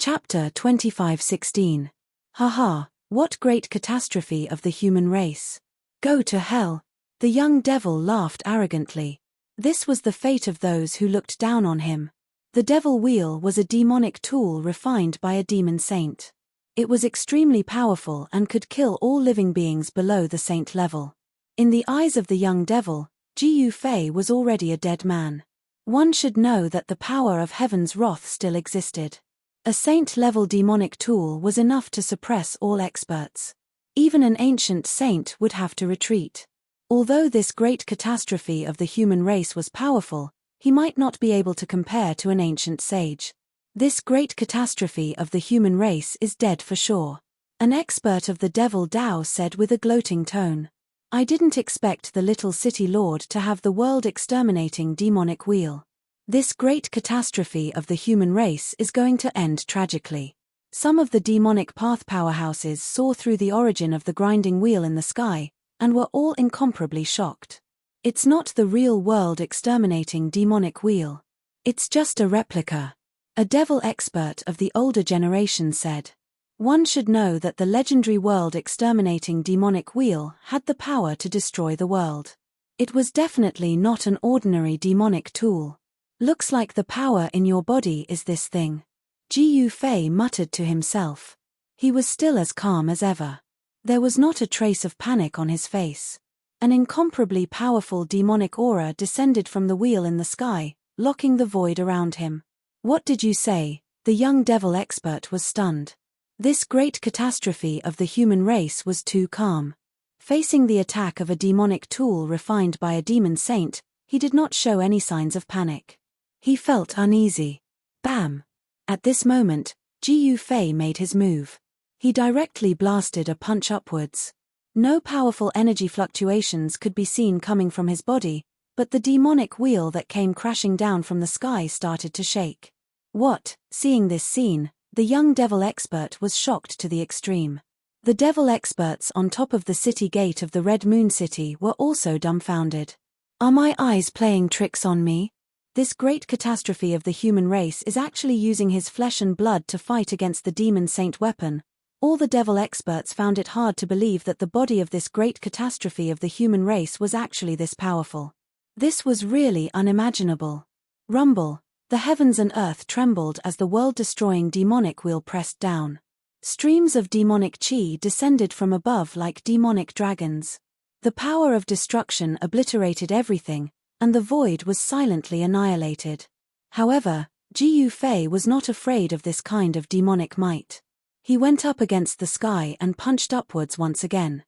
Chapter 25:16. Haha, what great catastrophe of the human race. Go to hell. The young devil laughed arrogantly. This was the fate of those who looked down on him. The devil wheel was a demonic tool refined by a demon saint. It was extremely powerful and could kill all living beings below the saint level. In the eyes of the young devil, Jiu Fei was already a dead man. One should know that the power of heaven's wrath still existed. A saint-level demonic tool was enough to suppress all experts. Even an ancient saint would have to retreat. Although this great catastrophe of the human race was powerful, he might not be able to compare to an ancient sage. This great catastrophe of the human race is dead for sure. An expert of the devil Tao said with a gloating tone. I didn't expect the little city lord to have the world-exterminating demonic wheel. This great catastrophe of the human race is going to end tragically. Some of the demonic path powerhouses saw through the origin of the grinding wheel in the sky, and were all incomparably shocked. It's not the real world-exterminating demonic wheel. It's just a replica. A devil expert of the older generation said. One should know that the legendary world-exterminating demonic wheel had the power to destroy the world. It was definitely not an ordinary demonic tool. Looks like the power in your body is this thing. Jiu Fei muttered to himself. He was still as calm as ever. There was not a trace of panic on his face. An incomparably powerful demonic aura descended from the wheel in the sky, locking the void around him. What did you say? The young devil expert was stunned. This great catastrophe of the human race was too calm. Facing the attack of a demonic tool refined by a demon saint, he did not show any signs of panic. He felt uneasy. Bam! At this moment, Jiu Fei made his move. He directly blasted a punch upwards. No powerful energy fluctuations could be seen coming from his body, but the demonic wheel that came crashing down from the sky started to shake. What? Seeing this scene, the young devil expert was shocked to the extreme. The devil experts on top of the city gate of the Red Moon City were also dumbfounded. Are my eyes playing tricks on me? This great catastrophe of the human race is actually using his flesh and blood to fight against the demon saint weapon. All the devil experts found it hard to believe that the body of this great catastrophe of the human race was actually this powerful. This was really unimaginable. Rumble. The heavens and earth trembled as the world-destroying demonic wheel pressed down. Streams of demonic chi descended from above like demonic dragons. The power of destruction obliterated everything, and the void was silently annihilated. However, Jiu Fei was not afraid of this kind of demonic might. He went up against the sky and punched upwards once again.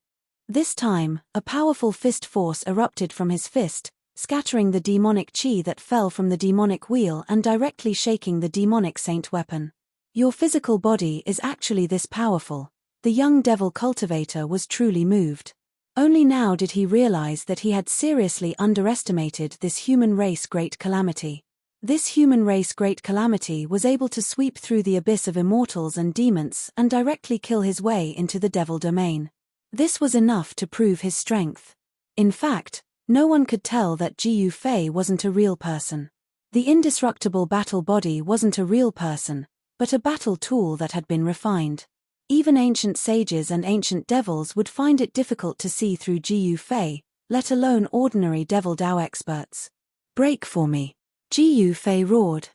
This time, a powerful fist force erupted from his fist, scattering the demonic chi that fell from the demonic wheel and directly shaking the demonic saint weapon. Your physical body is actually this powerful. The young devil cultivator was truly moved. Only now did he realize that he had seriously underestimated this human race great calamity. This human race great calamity was able to sweep through the abyss of immortals and demons and directly kill his way into the devil domain. This was enough to prove his strength. In fact, no one could tell that Jiu Fei wasn't a real person. The indestructible battle body wasn't a real person, but a battle tool that had been refined. Even ancient sages and ancient devils would find it difficult to see through Jiu Fei, let alone ordinary devil Dao experts. Break for me. Jiu Fei roared.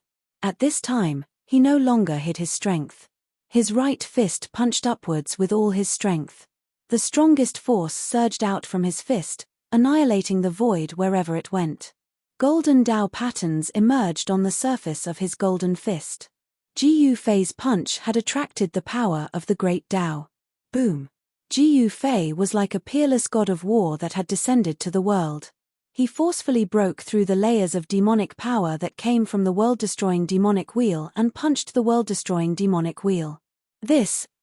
At this time, he no longer hid his strength. His right fist punched upwards with all his strength. The strongest force surged out from his fist, annihilating the void wherever it went. Golden Dao patterns emerged on the surface of his golden fist. Jiu Fei's punch had attracted the power of the great Dao. Boom! Jiu Fei was like a peerless god of war that had descended to the world. He forcefully broke through the layers of demonic power that came from the world-destroying demonic wheel and punched the world-destroying demonic wheel.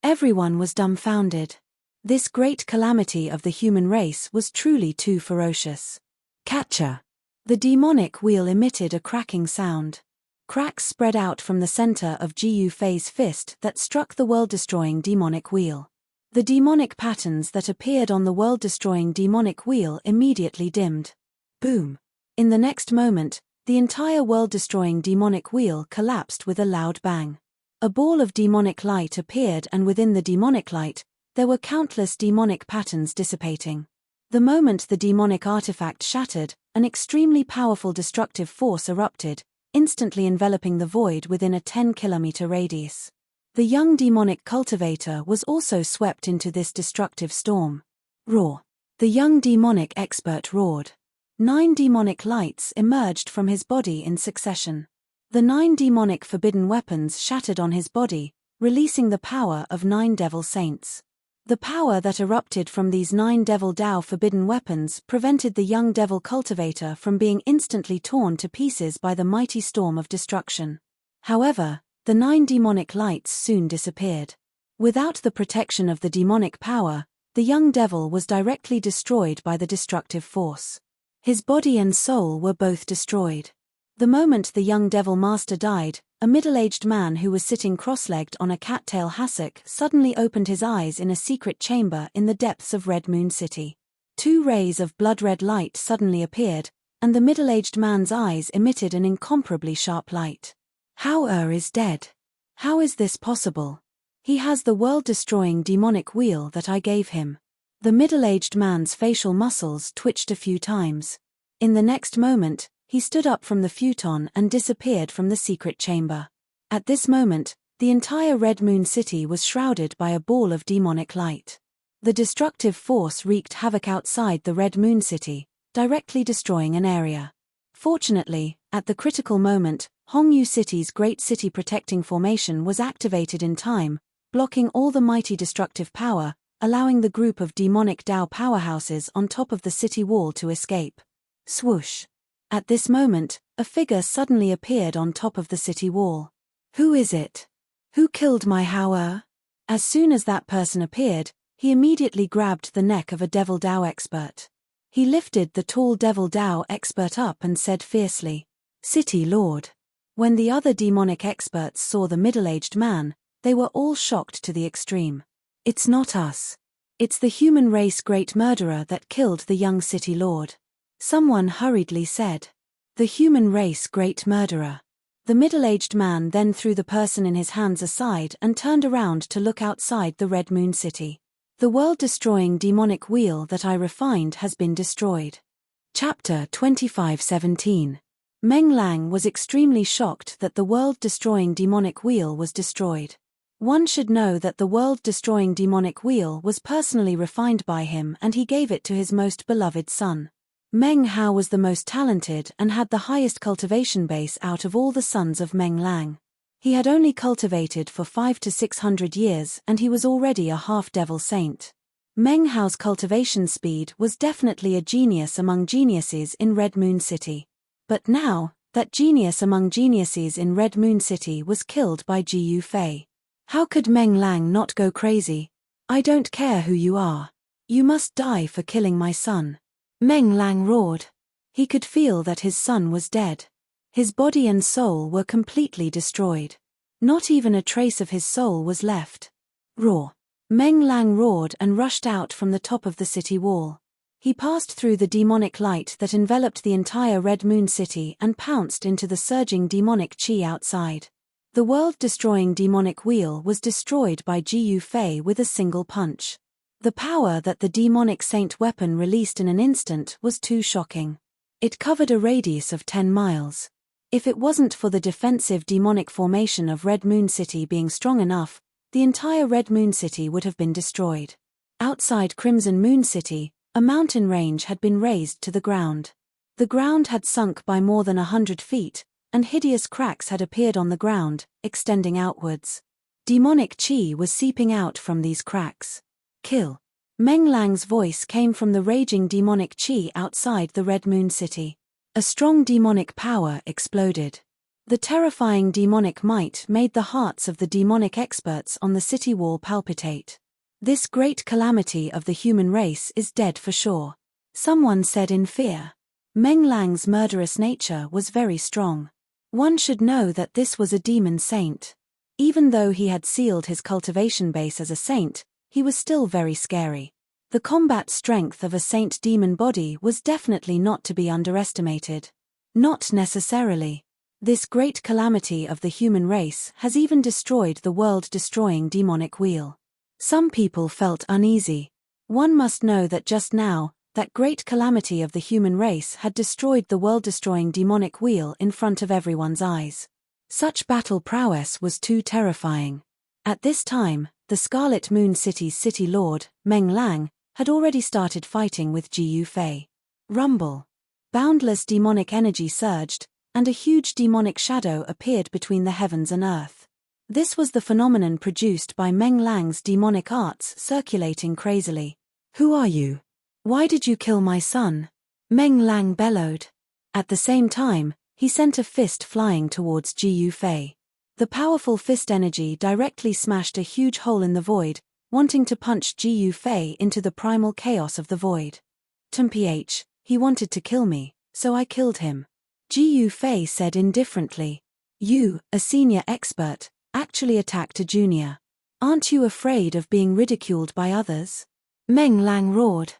Everyone was dumbfounded. This great calamity of the human race was truly too ferocious. Catcher! The demonic wheel emitted a cracking sound. Cracks spread out from the center of Jiu Fei's fist that struck the world-destroying demonic wheel. The demonic patterns that appeared on the world-destroying demonic wheel immediately dimmed. Boom! In the next moment, the entire world-destroying demonic wheel collapsed with a loud bang. A ball of demonic light appeared, and within the demonic light, there were countless demonic patterns dissipating. The moment the demonic artifact shattered, an extremely powerful destructive force erupted, instantly enveloping the void within a 10-kilometer radius. The young demonic cultivator was also swept into this destructive storm. Roar! The young demonic expert roared. 9 demonic lights emerged from his body in succession. The 9 demonic forbidden weapons shattered on his body, releasing the power of 9 devil saints. The power that erupted from these 9 devil Dao forbidden weapons prevented the young devil cultivator from being instantly torn to pieces by the mighty storm of destruction. However, the 9 demonic lights soon disappeared. Without the protection of the demonic power, the young devil was directly destroyed by the destructive force. His body and soul were both destroyed. The moment the young devil master died, a middle-aged man who was sitting cross-legged on a cattail hassock suddenly opened his eyes in a secret chamber in the depths of Red Moon City. 2 rays of blood-red light suddenly appeared, and the middle-aged man's eyes emitted an incomparably sharp light. How is dead? How is this possible? He has the world-destroying demonic wheel that I gave him. The middle-aged man's facial muscles twitched a few times. In the next moment, he stood up from the futon and disappeared from the secret chamber. At this moment, the entire Red Moon City was shrouded by a ball of demonic light. The destructive force wreaked havoc outside the Red Moon City, directly destroying an area. Fortunately, at the critical moment, Hongyu City's Great City Protecting Formation was activated in time, blocking all the mighty destructive power, allowing the group of demonic Dao powerhouses on top of the city wall to escape. Swoosh! At this moment, a figure suddenly appeared on top of the city wall. Who is it? Who killed my Hao? As soon as that person appeared, he immediately grabbed the neck of a Devil Dao expert. He lifted the tall Devil Dao expert up and said fiercely, "City Lord." When the other demonic experts saw the middle-aged man, they were all shocked to the extreme. It's not us. It's the human race great murderer that killed the young city lord. Someone hurriedly said. The human race great murderer. The middle-aged man then threw the person in his hands aside and turned around to look outside the Red Moon City. The world-destroying demonic wheel that I refined has been destroyed. Chapter 25:17. Meng Lang was extremely shocked that the world-destroying demonic wheel was destroyed. One should know that the world-destroying demonic wheel was personally refined by him, and he gave it to his most beloved son. Meng Hao was the most talented and had the highest cultivation base out of all the sons of Meng Lang. He had only cultivated for 500 to 600 years, and he was already a half-devil saint. Meng Hao's cultivation speed was definitely a genius among geniuses in Red Moon City. But now, that genius among geniuses in Red Moon City was killed by Ji Yufei. How could Meng Lang not go crazy? I don't care who you are. You must die for killing my son. Meng Lang roared. He could feel that his son was dead. His body and soul were completely destroyed. Not even a trace of his soul was left. Roar! Meng Lang roared and rushed out from the top of the city wall. He passed through the demonic light that enveloped the entire Red Moon City and pounced into the surging demonic chi outside. The world-destroying demonic wheel was destroyed by Ji Yufei with a single punch. The power that the demonic saint weapon released in an instant was too shocking. It covered a radius of 10 miles. If it wasn't for the defensive demonic formation of Red Moon City being strong enough, the entire Red Moon City would have been destroyed. Outside Crimson Moon City, a mountain range had been razed to the ground. The ground had sunk by more than 100 feet, and hideous cracks had appeared on the ground, extending outwards. Demonic chi was seeping out from these cracks. Kill. Meng Lang's voice came from the raging demonic chi outside the Red Moon City. A strong demonic power exploded. The terrifying demonic might made the hearts of the demonic experts on the city wall palpitate. This great calamity of the human race is dead for sure. Someone said in fear. Meng Lang's murderous nature was very strong. One should know that this was a demon saint. Even though he had sealed his cultivation base as a saint, he was still very scary. The combat strength of a saint demon body was definitely not to be underestimated. Not necessarily. This great calamity of the human race has even destroyed the world-destroying demonic wheel. Some people felt uneasy. One must know that just now, that great calamity of the human race had destroyed the world-destroying demonic wheel in front of everyone's eyes. Such battle prowess was too terrifying. At this time, the Scarlet Moon City's city lord, Meng Lang, had already started fighting with Jiu Fei. Rumble. Boundless demonic energy surged, and a huge demonic shadow appeared between the heavens and earth. This was the phenomenon produced by Meng Lang's demonic arts circulating crazily. "Who are you? Why did you kill my son?" Meng Lang bellowed. At the same time, he sent a fist flying towards Jiu Fei. The powerful fist energy directly smashed a huge hole in the void, wanting to punch Jiu Fei into the primal chaos of the void. "Mph, he wanted to kill me, so I killed him," Jiu Fei said indifferently. "You, a senior expert, actually attacked a junior. Aren't you afraid of being ridiculed by others?" Meng Lang roared.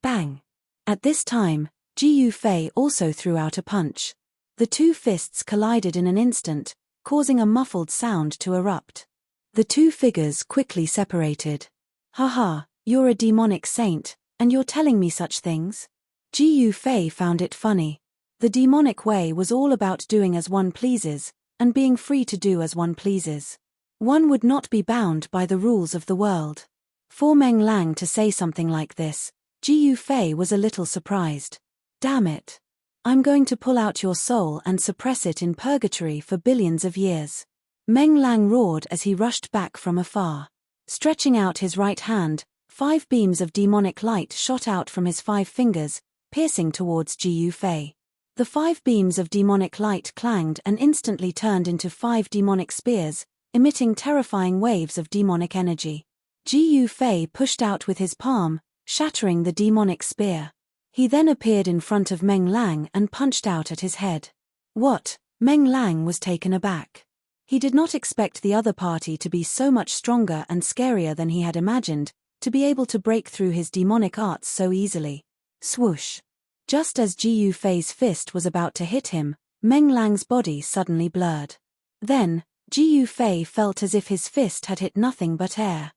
Bang! At this time, Jiu Fei also threw out a punch. The two fists collided in an instant, causing a muffled sound to erupt. The two figures quickly separated. "Haha, you're a demonic saint, and you're telling me such things?" Jiu Fei found it funny. The demonic way was all about doing as one pleases, and being free to do as one pleases. One would not be bound by the rules of the world. For Meng Lang to say something like this, Jiu Fei was a little surprised. "Damn it. I'm going to pull out your soul and suppress it in purgatory for billions of years." Meng Lang roared as he rushed back from afar. Stretching out his right hand, 5 beams of demonic light shot out from his 5 fingers, piercing towards Jiu Fei. The 5 beams of demonic light clanged and instantly turned into 5 demonic spears, emitting terrifying waves of demonic energy. Jiu Fei pushed out with his palm, shattering the demonic spear. He then appeared in front of Meng Lang and punched out at his head. "What?" Meng Lang was taken aback. He did not expect the other party to be so much stronger and scarier than he had imagined, to be able to break through his demonic arts so easily. Swoosh! Just as Jiu Fei's fist was about to hit him, Meng Lang's body suddenly blurred. Then, Jiu Fei felt as if his fist had hit nothing but air.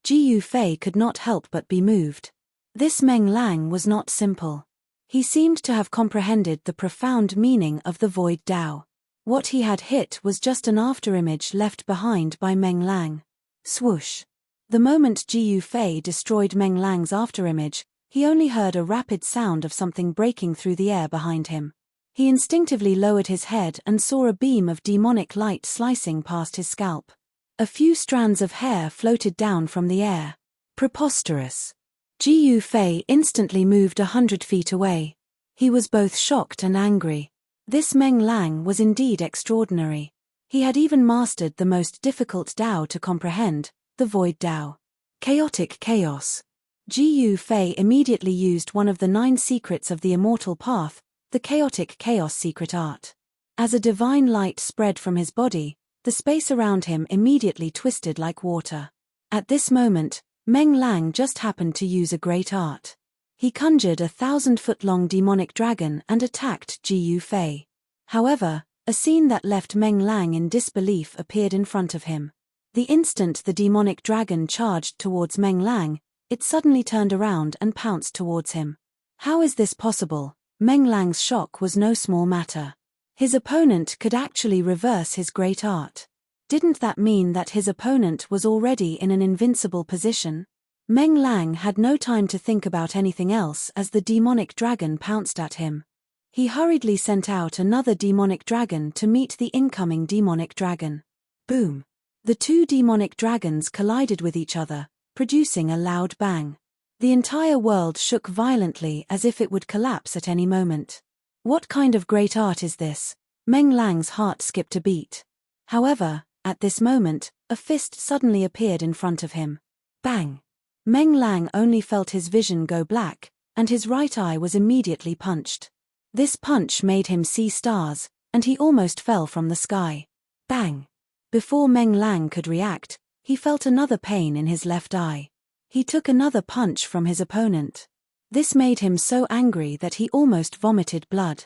Jiu Fei could not help but be moved. This Meng Lang was not simple. He seemed to have comprehended the profound meaning of the Void Tao. What he had hit was just an afterimage left behind by Meng Lang. Swoosh! The moment Jiu Fei destroyed Meng Lang's afterimage, he only heard a rapid sound of something breaking through the air behind him. He instinctively lowered his head and saw a beam of demonic light slicing past his scalp. A few strands of hair floated down from the air. Preposterous! Jiu Fei instantly moved 100 feet away. He was both shocked and angry. This Meng Lang was indeed extraordinary. He had even mastered the most difficult Tao to comprehend, the Void Tao. Chaotic chaos. Jiu Fei immediately used one of the 9 secrets of the Immortal Path, the chaotic chaos secret art. As a divine light spread from his body, the space around him immediately twisted like water. At this moment, Meng Lang just happened to use a great art. He conjured a 1,000-foot-long demonic dragon and attacked Jiu Fei. However, a scene that left Meng Lang in disbelief appeared in front of him. The instant the demonic dragon charged towards Meng Lang, it suddenly turned around and pounced towards him. How is this possible? Meng Lang's shock was no small matter. His opponent could actually reverse his great art. Didn't that mean that his opponent was already in an invincible position? Meng Lang had no time to think about anything else as the demonic dragon pounced at him. He hurriedly sent out another demonic dragon to meet the incoming demonic dragon. Boom! The 2 demonic dragons collided with each other, producing a loud bang. The entire world shook violently as if it would collapse at any moment. What kind of great art is this? Meng Lang's heart skipped a beat. However, at this moment, a fist suddenly appeared in front of him. Bang! Meng Lang only felt his vision go black, and his right eye was immediately punched. This punch made him see stars, and he almost fell from the sky. Bang! Before Meng Lang could react, he felt another pain in his left eye. He took another punch from his opponent. This made him so angry that he almost vomited blood.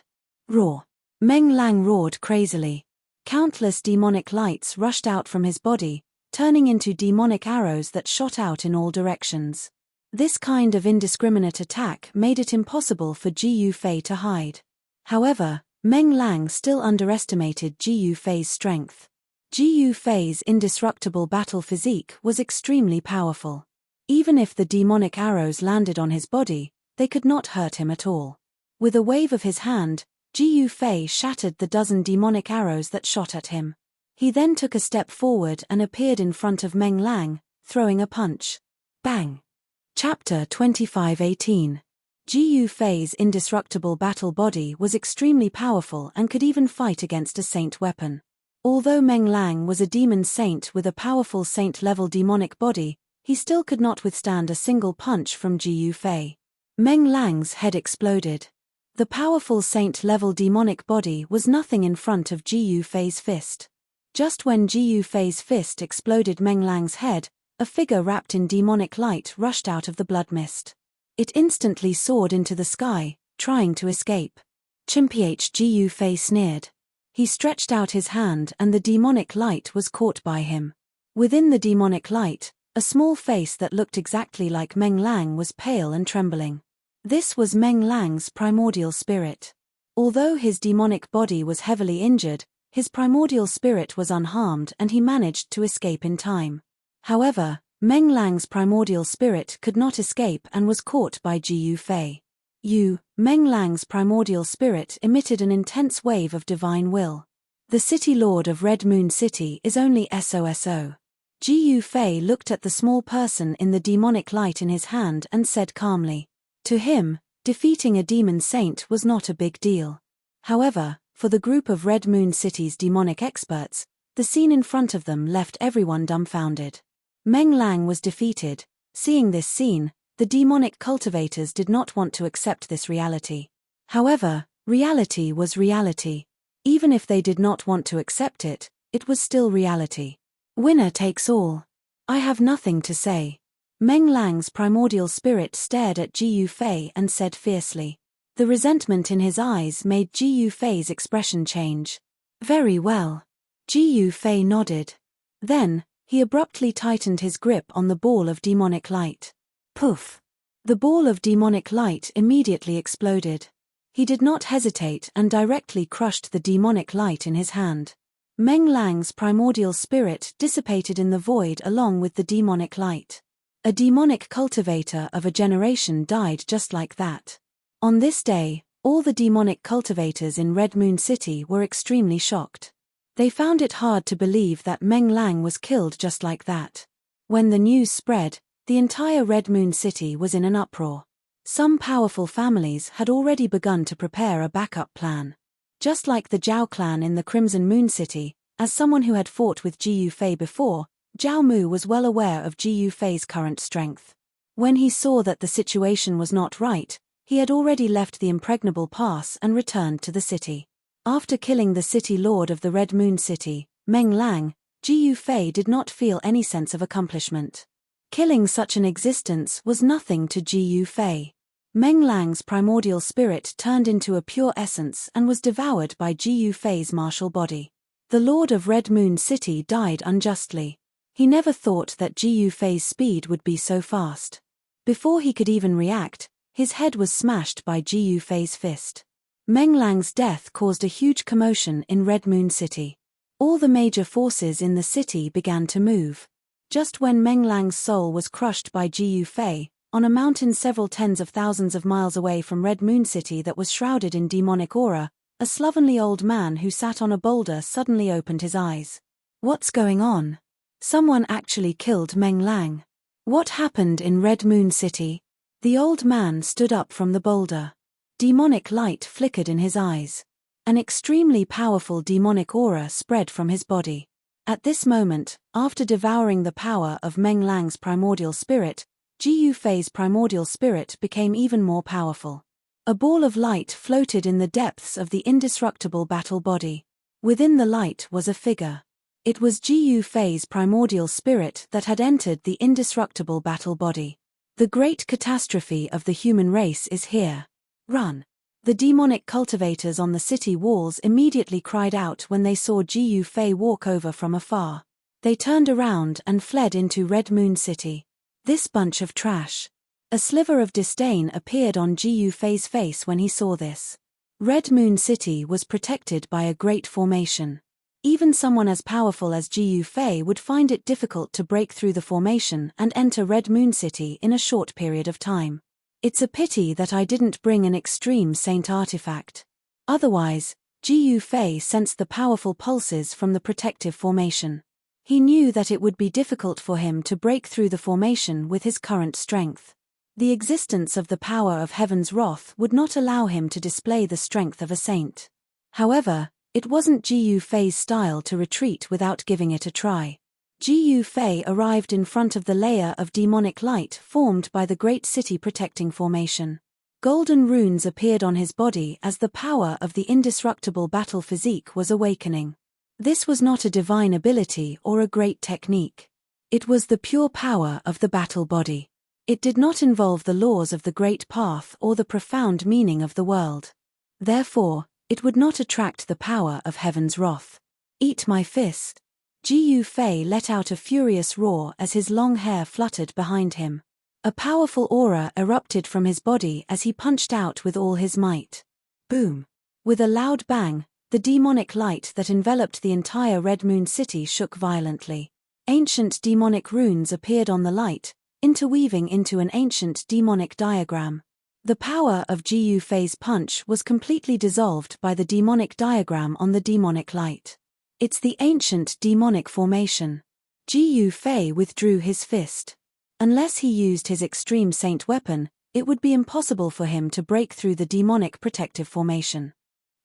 Roar! Meng Lang roared crazily. Countless demonic lights rushed out from his body, turning into demonic arrows that shot out in all directions. This kind of indiscriminate attack made it impossible for Ji Yufei to hide. However, Meng Lang still underestimated Ji Yufei's strength. Ji Yufei's indestructible battle physique was extremely powerful. Even if the demonic arrows landed on his body, they could not hurt him at all. With a wave of his hand, Ji Yufei shattered the dozen demonic arrows that shot at him. He then took a step forward and appeared in front of Meng Lang, throwing a punch. Bang! Chapter 25:18. Ji Yufei's indestructible battle body was extremely powerful and could even fight against a saint weapon. Although Meng Lang was a demon saint with a powerful saint-level demonic body, he still could not withstand a single punch from Ji Yufei. Meng Lang's head exploded. The powerful saint-level demonic body was nothing in front of Ji Yufei's fist. Just when Ji Yufei's fist exploded Meng Lang's head, a figure wrapped in demonic light rushed out of the blood mist. It instantly soared into the sky, trying to escape. Chimph! Ji Yufei sneered. He stretched out his hand and the demonic light was caught by him. Within the demonic light, a small face that looked exactly like Meng Lang was pale and trembling. This was Meng Lang's primordial spirit. Although his demonic body was heavily injured, his primordial spirit was unharmed and he managed to escape in time. However, Meng Lang's primordial spirit could not escape and was caught by Ji Yufei. Meng Lang's primordial spirit emitted an intense wave of divine will. The city lord of Red Moon City is only SOSO. Ji Yufei looked at the small person in the demonic light in his hand and said calmly. To him, defeating a demon saint was not a big deal. However, for the group of Red Moon City's demonic experts, the scene in front of them left everyone dumbfounded. Meng Lang was defeated. Seeing this scene, the demonic cultivators did not want to accept this reality. However, reality was reality. Even if they did not want to accept it, it was still reality. Winner takes all. I have nothing to say. Meng Lang's primordial spirit stared at Ji Yufei and said fiercely. The resentment in his eyes made Ji Yufei's expression change. Very well. Ji Yufei nodded. Then, he abruptly tightened his grip on the ball of demonic light. Poof! The ball of demonic light immediately exploded. He did not hesitate and directly crushed the demonic light in his hand. Meng Lang's primordial spirit dissipated in the void along with the demonic light. A demonic cultivator of a generation died just like that. On this day, all the demonic cultivators in Red Moon City were extremely shocked. They found it hard to believe that Meng Lang was killed just like that. When the news spread, the entire Red Moon City was in an uproar. Some powerful families had already begun to prepare a backup plan. Just like the Zhao clan in the Crimson Moon City, as someone who had fought with Ji Yufei before, Zhao Mu was well aware of Ji Yufei's current strength. When he saw that the situation was not right, he had already left the impregnable pass and returned to the city. After killing the city lord of the Red Moon City, Meng Lang, Ji Yufei did not feel any sense of accomplishment. Killing such an existence was nothing to Ji Yufei. Meng Lang's primordial spirit turned into a pure essence and was devoured by Ji Yufei's martial body. The lord of Red Moon City died unjustly. He never thought that Ji Yufei's speed would be so fast. Before he could even react, his head was smashed by Ji Yufei's fist. Meng Lang's death caused a huge commotion in Red Moon City. All the major forces in the city began to move. Just when Meng Lang's soul was crushed by Ji Yufei, on a mountain several tens of thousands of miles away from Red Moon City that was shrouded in demonic aura, a slovenly old man who sat on a boulder suddenly opened his eyes. What's going on? Someone actually killed Meng Lang. What happened in Red Moon City? The old man stood up from the boulder. Demonic light flickered in his eyes. An extremely powerful demonic aura spread from his body. At this moment, after devouring the power of Meng Lang's primordial spirit, Ji Yufei's primordial spirit became even more powerful. A ball of light floated in the depths of the indestructible battle body. Within the light was a figure. It was Ji Yufei's primordial spirit that had entered the indestructible battle body. The great catastrophe of the human race is here. Run. The demonic cultivators on the city walls immediately cried out when they saw Jiu Fei walk over from afar. They turned around and fled into Red Moon City. This bunch of trash. A sliver of disdain appeared on Jiu Fei's face when he saw this. Red Moon City was protected by a great formation. Even someone as powerful as Jiu Fei would find it difficult to break through the formation and enter Red Moon City in a short period of time. It's a pity that I didn't bring an extreme saint artifact. Otherwise, Jiu Fei sensed the powerful pulses from the protective formation. He knew that it would be difficult for him to break through the formation with his current strength. The existence of the power of heaven's wrath would not allow him to display the strength of a saint. However, it wasn't Jiu Fei's style to retreat without giving it a try. Jiu Fei arrived in front of the layer of demonic light formed by the great city protecting formation. Golden runes appeared on his body as the power of the indestructible battle physique was awakening. This was not a divine ability or a great technique. It was the pure power of the battle body. It did not involve the laws of the great path or the profound meaning of the world. Therefore, it would not attract the power of heaven's wrath. Eat my fist. Jiu Fei let out a furious roar as his long hair fluttered behind him. A powerful aura erupted from his body as he punched out with all his might. Boom! With a loud bang, the demonic light that enveloped the entire Red Moon City shook violently. Ancient demonic runes appeared on the light, interweaving into an ancient demonic diagram. The power of Jiu Fei's punch was completely dissolved by the demonic diagram on the demonic light. It's the ancient demonic formation. Jiu Fei withdrew his fist. Unless he used his extreme saint weapon, it would be impossible for him to break through the demonic protective formation.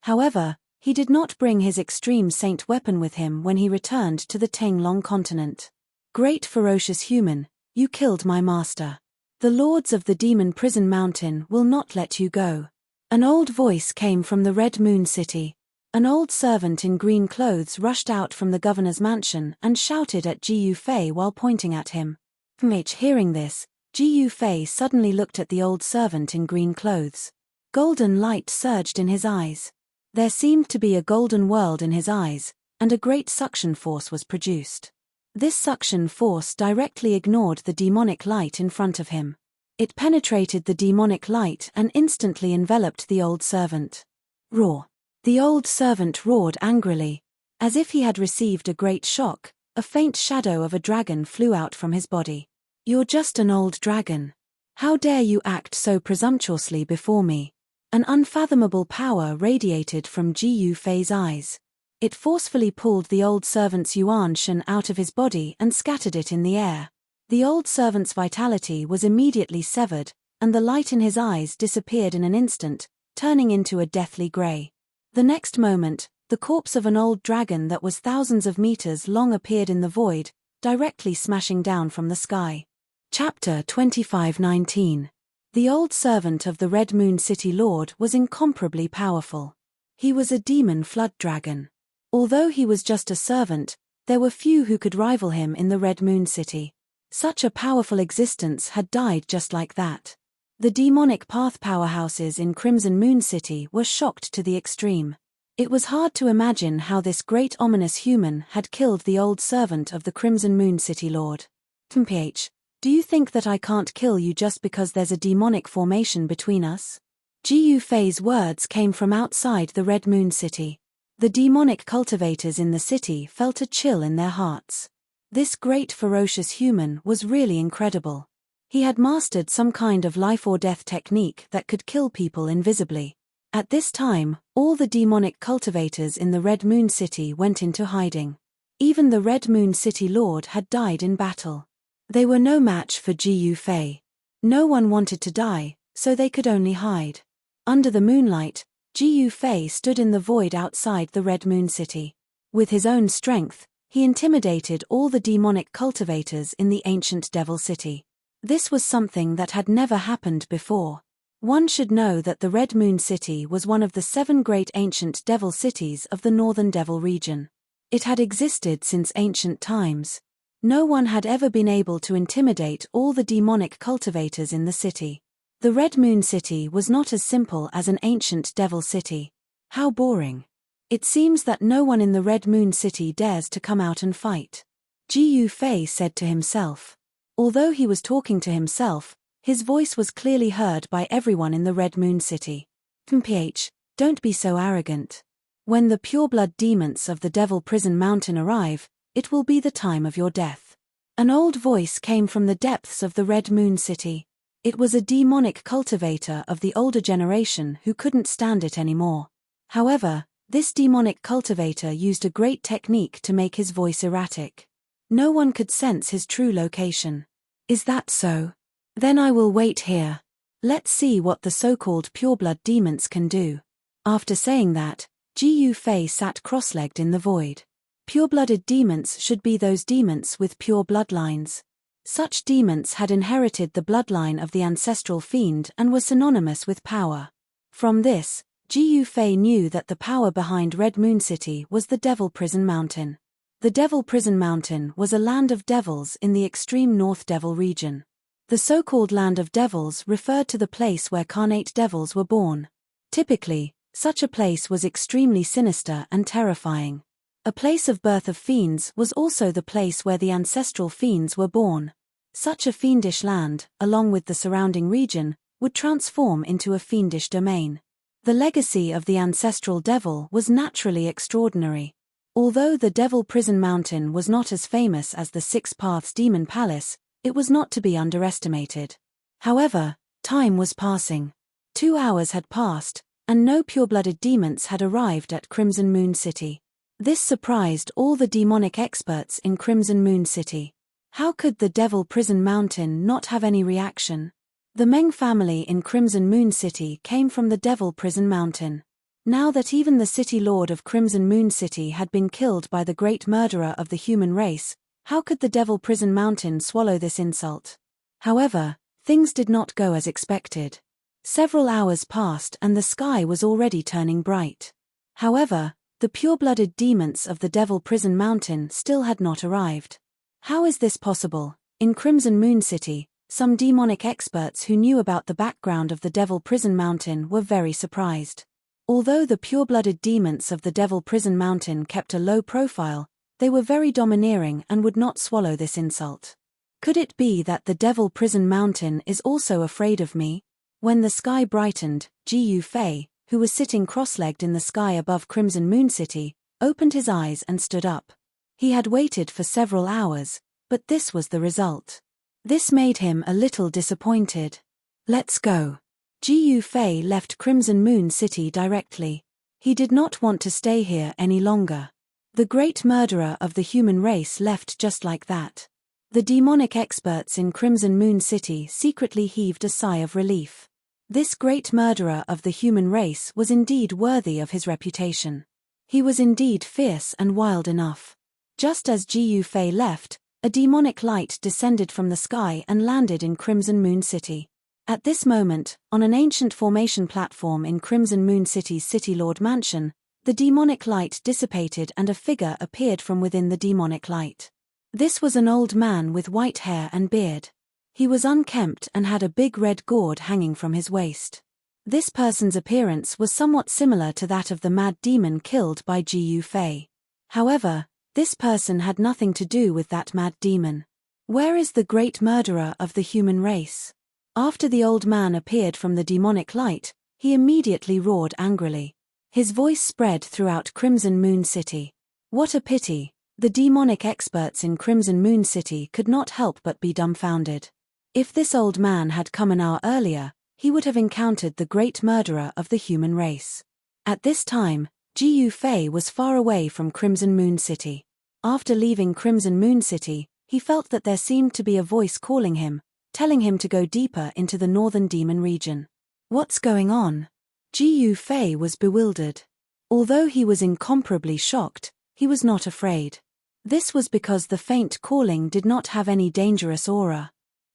However, he did not bring his extreme saint weapon with him when he returned to the Tenglong continent. Great ferocious human, you killed my master. The lords of the demon prison mountain will not let you go. An old voice came from the Red Moon City. An old servant in green clothes rushed out from the governor's mansion and shouted at Jiu Fei while pointing at him. Hearing this, Jiu Fei suddenly looked at the old servant in green clothes. Golden light surged in his eyes. There seemed to be a golden world in his eyes, and a great suction force was produced. This suction force directly ignored the demonic light in front of him. It penetrated the demonic light and instantly enveloped the old servant. Roar! The old servant roared angrily. As if he had received a great shock, a faint shadow of a dragon flew out from his body. You're just an old dragon. How dare you act so presumptuously before me? An unfathomable power radiated from Jiu Fei's eyes. It forcefully pulled the old servant's Yuan Shen out of his body and scattered it in the air. The old servant's vitality was immediately severed, and the light in his eyes disappeared in an instant, turning into a deathly grey. The next moment, the corpse of an old dragon that was thousands of meters long appeared in the void, directly smashing down from the sky. Chapter 25:19. The old servant of the Red Moon City Lord was incomparably powerful. He was a demon flood dragon. Although he was just a servant, there were few who could rival him in the Red Moon City. Such a powerful existence had died just like that. The demonic path powerhouses in Crimson Moon City were shocked to the extreme. It was hard to imagine how this great ominous human had killed the old servant of the Crimson Moon City Lord. TMPH, do you think that I can't kill you just because there's a demonic formation between us? Jiu Fei's words came from outside the Red Moon City. The demonic cultivators in the city felt a chill in their hearts. This great ferocious human was really incredible. He had mastered some kind of life or death technique that could kill people invisibly. At this time, all the demonic cultivators in the Red Moon City went into hiding. Even the Red Moon City Lord had died in battle. They were no match for Jiu Fei. No one wanted to die, so they could only hide. Under the moonlight, Jiu Fei stood in the void outside the Red Moon City. With his own strength, he intimidated all the demonic cultivators in the ancient Devil City. This was something that had never happened before. One should know that the Red Moon City was one of the 7 great ancient devil cities of the Northern Devil region. It had existed since ancient times. No one had ever been able to intimidate all the demonic cultivators in the city. The Red Moon City was not as simple as an ancient devil city. How boring. It seems that no one in the Red Moon City dares to come out and fight. Ji Fei said to himself. Although he was talking to himself, his voice was clearly heard by everyone in the Red Moon City. "Mph, don't be so arrogant. When the pureblood demons of the Devil Prison Mountain arrive, it will be the time of your death." An old voice came from the depths of the Red Moon City. It was a demonic cultivator of the older generation who couldn't stand it anymore. However, this demonic cultivator used a great technique to make his voice erratic. No one could sense his true location. "Is that so? Then I will wait here. Let's see what the so-called pureblood demons can do." After saying that, Ji Fei sat cross-legged in the void. Pure-blooded demons should be those demons with pure bloodlines. Such demons had inherited the bloodline of the ancestral fiend and were synonymous with power. From this, Ji Fei knew that the power behind Red Moon City was the Devil Prison Mountain. The Devil Prison Mountain was a land of devils in the extreme North Devil region. The so-called Land of Devils referred to the place where carnate devils were born. Typically, such a place was extremely sinister and terrifying. A place of birth of fiends was also the place where the ancestral fiends were born. Such a fiendish land, along with the surrounding region, would transform into a fiendish domain. The legacy of the ancestral devil was naturally extraordinary. Although the Devil Prison Mountain was not as famous as the Six Paths Demon Palace, it was not to be underestimated. However, time was passing. 2 hours had passed, and no pure-blooded demons had arrived at Crimson Moon City. This surprised all the demonic experts in Crimson Moon City. How could the Devil Prison Mountain not have any reaction? The Meng family in Crimson Moon City came from the Devil Prison Mountain. Now that even the city lord of Crimson Moon City had been killed by the great murderer of the human race, how could the Devil Prison Mountain swallow this insult? However, things did not go as expected. Several hours passed and the sky was already turning bright. However, the pure-blooded demons of the Devil Prison Mountain still had not arrived. How is this possible? In Crimson Moon City, some demonic experts who knew about the background of the Devil Prison Mountain were very surprised. Although the pure-blooded demons of the Devil Prison Mountain kept a low profile, they were very domineering and would not swallow this insult. Could it be that the Devil Prison Mountain is also afraid of me? When the sky brightened, Ji Fei, who was sitting cross-legged in the sky above Crimson Moon City, opened his eyes and stood up. He had waited for several hours, but this was the result. This made him a little disappointed. "Let's go." Ji Fei left Crimson Moon City directly. He did not want to stay here any longer. The great murderer of the human race left just like that. The demonic experts in Crimson Moon City secretly heaved a sigh of relief. This great murderer of the human race was indeed worthy of his reputation. He was indeed fierce and wild enough. Just as Ji Fei left, a demonic light descended from the sky and landed in Crimson Moon City. At this moment, on an ancient formation platform in Crimson Moon City's City Lord Mansion, the demonic light dissipated and a figure appeared from within the demonic light. This was an old man with white hair and beard. He was unkempt and had a big red gourd hanging from his waist. This person's appearance was somewhat similar to that of the mad demon killed by Ji Fei. However, this person had nothing to do with that mad demon. Where is the great murderer of the human race? After the old man appeared from the demonic light, he immediately roared angrily. His voice spread throughout Crimson Moon City. What a pity! The demonic experts in Crimson Moon City could not help but be dumbfounded. If this old man had come an hour earlier, he would have encountered the great murderer of the human race. At this time, Ji Fei was far away from Crimson Moon City. After leaving Crimson Moon City, he felt that there seemed to be a voice calling him, telling him to go deeper into the northern demon region. What's going on? Ji Fei was bewildered. Although he was incomparably shocked, he was not afraid. This was because the faint calling did not have any dangerous aura.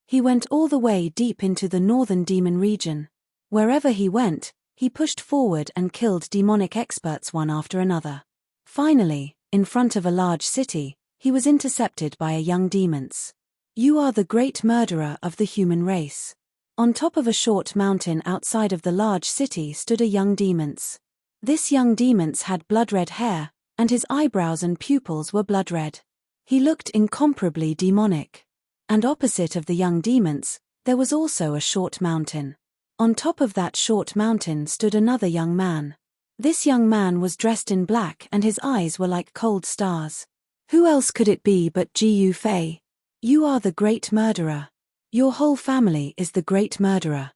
He went all the way deep into the northern demon region. Wherever he went, he pushed forward and killed demonic experts one after another. Finally, in front of a large city, he was intercepted by a young demon. "You are the great murderer of the human race." On top of a short mountain outside of the large city stood a young demons. This young demons had blood-red hair, and his eyebrows and pupils were blood-red. He looked incomparably demonic. And opposite of the young demons, there was also a short mountain. On top of that short mountain stood another young man. This young man was dressed in black and his eyes were like cold stars. Who else could it be but Gu Fei? You are the great murderer. Your whole family is the great murderer.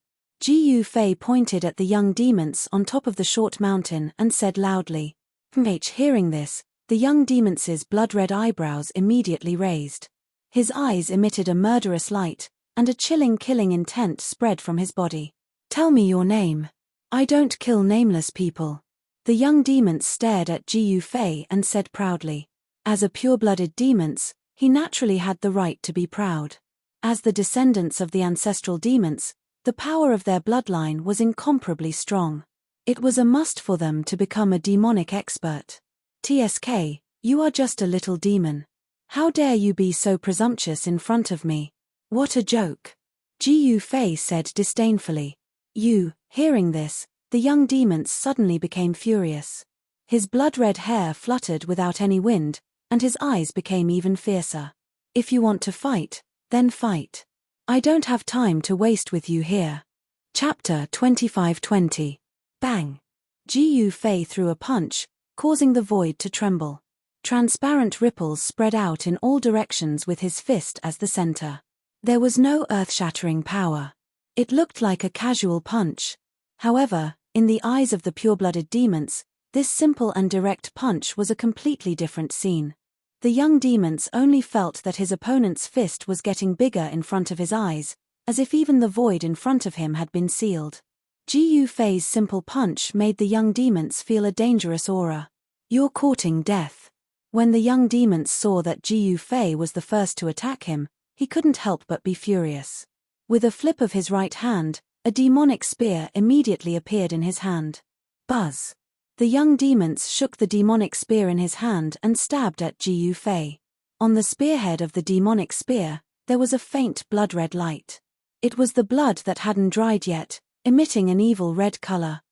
Gu Fei pointed at the young demons on top of the short mountain and said loudly. Hearing this, the young demons' blood-red eyebrows immediately raised. His eyes emitted a murderous light, and a chilling killing intent spread from his body. Tell me your name. I don't kill nameless people. The young demons stared at Gu Fei and said proudly. As a pure-blooded demons, he naturally had the right to be proud. As the descendants of the ancestral demons, the power of their bloodline was incomparably strong. It was a must for them to become a demonic expert. TSK, you are just a little demon. How dare you be so presumptuous in front of me? What a joke. Gu Fei said disdainfully. Hearing this, the young demons suddenly became furious. His blood-red hair fluttered without any wind, and his eyes became even fiercer. If you want to fight, then fight. I don't have time to waste with you here. Chapter 25:20. Bang! Gu Fei threw a punch, causing the void to tremble. Transparent ripples spread out in all directions with his fist as the center. There was no earth-shattering power. It looked like a casual punch. However, in the eyes of the pure-blooded demons, this simple and direct punch was a completely different scene. The young demons only felt that his opponent's fist was getting bigger in front of his eyes, as if even the void in front of him had been sealed. Gu Fei's simple punch made the young demons feel a dangerous aura. You're courting death. When the young demons saw that Gu Fei was the first to attack him, he couldn't help but be furious. With a flip of his right hand, a demonic spear immediately appeared in his hand. Buzz! The young demons shook the demonic spear in his hand and stabbed at Gu Fei. On the spearhead of the demonic spear, there was a faint blood-red light. It was the blood that hadn't dried yet, emitting an evil red color.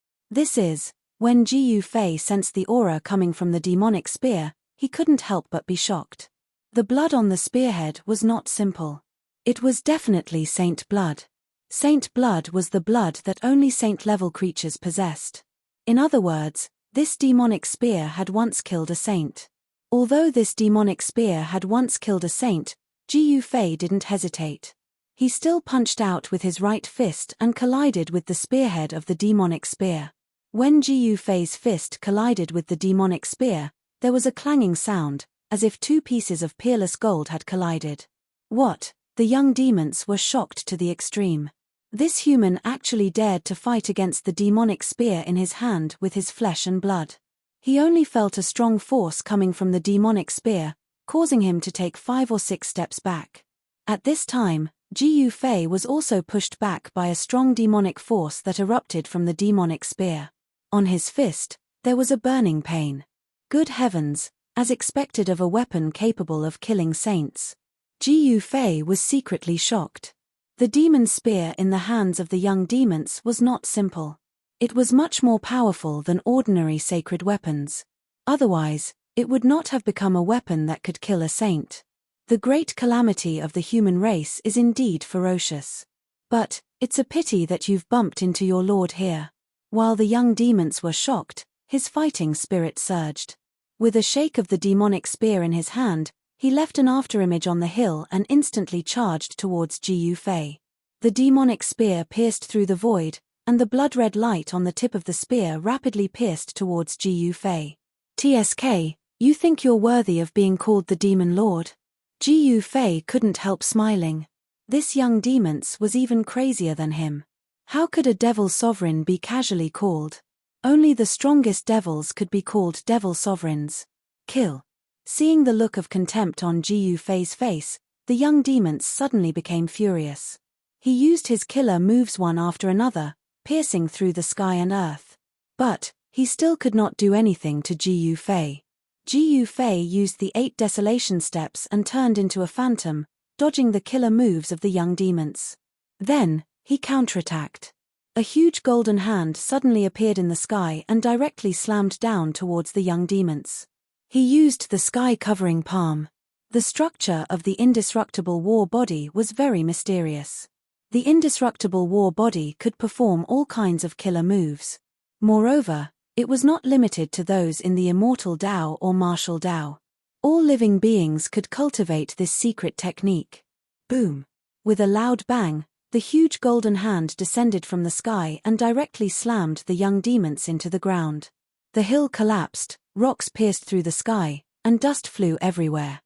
When Gu Fei sensed the aura coming from the demonic spear, he couldn't help but be shocked. The blood on the spearhead was not simple. It was definitely saint blood. Saint blood was the blood that only saint-level creatures possessed. In other words, this demonic spear had once killed a saint. Although this demonic spear had once killed a saint, Gu Fei didn't hesitate. He still punched out with his right fist and collided with the spearhead of the demonic spear. When Gu Fei's fist collided with the demonic spear, there was a clanging sound, as if two pieces of peerless gold had collided. What? The young demons were shocked to the extreme. This human actually dared to fight against the demonic spear in his hand with his flesh and blood. He only felt a strong force coming from the demonic spear, causing him to take 5 or 6 steps back. At this time, Gu Fei was also pushed back by a strong demonic force that erupted from the demonic spear. On his fist, there was a burning pain. Good heavens, as expected of a weapon capable of killing saints. Gu Fei was secretly shocked. The demon spear in the hands of the young demons was not simple. It was much more powerful than ordinary sacred weapons. Otherwise, it would not have become a weapon that could kill a saint. The great calamity of the human race is indeed ferocious. But, it's a pity that you've bumped into your lord here. While the young demons were shocked, his fighting spirit surged. With a shake of the demonic spear in his hand, he left an afterimage on the hill and instantly charged towards Gu Fei. The demonic spear pierced through the void, and the blood-red light on the tip of the spear rapidly pierced towards Gu Fei. TSK, you think you're worthy of being called the Demon Lord? Gu Fei couldn't help smiling. This young demons was even crazier than him. How could a devil sovereign be casually called? Only the strongest devils could be called devil sovereigns. Kill. Seeing the look of contempt on Gu Fei's face, the young demons suddenly became furious. He used his killer moves one after another, piercing through the sky and earth. But, he still could not do anything to Gu Fei. Gu Fei used the 8 desolation steps and turned into a phantom, dodging the killer moves of the young demons. Then, He counterattacked. A huge golden hand suddenly appeared in the sky and directly slammed down towards the young demons. He used the sky-covering palm. The structure of the indestructible war body was very mysterious. The indestructible war body could perform all kinds of killer moves. Moreover, it was not limited to those in the immortal Tao or martial Tao. All living beings could cultivate this secret technique. Boom! With a loud bang, the huge golden hand descended from the sky and directly slammed the young demons into the ground. The hill collapsed, rocks pierced through the sky, and dust flew everywhere.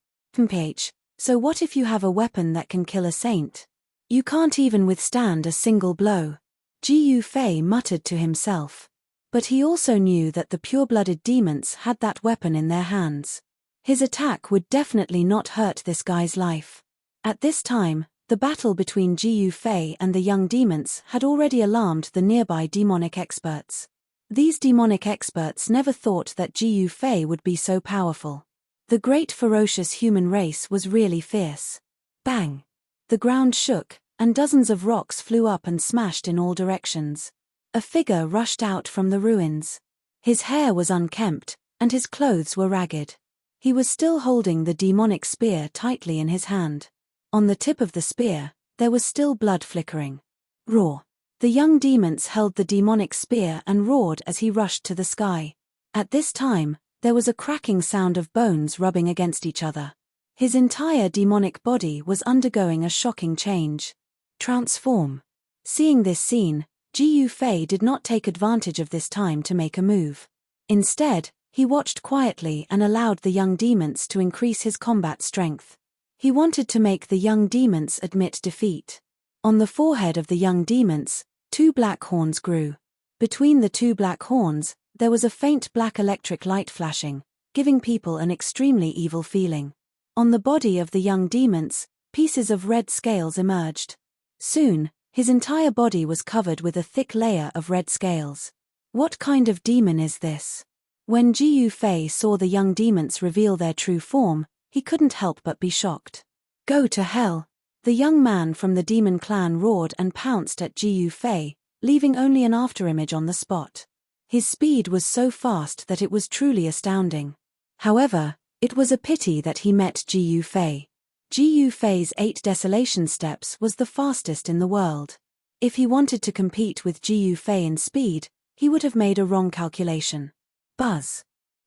So what if you have a weapon that can kill a saint? You can't even withstand a single blow. Ji Yufei muttered to himself. But he also knew that the pure-blooded demons had that weapon in their hands. His attack would definitely not hurt this guy's life. At this time, the battle between Ji Yufei and the young demons had already alarmed the nearby demonic experts. These demonic experts never thought that Ji Yufei would be so powerful. The great ferocious human race was really fierce. Bang! The ground shook, and dozens of rocks flew up and smashed in all directions. A figure rushed out from the ruins. His hair was unkempt, and his clothes were ragged. He was still holding the demonic spear tightly in his hand. On the tip of the spear, there was still blood flickering. Roar! The young demons held the demonic spear and roared as he rushed to the sky. At this time, there was a cracking sound of bones rubbing against each other. His entire demonic body was undergoing a shocking change. Transform. Seeing this scene, Ji Yufei did not take advantage of this time to make a move. Instead, he watched quietly and allowed the young demons to increase his combat strength. He wanted to make the young demons admit defeat. On the forehead of the young demons, 2 black horns grew. Between the 2 black horns, there was a faint black electric light flashing, giving people an extremely evil feeling. On the body of the young demons, pieces of red scales emerged. Soon, his entire body was covered with a thick layer of red scales. What kind of demon is this? When Ji Yufei saw the young demons reveal their true form, he couldn't help but be shocked. Go to hell! The young man from the demon clan roared and pounced at Ji Yufei, leaving only an afterimage on the spot. His speed was so fast that it was truly astounding. However, it was a pity that he met Ji Yufei. Ji Yufei's 8 desolation steps was the fastest in the world. If he wanted to compete with Ji Yufei in speed, he would have made a wrong calculation. Buzz!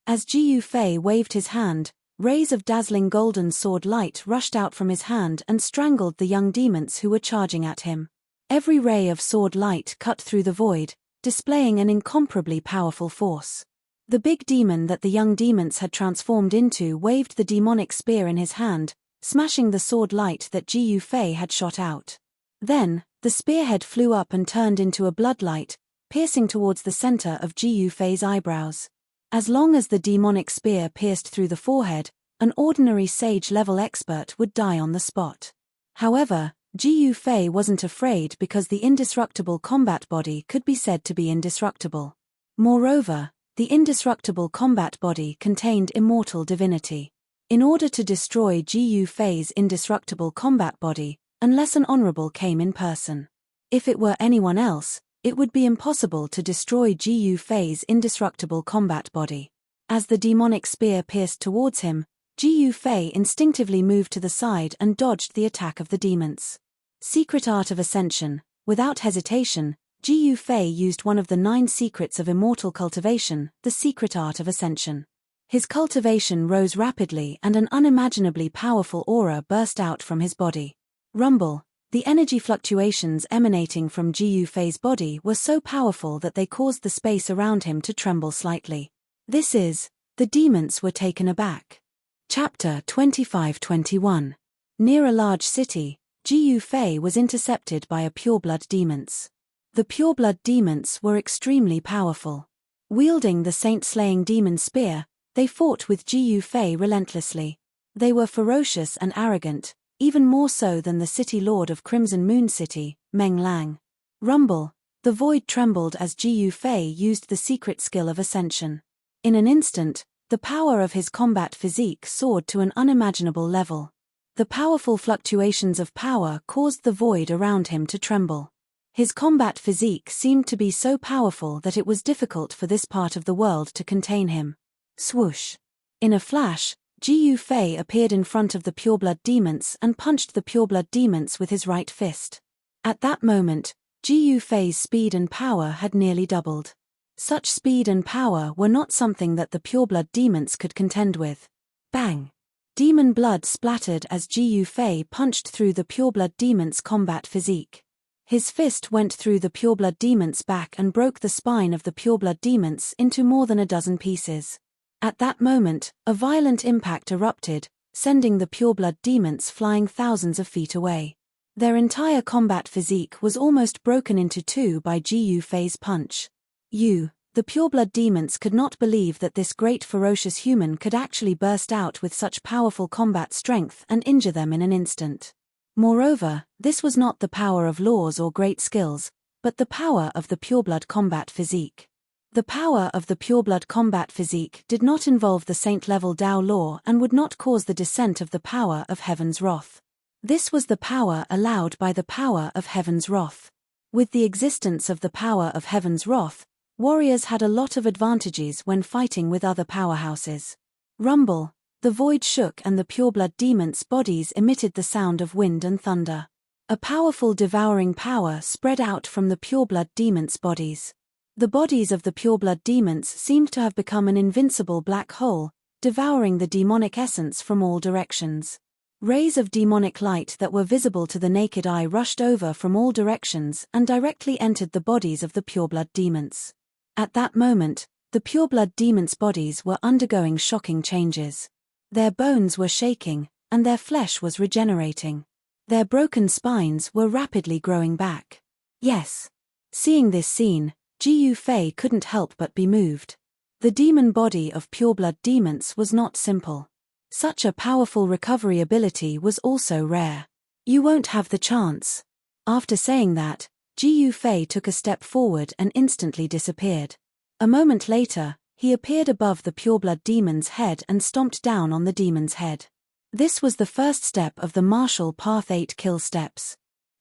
As Ji Yufei waved his hand, rays of dazzling golden sword light rushed out from his hand and strangled the young demons who were charging at him. Every ray of sword light cut through the void, displaying an incomparably powerful force. The big demon that the young demons had transformed into waved the demonic spear in his hand, smashing the sword light that Ji Yufei had shot out. Then, the spearhead flew up and turned into a bloodlight, piercing towards the center of Ji Yufei's eyebrows. As long as the demonic spear pierced through the forehead, an ordinary sage-level expert would die on the spot. However, Ji Yufei wasn't afraid because the indestructible combat body could be said to be indestructible. Moreover, the indestructible combat body contained immortal divinity. In order to destroy Ji Yufei's indestructible combat body, unless an honorable came in person. If it were anyone else, it would be impossible to destroy Ji Yufei's indestructible combat body. As the demonic spear pierced towards him, Ji Yufei instinctively moved to the side and dodged the attack of the demons. Secret Art of Ascension. Without hesitation, Ji Yufei used one of the 9 secrets of immortal cultivation, the Secret Art of Ascension. His cultivation rose rapidly and an unimaginably powerful aura burst out from his body. Rumble. The energy fluctuations emanating from Ji Yufei's body were so powerful that they caused the space around him to tremble slightly. The demons were taken aback. Chapter 25-21. Near a large city, Ji Yufei was intercepted by a pureblood demons. The pureblood demons were extremely powerful. Wielding the saint-slaying demon spear, they fought with Ji Yufei relentlessly. They were ferocious and arrogant, even more so than the city lord of Crimson Moon City, Meng Lang. Rumble. The void trembled as Ji Yufei used the secret skill of ascension. In an instant, the power of his combat physique soared to an unimaginable level. The powerful fluctuations of power caused the void around him to tremble. His combat physique seemed to be so powerful that it was difficult for this part of the world to contain him. Swoosh! In a flash, Ji Fei appeared in front of the pureblood demons and punched the pureblood demons with his right fist. At that moment, Ji Fei's speed and power had nearly doubled. Such speed and power were not something that the pureblood demons could contend with. Bang! Demon blood splattered as Ji Fei punched through the pureblood demon's combat physique. His fist went through the pureblood demon's back and broke the spine of the pureblood demons into more than a dozen pieces. At that moment, a violent impact erupted, sending the pureblood demons flying thousands of feet away. Their entire combat physique was almost broken into two by Ji Fei's punch. The pureblood demons could not believe that this great ferocious human could actually burst out with such powerful combat strength and injure them in an instant. Moreover, this was not the power of laws or great skills, but the power of the pureblood combat physique. The power of the pureblood combat physique did not involve the saint-level Tao law and would not cause the descent of the power of heaven's wrath. This was the power allowed by the power of heaven's wrath. With the existence of the power of heaven's wrath, warriors had a lot of advantages when fighting with other powerhouses. Rumble! The void shook and the pureblood demons' bodies emitted the sound of wind and thunder. A powerful devouring power spread out from the pureblood demons' bodies. The bodies of the pureblood demons seemed to have become an invincible black hole, devouring the demonic essence from all directions. Rays of demonic light that were visible to the naked eye rushed over from all directions and directly entered the bodies of the pureblood demons. At that moment, the pureblood demons' bodies were undergoing shocking changes. Their bones were shaking, and their flesh was regenerating. Their broken spines were rapidly growing back. Yes. Seeing this scene, Ji Fei couldn't help but be moved. The demon body of pureblood demons was not simple. Such a powerful recovery ability was also rare. You won't have the chance. After saying that, Ji Fei took a step forward and instantly disappeared. A moment later, he appeared above the pureblood demon's head and stomped down on the demon's head. This was the first step of the martial path 8 kill steps.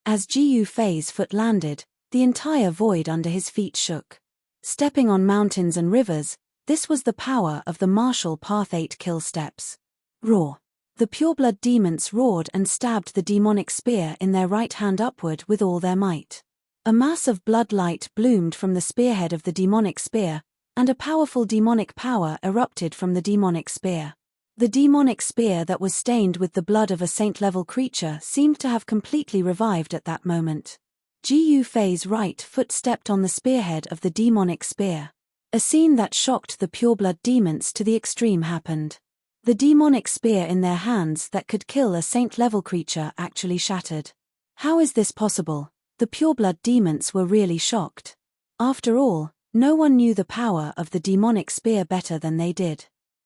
As Ji Fei's foot landed, the entire void under his feet shook. Stepping on mountains and rivers, this was the power of the martial path 8 kill steps. Roar! The pureblood demons roared and stabbed the demonic spear in their right hand upward with all their might. A mass of blood light bloomed from the spearhead of the demonic spear, and a powerful demonic power erupted from the demonic spear. The demonic spear that was stained with the blood of a saint-level creature seemed to have completely revived at that moment. Ji Fei's right foot stepped on the spearhead of the demonic spear. A scene that shocked the pureblood demons to the extreme happened. The demonic spear in their hands that could kill a saint-level creature actually shattered. How is this possible? The pureblood demons were really shocked. After all, no one knew the power of the demonic spear better than they did.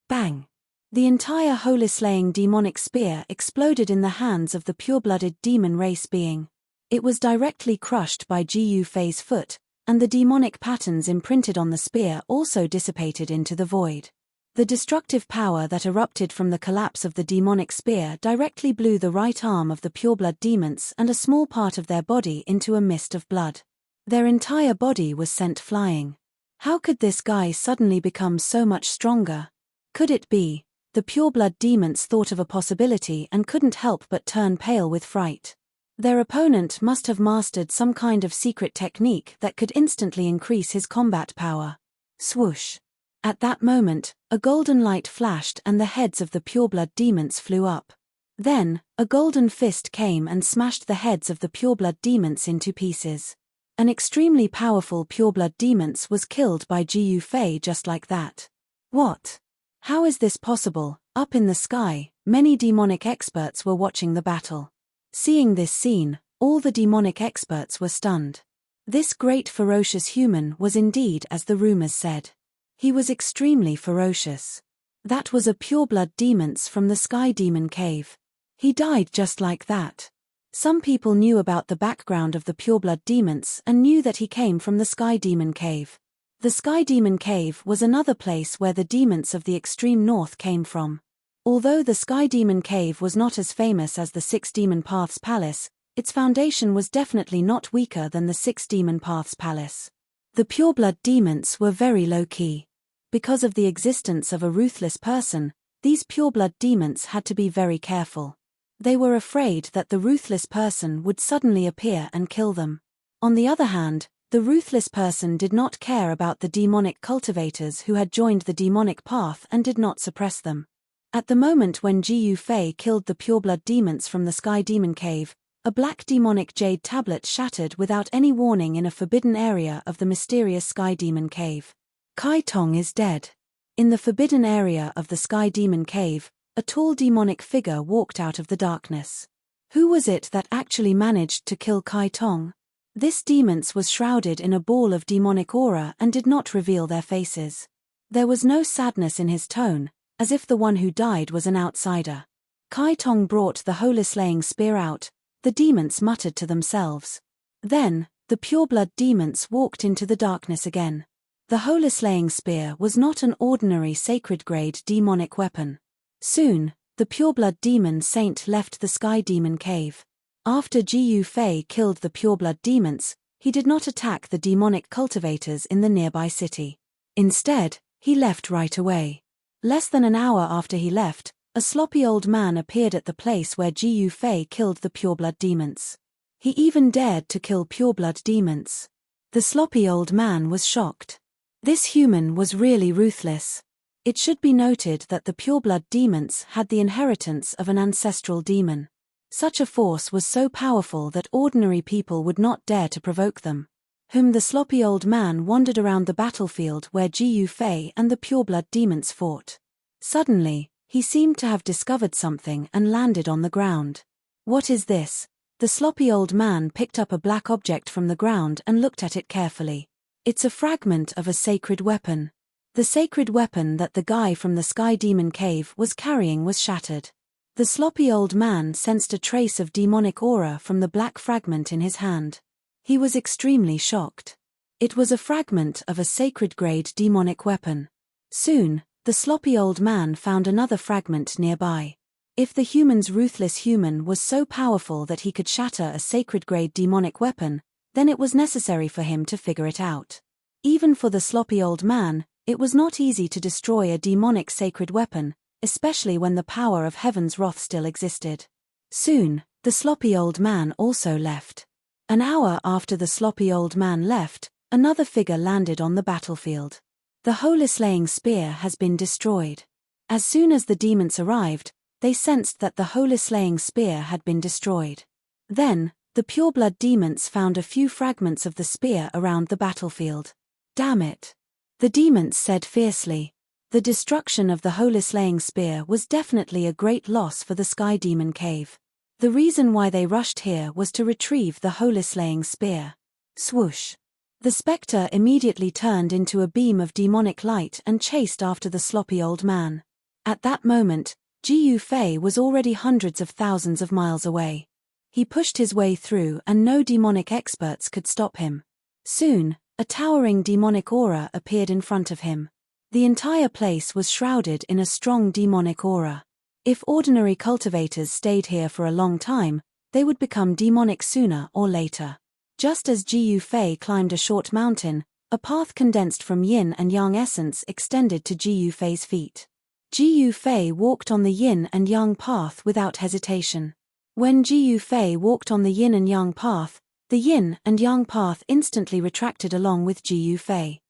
Bang! The entire holy-slaying demonic spear exploded in the hands of the pure-blooded demon race being. It was directly crushed by Ji Fei's foot, and the demonic patterns imprinted on the spear also dissipated into the void. The destructive power that erupted from the collapse of the demonic spear directly blew the right arm of the pureblood demons and a small part of their body into a mist of blood. Their entire body was sent flying. How could this guy suddenly become so much stronger? Could it be? The pureblood demons thought of a possibility and couldn't help but turn pale with fright. Their opponent must have mastered some kind of secret technique that could instantly increase his combat power. Swoosh! At that moment, a golden light flashed and the heads of the pureblood demons flew up. Then, a golden fist came and smashed the heads of the pureblood demons into pieces. An extremely powerful pureblood demons was killed by Ji Fei just like that. What? How is this possible? Up in the sky, many demonic experts were watching the battle. Seeing this scene, all the demonic experts were stunned. This great ferocious human was indeed as the rumors said. He was extremely ferocious. That was a pureblood demons from the Sky Demon Cave. He died just like that. Some people knew about the background of the pureblood demons and knew that he came from the Sky Demon Cave. The Sky Demon Cave was another place where the demons of the extreme north came from. Although the Sky Demon Cave was not as famous as the Six Demon Paths Palace, Its foundation was definitely not weaker than the 6 demon paths palace. The pureblood demons were very low-key. Because of the existence of a ruthless person, these pureblood demons had to be very careful. They were afraid that the ruthless person would suddenly appear and kill them. On the other hand, the ruthless person did not care about the demonic cultivators who had joined the demonic path and did not suppress them. At the moment when Ji Fei killed the pureblood demons from the Sky Demon Cave, a black demonic jade tablet shattered without any warning in a forbidden area of the mysterious Sky Demon Cave. Kai Tong is dead. In the forbidden area of the Sky Demon Cave, a tall demonic figure walked out of the darkness. Who was it that actually managed to kill Kai Tong? This demons was shrouded in a ball of demonic aura and did not reveal their faces. There was no sadness in his tone, as if the one who died was an outsider. Kai Tong brought the holy slaying spear out, the demons muttered to themselves. Then, the pureblood demons walked into the darkness again. The holy slaying spear was not an ordinary sacred-grade demonic weapon. Soon, the pureblood demon saint left the Sky Demon Cave. After Ji Fei killed the pureblood demons, he did not attack the demonic cultivators in the nearby city. Instead, he left right away. Less than an hour after he left, a sloppy old man appeared at the place where Ji Fei killed the pureblood demons. He even dared to kill pureblood demons. The sloppy old man was shocked. This human was really ruthless. It should be noted that the pureblood demons had the inheritance of an ancestral demon. Such a force was so powerful that ordinary people would not dare to provoke them. The sloppy old man wandered around the battlefield where Ji Fei and the pureblood demons fought. Suddenly, he seemed to have discovered something and landed on the ground. What is this? The sloppy old man picked up a black object from the ground and looked at it carefully. It's a fragment of a sacred weapon. The sacred weapon that the guy from the Sky Demon Cave was carrying was shattered. The sloppy old man sensed a trace of demonic aura from the black fragment in his hand. He was extremely shocked. It was a fragment of a sacred-grade demonic weapon. Soon, the sloppy old man found another fragment nearby. If the human's ruthless human was so powerful that he could shatter a sacred-grade demonic weapon, then it was necessary for him to figure it out. Even for the sloppy old man, it was not easy to destroy a demonic sacred weapon, especially when the power of heaven's wrath still existed. Soon, the sloppy old man also left. An hour after the sloppy old man left, another figure landed on the battlefield. The holy slaying spear has been destroyed. As soon as the demons arrived, they sensed that the holy slaying spear had been destroyed. Then, the pureblood demons found a few fragments of the spear around the battlefield. Damn it! The demons said fiercely. The destruction of the holy slaying spear was definitely a great loss for the Sky Demon Cave. The reason why they rushed here was to retrieve the holy slaying spear. Swoosh! The spectre immediately turned into a beam of demonic light and chased after the sloppy old man. At that moment, Ji Fei was already hundreds of thousands of miles away. He pushed his way through and no demonic experts could stop him. Soon, a towering demonic aura appeared in front of him. The entire place was shrouded in a strong demonic aura. If ordinary cultivators stayed here for a long time, they would become demonic sooner or later. Just as Ji Fei climbed a short mountain, a path condensed from yin and yang essence extended to Ji Fei's feet. Ji Fei walked on the yin and yang path without hesitation. When Ji Fei walked on the yin and yang path, the yin and yang path instantly retracted along with Ji Fei.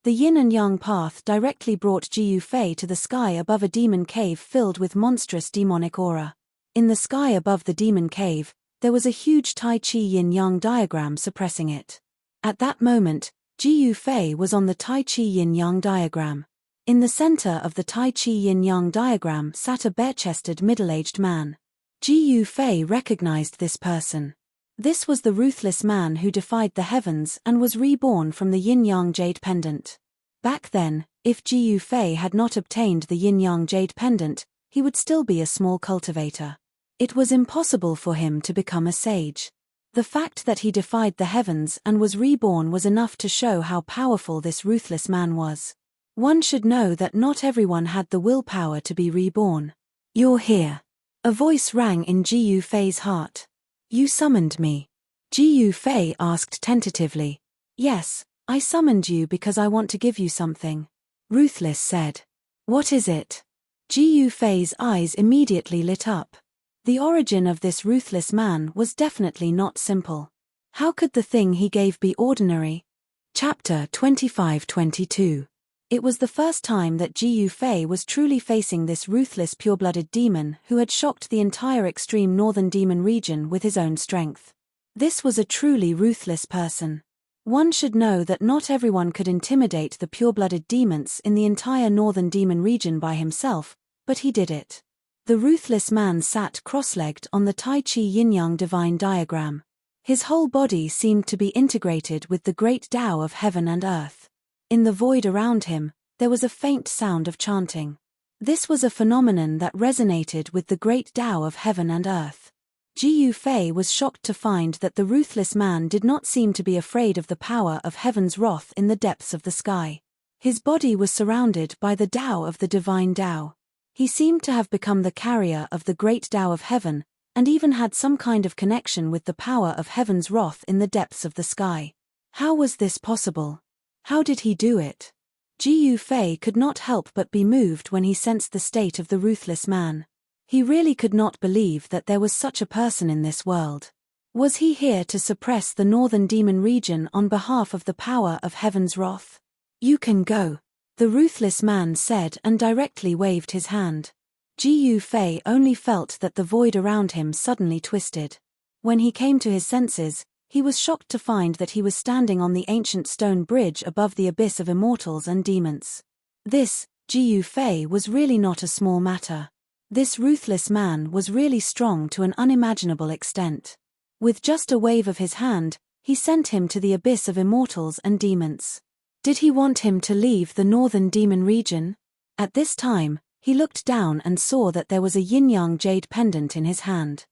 The yin and yang path directly brought Ji Fei to the sky above a demon cave filled with monstrous demonic aura. In the sky above the demon cave, there was a huge Tai Chi yin-yang diagram suppressing it. At that moment, Ji Fei was on the Tai Chi yin-yang diagram. In the center of the Tai Chi yin-yang diagram sat a bare-chested middle-aged man. Ji Fei recognized this person. This was the ruthless man who defied the heavens and was reborn from the yin-yang jade pendant. Back then, if Ji Fei had not obtained the yin-yang jade pendant, he would still be a small cultivator. It was impossible for him to become a sage. The fact that he defied the heavens and was reborn was enough to show how powerful this ruthless man was. One should know that not everyone had the willpower to be reborn. "You're here." A voice rang in Ji Fei's heart. You summoned me? Ji Fei asked tentatively. Yes, I summoned you because I want to give you something, Ruthless said. What is it? Ji Fei's eyes immediately lit up. The origin of this ruthless man was definitely not simple. How could the thing he gave be ordinary? Chapter 25-22. It was the first time that Ji Fei was truly facing this ruthless pure-blooded demon who had shocked the entire extreme northern demon region with his own strength. This was a truly ruthless person. One should know that not everyone could intimidate the pure-blooded demons in the entire northern demon region by himself, but he did it. The ruthless man sat cross-legged on the Tai Chi Yin-Yang divine diagram. His whole body seemed to be integrated with the great Tao of heaven and earth. In the void around him, there was a faint sound of chanting. This was a phenomenon that resonated with the great Tao of heaven and earth. Ji Fei was shocked to find that the ruthless man did not seem to be afraid of the power of heaven's wrath in the depths of the sky. His body was surrounded by the Tao of the divine Tao. He seemed to have become the carrier of the great Tao of heaven, and even had some kind of connection with the power of heaven's wrath in the depths of the sky. How was this possible? How did he do it? Ji Fei could not help but be moved when he sensed the state of the ruthless man. He really could not believe that there was such a person in this world. Was he here to suppress the northern demon region on behalf of the power of heaven's wrath? You can go, the ruthless man said and directly waved his hand. Ji Fei only felt that the void around him suddenly twisted. When he came to his senses, he was shocked to find that he was standing on the ancient stone bridge above the abyss of immortals and demons. This, Ji Fei, was really not a small matter. This ruthless man was really strong to an unimaginable extent. With just a wave of his hand, he sent him to the abyss of immortals and demons. Did he want him to leave the northern demon region? At this time, he looked down and saw that there was a yin-yang jade pendant in his hand.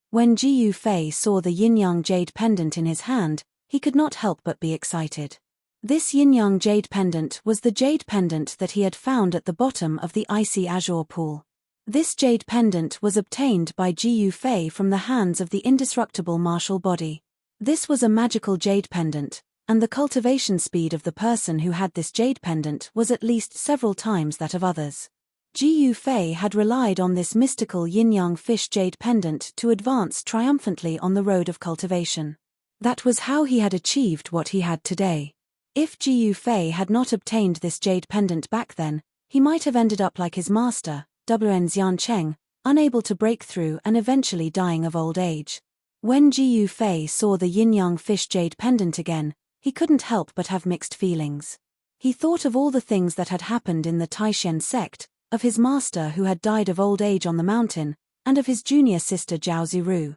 When Ji Fei saw the yin-yang jade pendant in his hand, he could not help but be excited. This yin-yang jade pendant was the jade pendant that he had found at the bottom of the icy azure pool. This jade pendant was obtained by Ji Fei from the hands of the indestructible martial body. This was a magical jade pendant, and the cultivation speed of the person who had this jade pendant was at least several times that of others. Ji Fei had relied on this mystical yin-yang fish jade pendant to advance triumphantly on the road of cultivation. That was how he had achieved what he had today. If Ji Fei had not obtained this jade pendant back then, he might have ended up like his master, Wen Xiancheng, unable to break through and eventually dying of old age. When Ji Fei saw the yin-yang fish jade pendant again, he couldn't help but have mixed feelings. He thought of all the things that had happened in the Taishen sect, of his master who had died of old age on the mountain, and of his junior sister Zhao Ziru.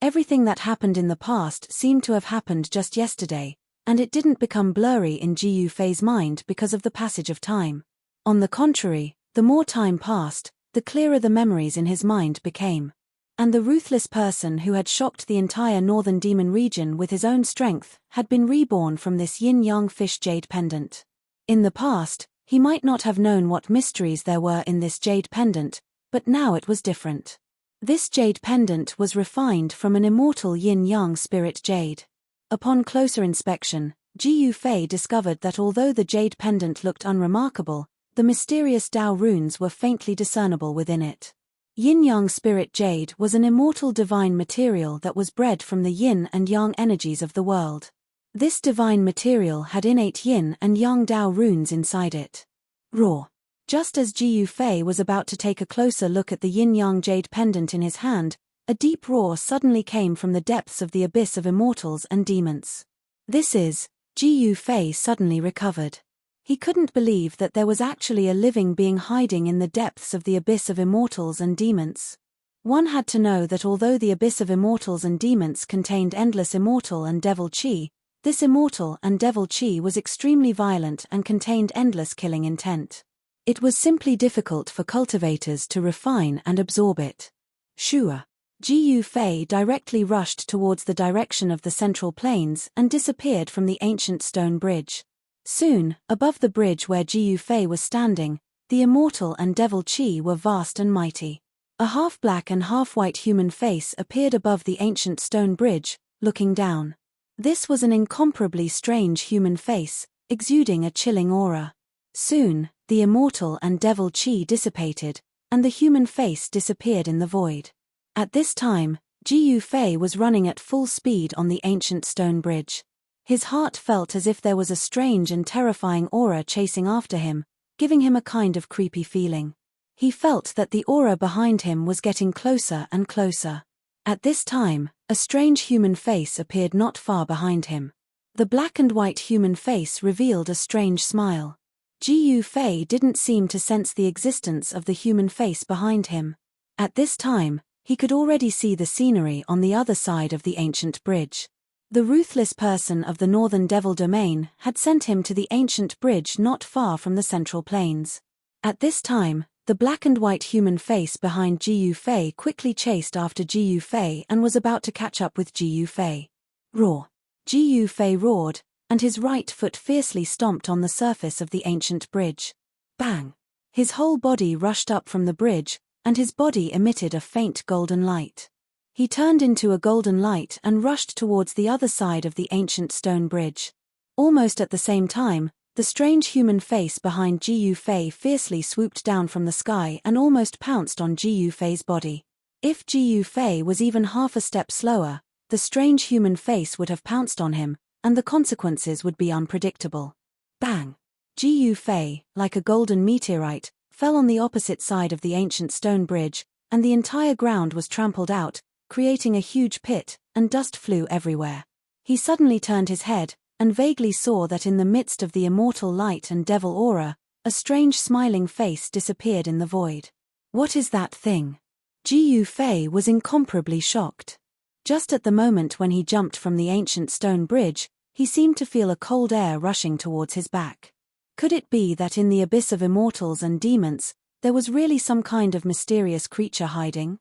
Everything that happened in the past seemed to have happened just yesterday, and it didn't become blurry in Ji Fei's mind because of the passage of time. On the contrary, the more time passed, the clearer the memories in his mind became. And the ruthless person who had shocked the entire northern demon region with his own strength had been reborn from this yin-yang fish jade pendant. In the past, he might not have known what mysteries there were in this jade pendant, but now it was different. This jade pendant was refined from an immortal yin-yang spirit jade. Upon closer inspection, Ji Fei discovered that although the jade pendant looked unremarkable, the mysterious Tao runes were faintly discernible within it. Yin-yang spirit jade was an immortal divine material that was bred from the yin and yang energies of the world. This divine material had innate yin and yang Tao runes inside it. Raw. Just as Ji Fei was about to take a closer look at the yin-yang jade pendant in his hand, a deep roar suddenly came from the depths of the abyss of immortals and demons. Ji Fei suddenly recovered. He couldn't believe that there was actually a living being hiding in the depths of the abyss of immortals and demons. One had to know that although the abyss of immortals and demons contained endless immortal and devil chi, this immortal and devil chi was extremely violent and contained endless killing intent. It was simply difficult for cultivators to refine and absorb it. Shua. Ji Fei directly rushed towards the direction of the central plains and disappeared from the ancient stone bridge. Soon, above the bridge where Ji Fei was standing, the immortal and devil chi were vast and mighty. A half-black and half-white human face appeared above the ancient stone bridge, looking down. This was an incomparably strange human face, exuding a chilling aura. Soon, the immortal and devil chi dissipated, and the human face disappeared in the void. At this time, Ji Yufei was running at full speed on the ancient stone bridge. His heart felt as if there was a strange and terrifying aura chasing after him, giving him a kind of creepy feeling. He felt that the aura behind him was getting closer and closer. At this time, a strange human face appeared not far behind him. The black and white human face revealed a strange smile. Ji Yufei didn't seem to sense the existence of the human face behind him. At this time, he could already see the scenery on the other side of the ancient bridge. The ruthless person of the northern devil domain had sent him to the ancient bridge not far from the central plains. At this time, the black and white human face behind Ji Yufei quickly chased after Ji Yufei and was about to catch up with Ji Yufei. Roar! Ji Yufei roared, and his right foot fiercely stomped on the surface of the ancient bridge. Bang! His whole body rushed up from the bridge, and his body emitted a faint golden light. He turned into a golden light and rushed towards the other side of the ancient stone bridge. Almost at the same time, the strange human face behind Ji Yufei fiercely swooped down from the sky and almost pounced on Ji Yufei's body. If Ji Yufei was even half a step slower, the strange human face would have pounced on him, and the consequences would be unpredictable. Bang! Ji Yufei, like a golden meteorite, fell on the opposite side of the ancient stone bridge, and the entire ground was trampled out, creating a huge pit, and dust flew everywhere. He suddenly turned his head, and vaguely saw that in the midst of the immortal light and devil aura, a strange smiling face disappeared in the void. What is that thing? Ji Yufei was incomparably shocked. Just at the moment when he jumped from the ancient stone bridge, he seemed to feel a cold air rushing towards his back. Could it be that in the abyss of immortals and demons, there was really some kind of mysterious creature hiding?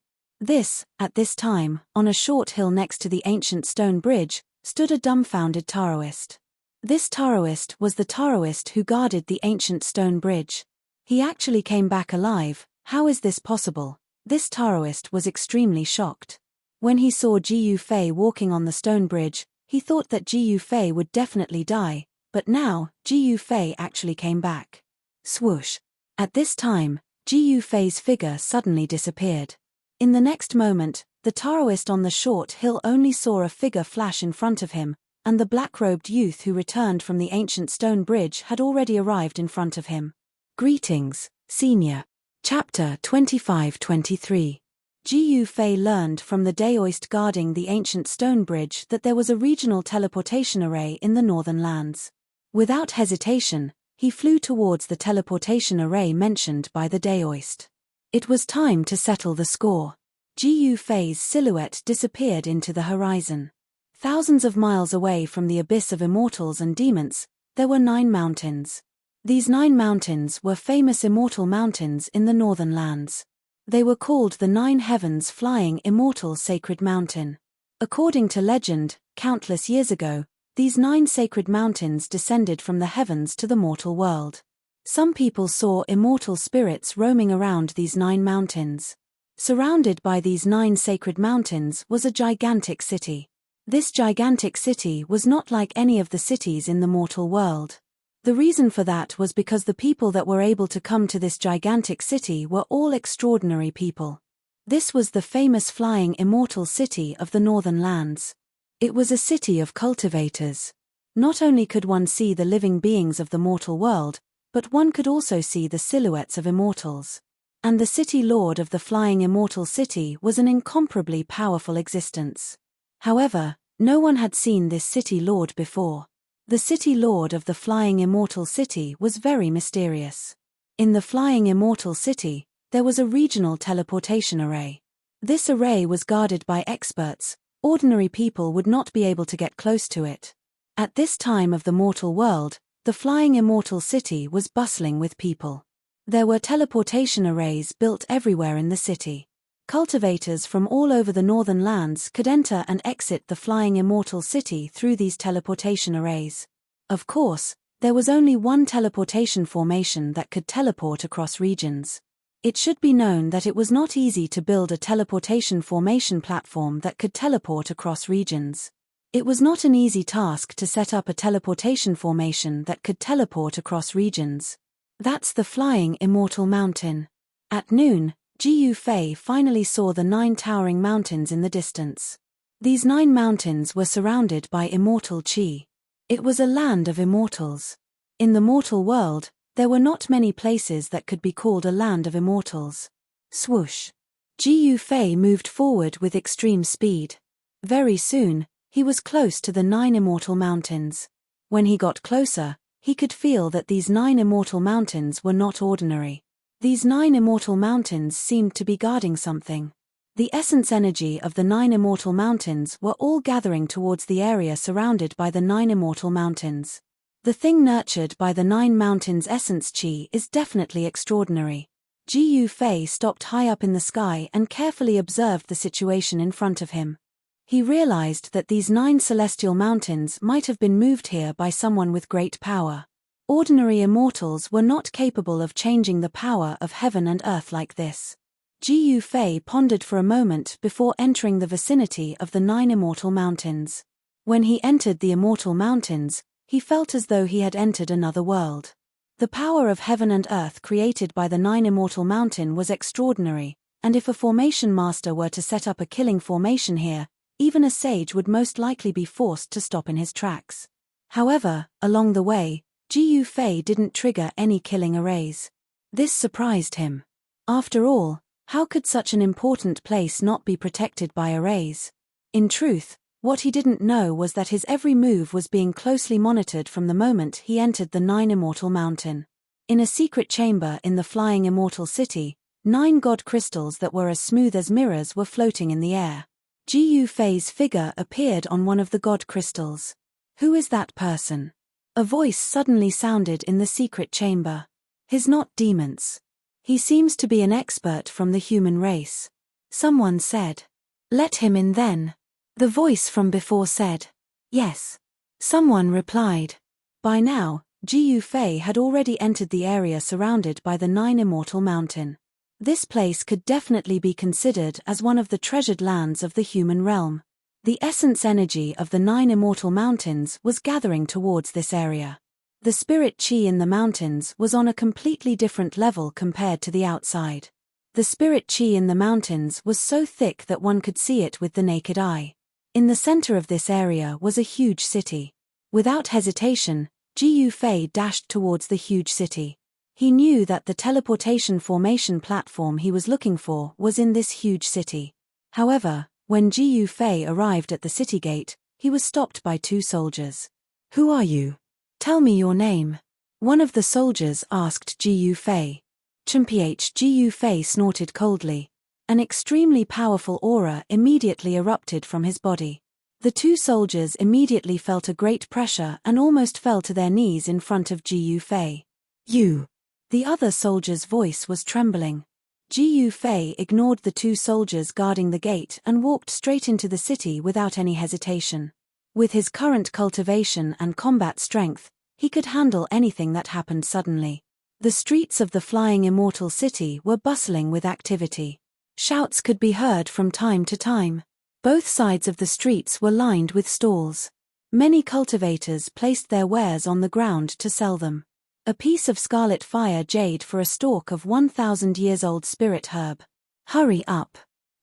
At this time, on a short hill next to the ancient stone bridge, stood a dumbfounded Taoist. This Taoist was the Taoist who guarded the ancient stone bridge. He actually came back alive. How is this possible? This Taoist was extremely shocked. When he saw Ji Yufei walking on the stone bridge, he thought that Ji Yufei would definitely die, but now, Ji Yufei actually came back. Swoosh! At this time, Ji Yufei's figure suddenly disappeared. In the next moment, the Taoist on the short hill only saw a figure flash in front of him, and the black-robed youth who returned from the ancient stone bridge had already arrived in front of him. Greetings, Senior. Chapter 25-23. Ji Yufei learned from the Taoist guarding the ancient stone bridge that there was a regional teleportation array in the northern lands. Without hesitation, he flew towards the teleportation array mentioned by the Taoist. It was time to settle the score. Ji Yufei's silhouette disappeared into the horizon. Thousands of miles away from the abyss of immortals and demons, there were 9 mountains. These 9 mountains were famous immortal mountains in the northern lands. They were called the 9 Heavens Flying Immortal Sacred Mountain. According to legend, countless years ago, these 9 sacred mountains descended from the heavens to the mortal world. Some people saw immortal spirits roaming around these 9 mountains. Surrounded by these 9 sacred mountains was a gigantic city. This gigantic city was not like any of the cities in the mortal world. The reason for that was because the people that were able to come to this gigantic city were all extraordinary people. This was the famous flying immortal city of the northern lands. It was a city of cultivators. Not only could one see the living beings of the mortal world, but one could also see the silhouettes of immortals. And the city lord of the flying immortal city was an incomparably powerful existence. However, no one had seen this city lord before. The city lord of the flying immortal city was very mysterious. In the flying immortal city, there was a regional teleportation array. This array was guarded by experts. Ordinary people would not be able to get close to it. At this time of the mortal world, the flying immortal city was bustling with people. There were teleportation arrays built everywhere in the city. Cultivators from all over the northern lands could enter and exit the flying immortal city through these teleportation arrays. Of course, there was only one teleportation formation that could teleport across regions. It should be known that it was not easy to build a teleportation formation platform that could teleport across regions. It was not an easy task to set up a teleportation formation that could teleport across regions. That's the flying immortal mountain. At noon, Jiu Fei finally saw the 9 towering mountains in the distance. These 9 mountains were surrounded by immortal qi. It was a land of immortals. In the mortal world, there were not many places that could be called a land of immortals. Swoosh. Jiu Fei moved forward with extreme speed. Very soon, he was close to the 9 immortal mountains. When he got closer, he could feel that these 9 immortal mountains were not ordinary. These 9 immortal mountains seemed to be guarding something. The essence energy of the 9 immortal mountains were all gathering towards the area surrounded by the 9 immortal mountains. The thing nurtured by the 9 mountains' essence qi is definitely extraordinary. Jiu Fei stopped high up in the sky and carefully observed the situation in front of him. He realized that these 9 celestial mountains might have been moved here by someone with great power. Ordinary immortals were not capable of changing the power of heaven and earth like this. Jiu Fei pondered for a moment before entering the vicinity of the 9 immortal mountains. When he entered the immortal mountains, he felt as though he had entered another world. The power of heaven and earth created by the 9 immortal mountain was extraordinary, and if a formation master were to set up a killing formation here, even a sage would most likely be forced to stop in his tracks. However, along the way, Jiu Fei didn't trigger any killing arrays. This surprised him. After all, how could such an important place not be protected by arrays? In truth, what he didn't know was that his every move was being closely monitored from the moment he entered the 9 immortal mountain. In a secret chamber in the flying immortal city, 9 god crystals that were as smooth as mirrors were floating in the air. Jiu Fei's figure appeared on one of the god crystals. Who is that person? A voice suddenly sounded in the secret chamber. He's not demons. He seems to be an expert from the human race. Someone said. Let him in then. The voice from before said. Yes. Someone replied. By now, Jiu Fei had already entered the area surrounded by the 9 immortal mountain. This place could definitely be considered as one of the treasured lands of the human realm. The essence energy of the 9 immortal mountains was gathering towards this area. The spirit qi in the mountains was on a completely different level compared to the outside. The spirit qi in the mountains was so thick that one could see it with the naked eye. In the center of this area was a huge city. Without hesitation, Jiu Fei dashed towards the huge city. He knew that the teleportation formation platform he was looking for was in this huge city. However, when Jiu Fei arrived at the city gate, he was stopped by 2 soldiers. Who are you? Tell me your name. One of the soldiers asked Jiu Fei. Chimph Jiu Fei snorted coldly. An extremely powerful aura immediately erupted from his body. The 2 soldiers immediately felt a great pressure and almost fell to their knees in front of Jiu Fei. You. The other soldier's voice was trembling. Jiu Fei ignored the 2 soldiers guarding the gate and walked straight into the city without any hesitation. With his current cultivation and combat strength, he could handle anything that happened suddenly. The streets of the flying immortal city were bustling with activity. Shouts could be heard from time to time. Both sides of the streets were lined with stalls. Many cultivators placed their wares on the ground to sell them. A piece of scarlet fire jade for a stalk of 1,000 years old spirit herb. Hurry up.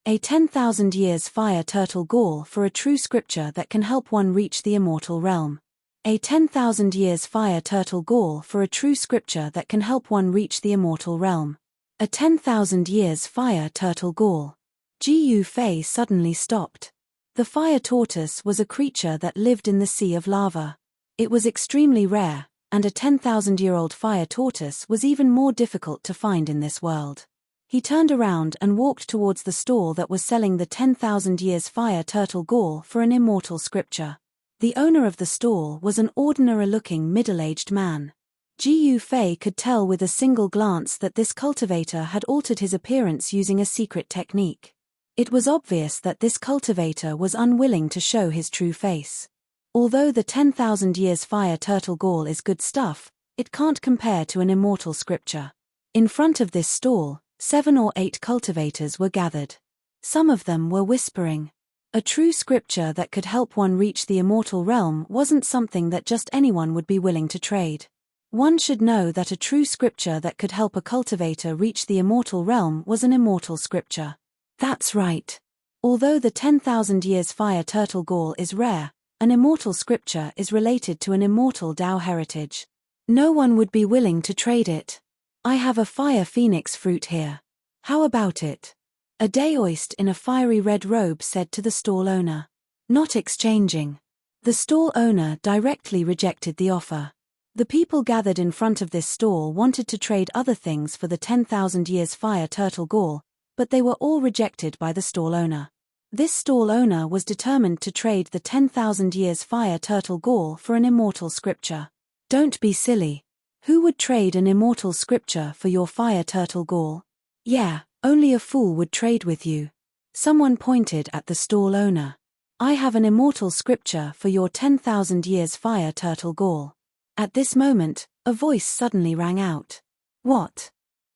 A 10,000 years fire turtle gall for a true scripture that can help one reach the immortal realm. A 10,000 years fire turtle gall for a true scripture that can help one reach the immortal realm. A 10,000 years fire turtle gall. Jiu Fei suddenly stopped. The fire tortoise was a creature that lived in the sea of lava. It was extremely rare, and a 10,000-year-old fire tortoise was even more difficult to find in this world. He turned around and walked towards the stall that was selling the 10,000 years fire turtle gall for an immortal scripture. The owner of the stall was an ordinary-looking middle-aged man. Jiu Fei could tell with a single glance that this cultivator had altered his appearance using a secret technique. It was obvious that this cultivator was unwilling to show his true face. Although the 10,000 years fire turtle gall is good stuff, it can't compare to an immortal scripture. In front of this stall, 7 or 8 cultivators were gathered. Some of them were whispering. A true scripture that could help one reach the immortal realm wasn't something that just anyone would be willing to trade. One should know that a true scripture that could help a cultivator reach the immortal realm was an immortal scripture. That's right. Although the 10,000 years fire turtle gall is rare, an immortal scripture is related to an immortal Tao heritage. No one would be willing to trade it. I have a fire phoenix fruit here. How about it? A daoist in a fiery red robe said to the stall owner. Not exchanging. The stall owner directly rejected the offer. The people gathered in front of this stall wanted to trade other things for the 10,000 years fire turtle gall, but they were all rejected by the stall owner. This stall owner was determined to trade the 10,000 years fire turtle gall for an immortal scripture. Don't be silly. Who would trade an immortal scripture for your fire turtle gall? Yeah, only a fool would trade with you. Someone pointed at the stall owner. I have an immortal scripture for your 10,000 years fire turtle gall. At this moment, a voice suddenly rang out. What?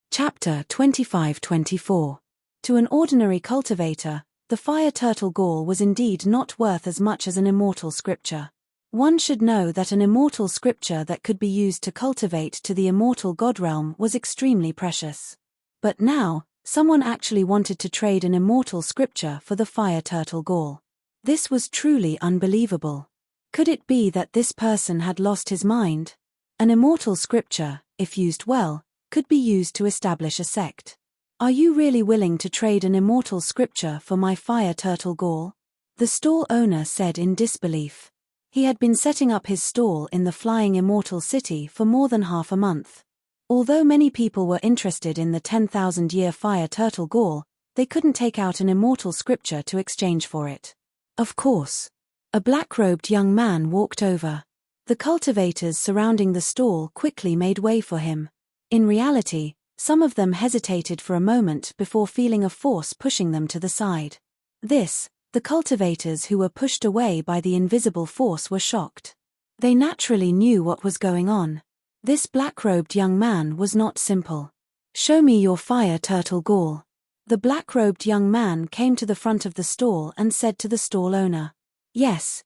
Chapter 25-24. To an ordinary cultivator, the fire turtle gall was indeed not worth as much as an immortal scripture. One should know that an immortal scripture that could be used to cultivate to the immortal god realm was extremely precious. But now, someone actually wanted to trade an immortal scripture for the fire turtle gall. This was truly unbelievable. Could it be that this person had lost his mind? An immortal scripture, if used well, could be used to establish a sect. Are you really willing to trade an immortal scripture for my fire turtle gall? The stall owner said in disbelief. He had been setting up his stall in the flying immortal city for more than half a month. Although many people were interested in the 10,000-year fire turtle gall, they couldn't take out an immortal scripture to exchange for it. Of course. A black-robed young man walked over. The cultivators surrounding the stall quickly made way for him. In reality, some of them hesitated for a moment before feeling a force pushing them to the side. The cultivators who were pushed away by the invisible force were shocked. They naturally knew what was going on. This black-robed young man was not simple. Show me your fire turtle gall. The black-robed young man came to the front of the stall and said to the stall owner. Yes,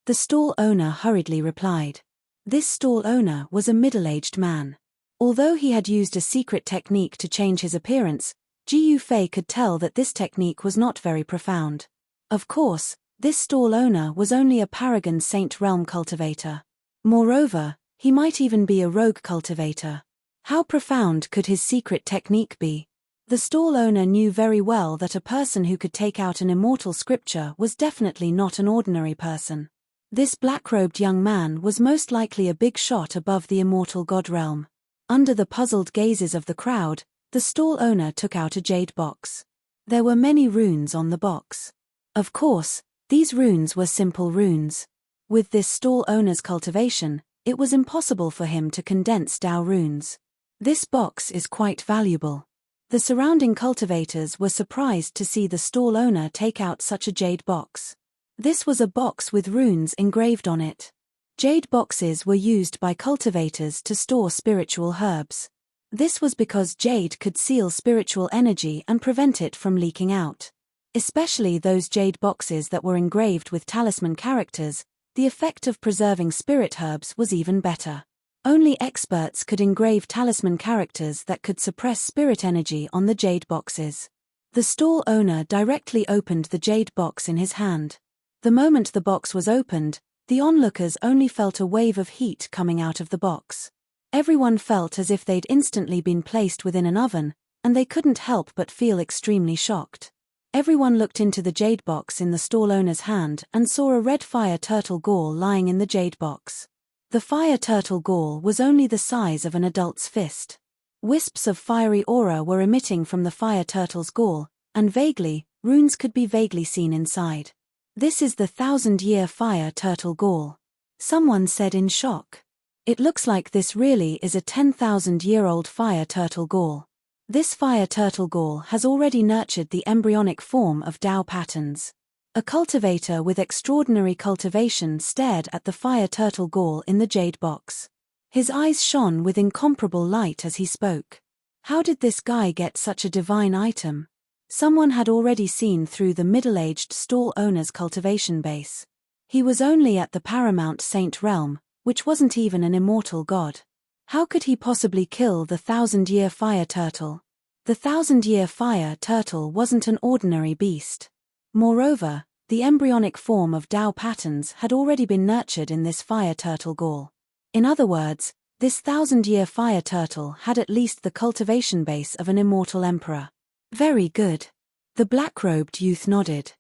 the stall owner hurriedly replied. This stall owner was a middle-aged man. Although he had used a secret technique to change his appearance, Jiu Fei could tell that this technique was not very profound. Of course, this stall owner was only a Paragon Saint Realm cultivator. Moreover, he might even be a rogue cultivator. How profound could his secret technique be? The stall owner knew very well that a person who could take out an immortal scripture was definitely not an ordinary person. This black-robed young man was most likely a big shot above the immortal god realm. Under the puzzled gazes of the crowd, the stall owner took out a jade box. There were many runes on the box. Of course, these runes were simple runes. With this stall owner's cultivation, it was impossible for him to condense Tao runes. This box is quite valuable. The surrounding cultivators were surprised to see the stall owner take out such a jade box. This was a box with runes engraved on it. Jade boxes were used by cultivators to store spiritual herbs. This was because jade could seal spiritual energy and prevent it from leaking out. Especially those jade boxes that were engraved with talisman characters, the effect of preserving spirit herbs was even better. Only experts could engrave talisman characters that could suppress spirit energy on the jade boxes. The stall owner directly opened the jade box in his hand. The moment the box was opened, the onlookers only felt a wave of heat coming out of the box. Everyone felt as if they'd instantly been placed within an oven, and they couldn't help but feel extremely shocked. Everyone looked into the jade box in the stall owner's hand and saw a red fire turtle gall lying in the jade box. The fire turtle gall was only the size of an adult's fist. Wisps of fiery aura were emitting from the fire turtle's gall, and vaguely, runes could be vaguely seen inside. This is the 1,000-year fire turtle gall. Someone said in shock. It looks like this really is a 10,000-year-old fire turtle gall. This fire turtle gall has already nurtured the embryonic form of Tao patterns. A cultivator with extraordinary cultivation stared at the fire turtle gall in the jade box. His eyes shone with incomparable light as he spoke. How did this guy get such a divine item? Someone had already seen through the middle-aged stall owner's cultivation base. He was only at the paramount saint realm, which wasn't even an immortal god. How could he possibly kill the 1,000-year fire turtle? The 1,000-year fire turtle wasn't an ordinary beast. Moreover, the embryonic form of Tao patterns had already been nurtured in this fire turtle gall. In other words, this 1,000-year fire turtle had at least the cultivation base of an immortal emperor. Very good. The black-robed youth nodded.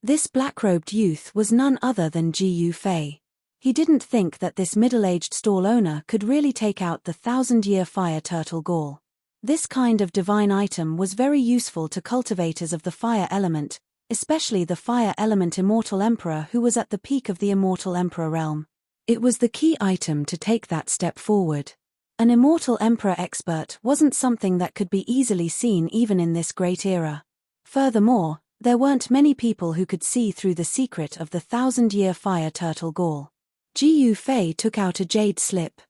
This black-robed youth was none other than Ji Fei. He didn't think that this middle-aged stall owner could really take out the 1,000-year fire turtle gall. This kind of divine item was very useful to cultivators of the fire element, especially the fire element immortal emperor who was at the peak of the immortal emperor realm. It was the key item to take that step forward. An immortal emperor expert wasn't something that could be easily seen even in this great era. Furthermore, there weren't many people who could see through the secret of the 1,000-year fire turtle gall. Ji Fei took out a jade slip.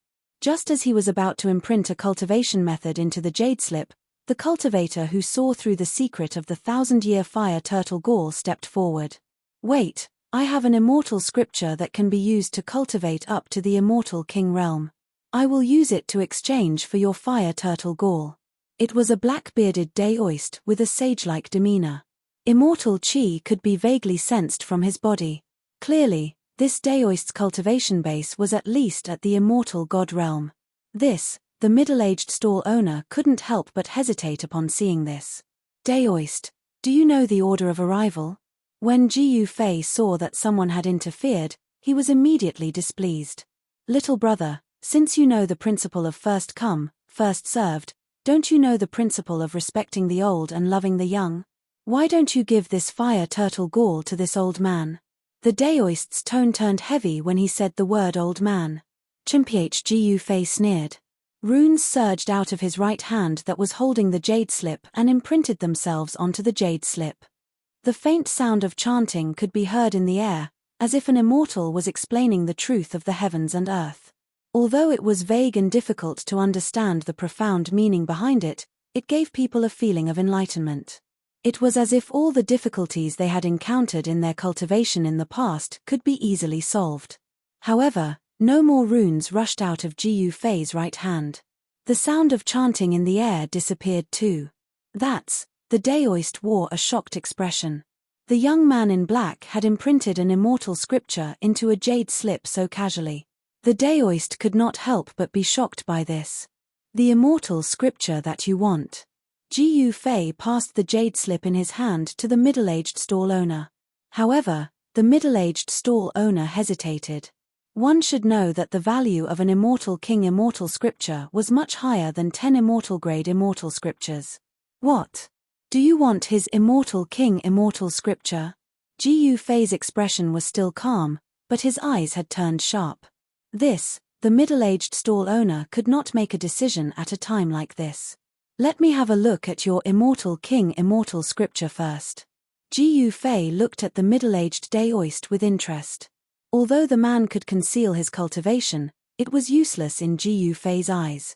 Just as he was about to imprint a cultivation method into the jade slip, the cultivator who saw through the secret of the 1,000-year fire turtle gall stepped forward. Wait, I have an immortal scripture that can be used to cultivate up to the immortal king realm. I will use it to exchange for your fire turtle gall. It was a black-bearded daoist with a sage-like demeanor. Immortal chi could be vaguely sensed from his body. Clearly, this daoist's cultivation base was at least at the immortal god realm. This, the middle-aged stall owner couldn't help but hesitate upon seeing this. Daoist, do you know the order of arrival? When Ji Fei saw that someone had interfered, he was immediately displeased. Little brother, since you know the principle of first come, first served, don't you know the principle of respecting the old and loving the young? Why don't you give this fire turtle gall to this old man? The daoist's tone turned heavy when he said the word old man. Chimph Ji Fei sneered. Runes surged out of his right hand that was holding the jade slip and imprinted themselves onto the jade slip. The faint sound of chanting could be heard in the air, as if an immortal was explaining the truth of the heavens and earth. Although it was vague and difficult to understand the profound meaning behind it, it gave people a feeling of enlightenment. It was as if all the difficulties they had encountered in their cultivation in the past could be easily solved. However, no more runes rushed out of Ji Fei's right hand. The sound of chanting in the air disappeared too. The daoist wore a shocked expression. The young man in black had imprinted an immortal scripture into a jade slip so casually. The daoist could not help but be shocked by this. The immortal scripture that you want. Ji Fei passed the jade slip in his hand to the middle-aged stall owner. However, the middle-aged stall owner hesitated. One should know that the value of an immortal king immortal scripture was much higher than 10 immortal grade immortal scriptures. What? Do you want his immortal king immortal scripture? Ji Fei's expression was still calm, but his eyes had turned sharp. The middle-aged stall owner could not make a decision at a time like this. Let me have a look at your immortal king immortal scripture first. Ji Fei looked at the middle-aged daoist with interest. Although the man could conceal his cultivation, it was useless in Ji Fei's eyes.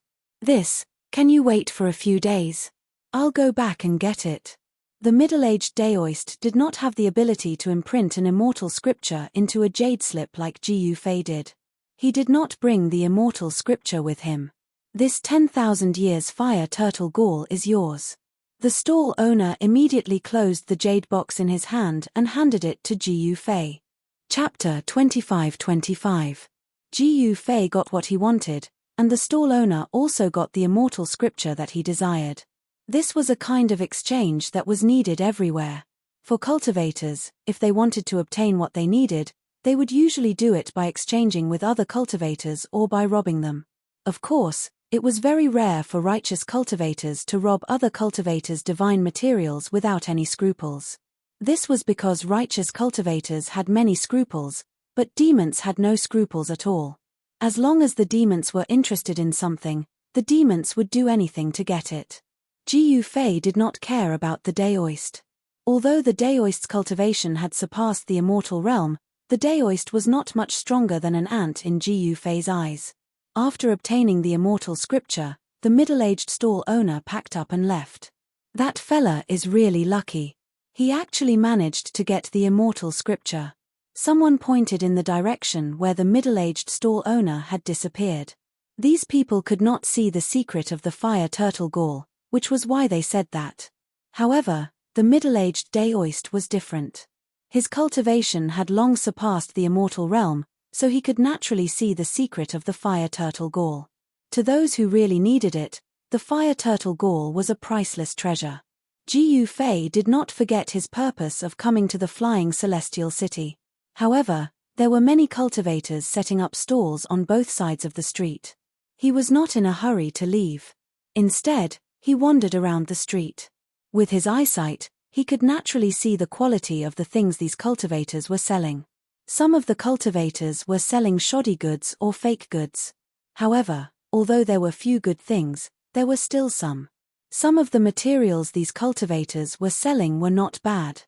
Can you wait for a few days? I'll go back and get it. The middle-aged daoist did not have the ability to imprint an immortal scripture into a jade slip like Ji Fei did. He did not bring the immortal scripture with him. This 10,000 years fire turtle gall is yours. The stall owner immediately closed the jade box in his hand and handed it to Ji Fei. Chapter 25-25. Ji Fei got what he wanted, and the stall owner also got the immortal scripture that he desired. This was a kind of exchange that was needed everywhere. For cultivators, if they wanted to obtain what they needed, they would usually do it by exchanging with other cultivators or by robbing them. Of course, it was very rare for righteous cultivators to rob other cultivators' divine materials without any scruples. This was because righteous cultivators had many scruples, but demons had no scruples at all. As long as the demons were interested in something, the demons would do anything to get it. Ji Fei did not care about the daoist. Although the daoist's cultivation had surpassed the immortal realm, the daoist was not much stronger than an ant in Ji Fei's eyes. After obtaining the immortal scripture, the The middle-aged stall owner packed up and left. That fella is really lucky. He actually managed to get the immortal scripture. Someone pointed in the direction where the middle-aged stall owner had disappeared. These people could not see the secret of the fire turtle gall, which was why they said that. However, the middle-aged daoist was different. His cultivation had long surpassed the immortal realm, so he could naturally see the secret of the fire turtle gall. To those who really needed it, the fire turtle gall was a priceless treasure. Jiu Fei did not forget his purpose of coming to the flying celestial city. However, there were many cultivators setting up stalls on both sides of the street. He was not in a hurry to leave. Instead, he wandered around the street. With his eyesight, he could naturally see the quality of the things these cultivators were selling. Some of the cultivators were selling shoddy goods or fake goods. However, although there were few good things, there were still some. Some of the materials these cultivators were selling were not bad.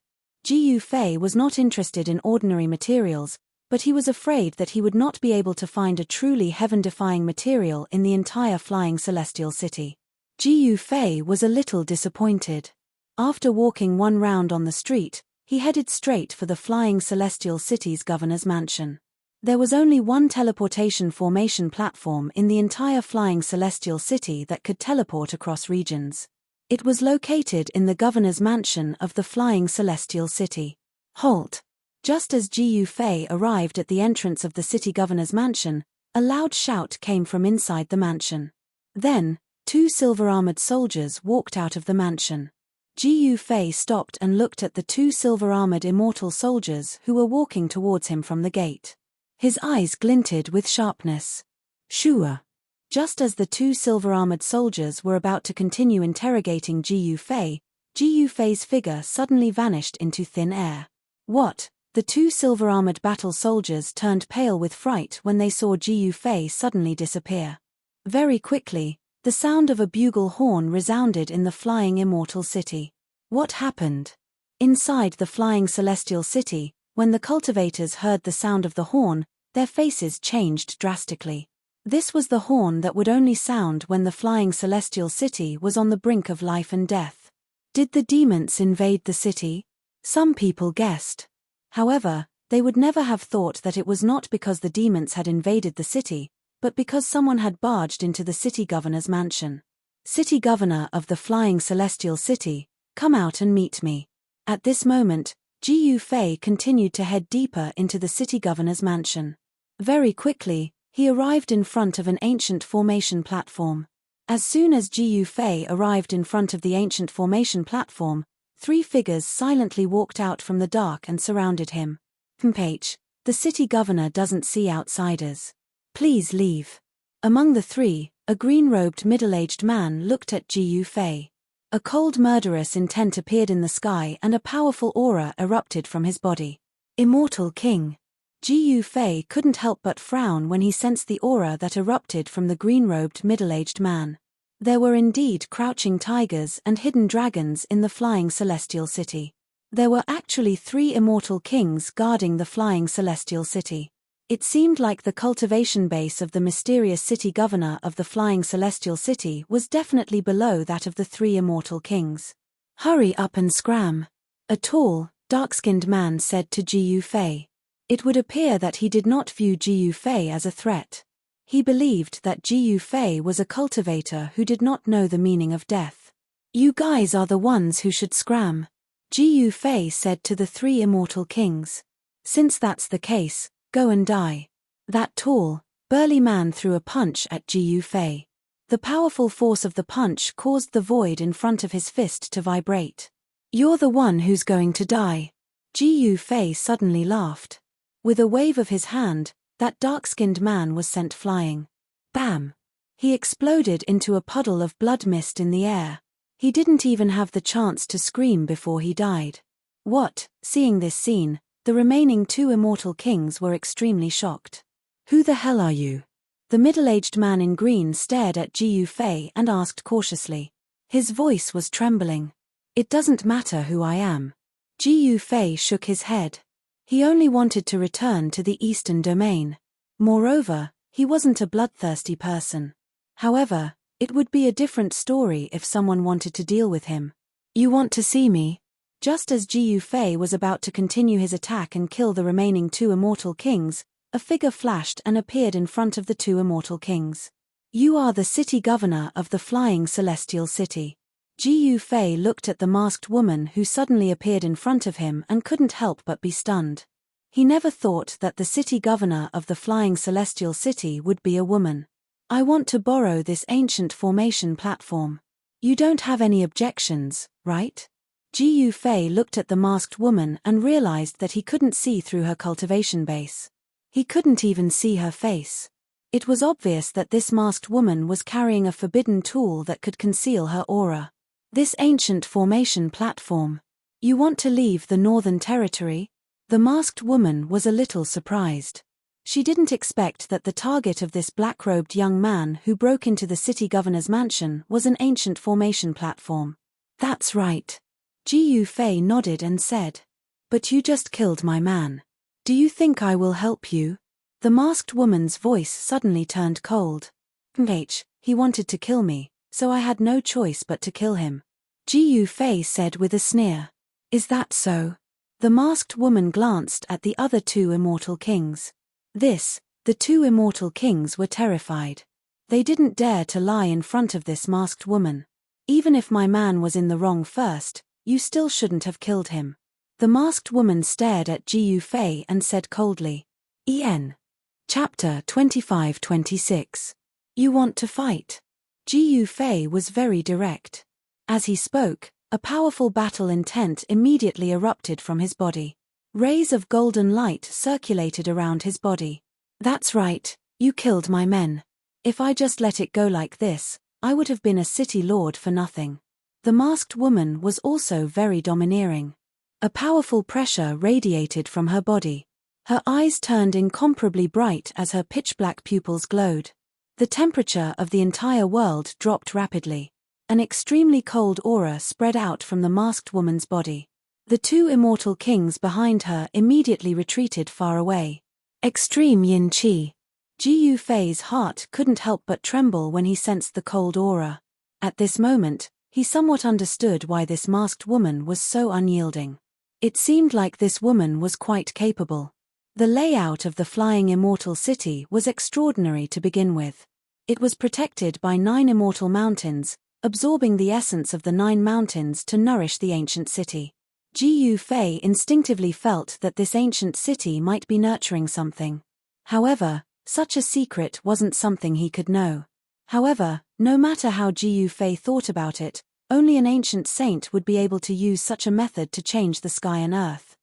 Jiu Fei was not interested in ordinary materials, but he was afraid that he would not be able to find a truly heaven-defying material in the entire flying celestial city. Jiu Fei was a little disappointed. After walking one round on the street, he headed straight for the flying celestial city's governor's mansion. There was only one teleportation formation platform in the entire flying celestial city that could teleport across regions. It was located in the governor's mansion of the flying celestial city. Halt! Just as Jiu Fei arrived at the entrance of the city governor's mansion, a loud shout came from inside the mansion. Then, two silver-armored soldiers walked out of the mansion. Jiu Fei stopped and looked at the two silver-armored immortal soldiers who were walking towards him from the gate. His eyes glinted with sharpness. Shua! Just as the two silver-armored soldiers were about to continue interrogating Jiu Fei's figure suddenly vanished into thin air. What? The two silver-armored battle soldiers turned pale with fright when they saw Jiu Fei suddenly disappear. Very quickly, the sound of a bugle horn resounded in the flying immortal city. What happened? Inside the flying celestial city, when the cultivators heard the sound of the horn, their faces changed drastically. This was the horn that would only sound when the flying celestial city was on the brink of life and death. Did the demons invade the city? Some people guessed. However, they would never have thought that it was not because the demons had invaded the city, but because someone had barged into the city governor's mansion. City governor of the flying celestial city, come out and meet me. At this moment, Jiu Fei continued to head deeper into the city governor's mansion. Very quickly, he arrived in front of an ancient formation platform. As soon as Jiu Fei arrived in front of the ancient formation platform, three figures silently walked out from the dark and surrounded him. H. The city governor doesn't see outsiders. Please leave. Among the three, a green-robed middle-aged man looked at Jiu Fei. A cold murderous intent appeared in the sky and a powerful aura erupted from his body. Immortal King. Jiu Fei couldn't help but frown when he sensed the aura that erupted from the green-robed middle-aged man. There were indeed crouching tigers and hidden dragons in the flying celestial city. There were actually three immortal kings guarding the flying celestial city. It seemed like the cultivation base of the mysterious city governor of the flying celestial city was definitely below that of the three immortal kings. Hurry up and scram. A tall, dark-skinned man said to Jiu Fei. It would appear that he did not view Jiu Fei as a threat. He believed that Jiu Fei was a cultivator who did not know the meaning of death. You guys are the ones who should scram. Jiu Fei said to the three immortal kings. Since that's the case, go and die. That tall, burly man threw a punch at Jiu Fei. The powerful force of the punch caused the void in front of his fist to vibrate. You're the one who's going to die. Jiu Fei suddenly laughed. With a wave of his hand, that dark-skinned man was sent flying. Bam! He exploded into a puddle of blood mist in the air. He didn't even have the chance to scream before he died. What? Seeing this scene, the remaining two immortal kings were extremely shocked. Who the hell are you? The middle-aged man in green stared at Jiu Fei and asked cautiously. His voice was trembling. It doesn't matter who I am. Jiu Fei shook his head. He only wanted to return to the Eastern Domain. Moreover, he wasn't a bloodthirsty person. However, It would be a different story if someone wanted to deal with him. You want to see me? Just as Ji Yufei was about to continue his attack and kill the remaining 2 immortal kings, a figure flashed and appeared in front of the 2 immortal kings. You are the city governor of the flying celestial city. Ji Yufei looked at the masked woman who suddenly appeared in front of him and couldn't help but be stunned. He never thought that the city governor of the flying celestial city would be a woman. I want to borrow this ancient formation platform. You don't have any objections, right? Ji Yufei looked at the masked woman and realized that he couldn't see through her cultivation base. He couldn't even see her face. It was obvious that this masked woman was carrying a forbidden tool that could conceal her aura. This ancient formation platform. You want to leave the Northern Territory? The masked woman was a little surprised. She didn't expect that the target of this black-robed young man who broke into the city governor's mansion was an ancient formation platform. That's right. Ji Yufei nodded and said. But you just killed my man. Do you think I will help you? The masked woman's voice suddenly turned cold. He wanted to kill me, so I had no choice but to kill him. Ji Yufei said with a sneer. Is that so? The masked woman glanced at the other 2 immortal kings. The 2 immortal kings were terrified. They didn't dare to lie in front of this masked woman. Even if my man was in the wrong first, you still shouldn't have killed him. The masked woman stared at Ji Yufei and said coldly. Chapter 25-26. You want to fight? Ji Yufei was very direct. As he spoke, a powerful battle intent immediately erupted from his body. Rays of golden light circulated around his body. That's right, you killed my men. If I just let it go like this, I would have been a city lord for nothing. The masked woman was also very domineering. A powerful pressure radiated from her body. Her eyes turned incomparably bright as her pitch-black pupils glowed. The temperature of the entire world dropped rapidly. An extremely cold aura spread out from the masked woman's body. The 2 immortal kings behind her immediately retreated far away. Extreme yin qi. Ji Yufei's heart couldn't help but tremble when he sensed the cold aura. At this moment, he somewhat understood why this masked woman was so unyielding. It seemed like this woman was quite capable. The layout of the flying immortal city was extraordinary to begin with. It was protected by 9 immortal mountains, absorbing the essence of the 9 mountains to nourish the ancient city. Ji Yufei instinctively felt that this ancient city might be nurturing something. However, such a secret wasn't something he could know. However, no matter how Ji Yufei thought about it, only an ancient saint would be able to use such a method to change the sky and earth.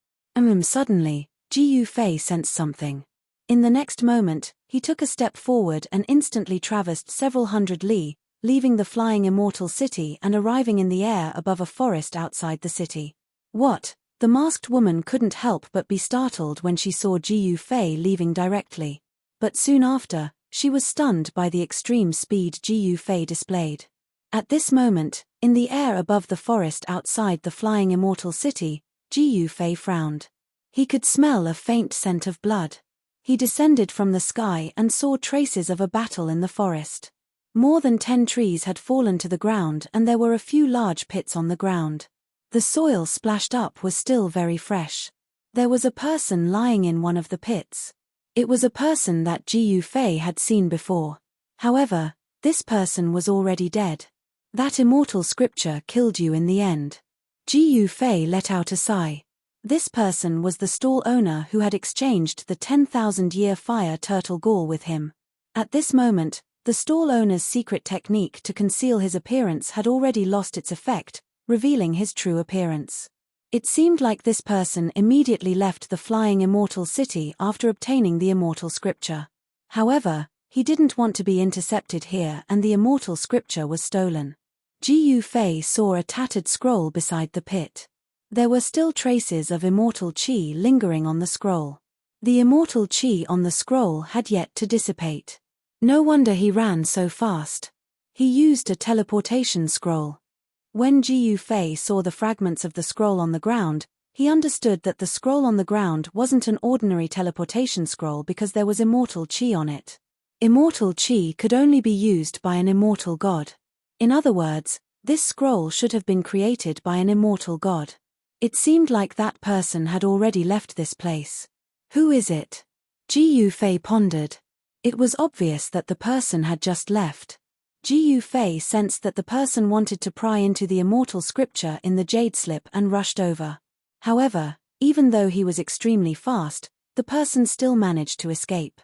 Suddenly, Ji Yufei sensed something. In the next moment, he took a step forward and instantly traversed several hundred li, leaving the flying immortal city and arriving in the air above a forest outside the city. What? The masked woman couldn't help but be startled when she saw Ji Yufei leaving directly. But soon after, she was stunned by the extreme speed Ji Yufei displayed. At this moment, in the air above the forest outside the flying immortal city, Ji Yufei frowned. He could smell a faint scent of blood. He descended from the sky and saw traces of a battle in the forest. More than 10 trees had fallen to the ground and there were a few large pits on the ground. The soil splashed up was still very fresh. There was a person lying in one of the pits. It was a person that Ji Yufei had seen before. However, this person was already dead. That immortal scripture killed you in the end. Ji Yufei let out a sigh. This person was the stall owner who had exchanged the 10,000-year fire turtle gall with him. At this moment, the stall owner's secret technique to conceal his appearance had already lost its effect, revealing his true appearance. It seemed like this person immediately left the flying immortal city after obtaining the immortal scripture. However, he didn't want to be intercepted here and the immortal scripture was stolen. Ji Yufei saw a tattered scroll beside the pit. There were still traces of immortal qi lingering on the scroll. The immortal qi on the scroll had yet to dissipate. No wonder he ran so fast. He used a teleportation scroll. When Ji Yufei saw the fragments of the scroll on the ground, he understood that the scroll on the ground wasn't an ordinary teleportation scroll because there was immortal qi on it. Immortal chi could only be used by an immortal god. In other words, this scroll should have been created by an immortal god. It seemed like that person had already left this place. Who is it? Ji Yufei pondered. It was obvious that the person had just left. Ji Yufei sensed that the person wanted to pry into the immortal scripture in the jade slip and rushed over. However, even though he was extremely fast, the person still managed to escape.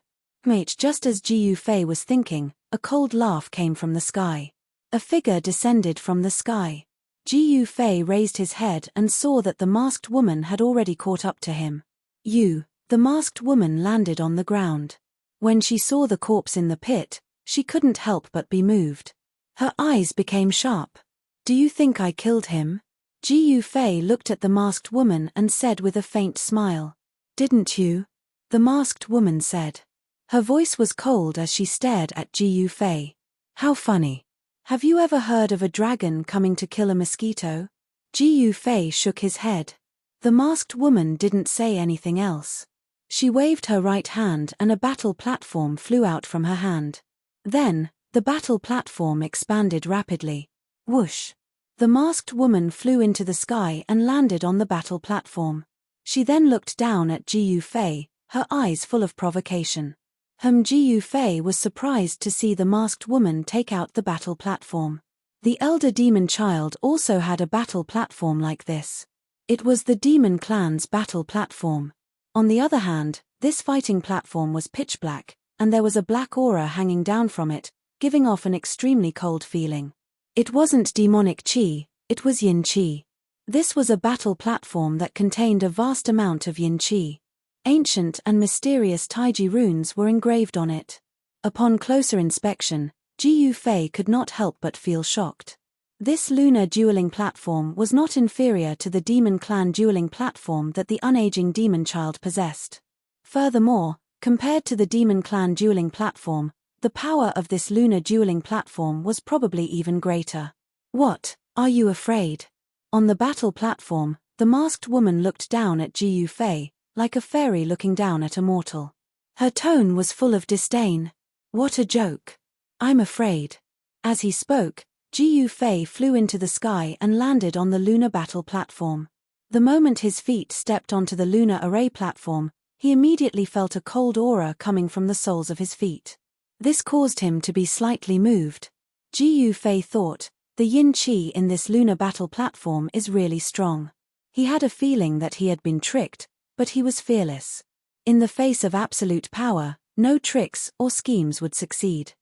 Just as Ji Yufei was thinking, a cold laugh came from the sky. A figure descended from the sky. Ji Yufei raised his head and saw that the masked woman had already caught up to him. The masked woman landed on the ground. When she saw the corpse in the pit, she couldn't help but be moved. Her eyes became sharp. Do you think I killed him? Ji Yufei looked at the masked woman and said with a faint smile. Didn't you? The masked woman said. Her voice was cold as she stared at Ji Yufei. How funny. Have you ever heard of a dragon coming to kill a mosquito? Ji Yufei shook his head. The masked woman didn't say anything else. She waved her right hand and a battle platform flew out from her hand. Then, the battle platform expanded rapidly. Whoosh! The masked woman flew into the sky and landed on the battle platform. She then looked down at Ji Yufei, her eyes full of provocation. Ji Yufei was surprised to see the masked woman take out the battle platform. The elder demon child also had a battle platform like this. It was the demon clan's battle platform. On the other hand, this fighting platform was pitch black, and there was a black aura hanging down from it, giving off an extremely cold feeling. It wasn't demonic chi, it was yin chi. This was a battle platform that contained a vast amount of yin chi. Ancient and mysterious Taiji runes were engraved on it. Upon closer inspection, Ji Yufei could not help but feel shocked. This lunar dueling platform was not inferior to the demon clan dueling platform that the unaging demon child possessed. Furthermore, compared to the demon clan dueling platform, the power of this lunar dueling platform was probably even greater. What, are you afraid? On the battle platform, the masked woman looked down at Ji Yufei, like a fairy looking down at a mortal. Her tone was full of disdain. What a joke. I'm afraid. As he spoke, Ji Yufei flew into the sky and landed on the lunar battle platform. The moment his feet stepped onto the lunar array platform, he immediately felt a cold aura coming from the soles of his feet. This caused him to be slightly moved. Ji Yufei thought, the yin chi in this lunar battle platform is really strong. He had a feeling that he had been tricked, but he was fearless. In the face of absolute power, no tricks or schemes would succeed.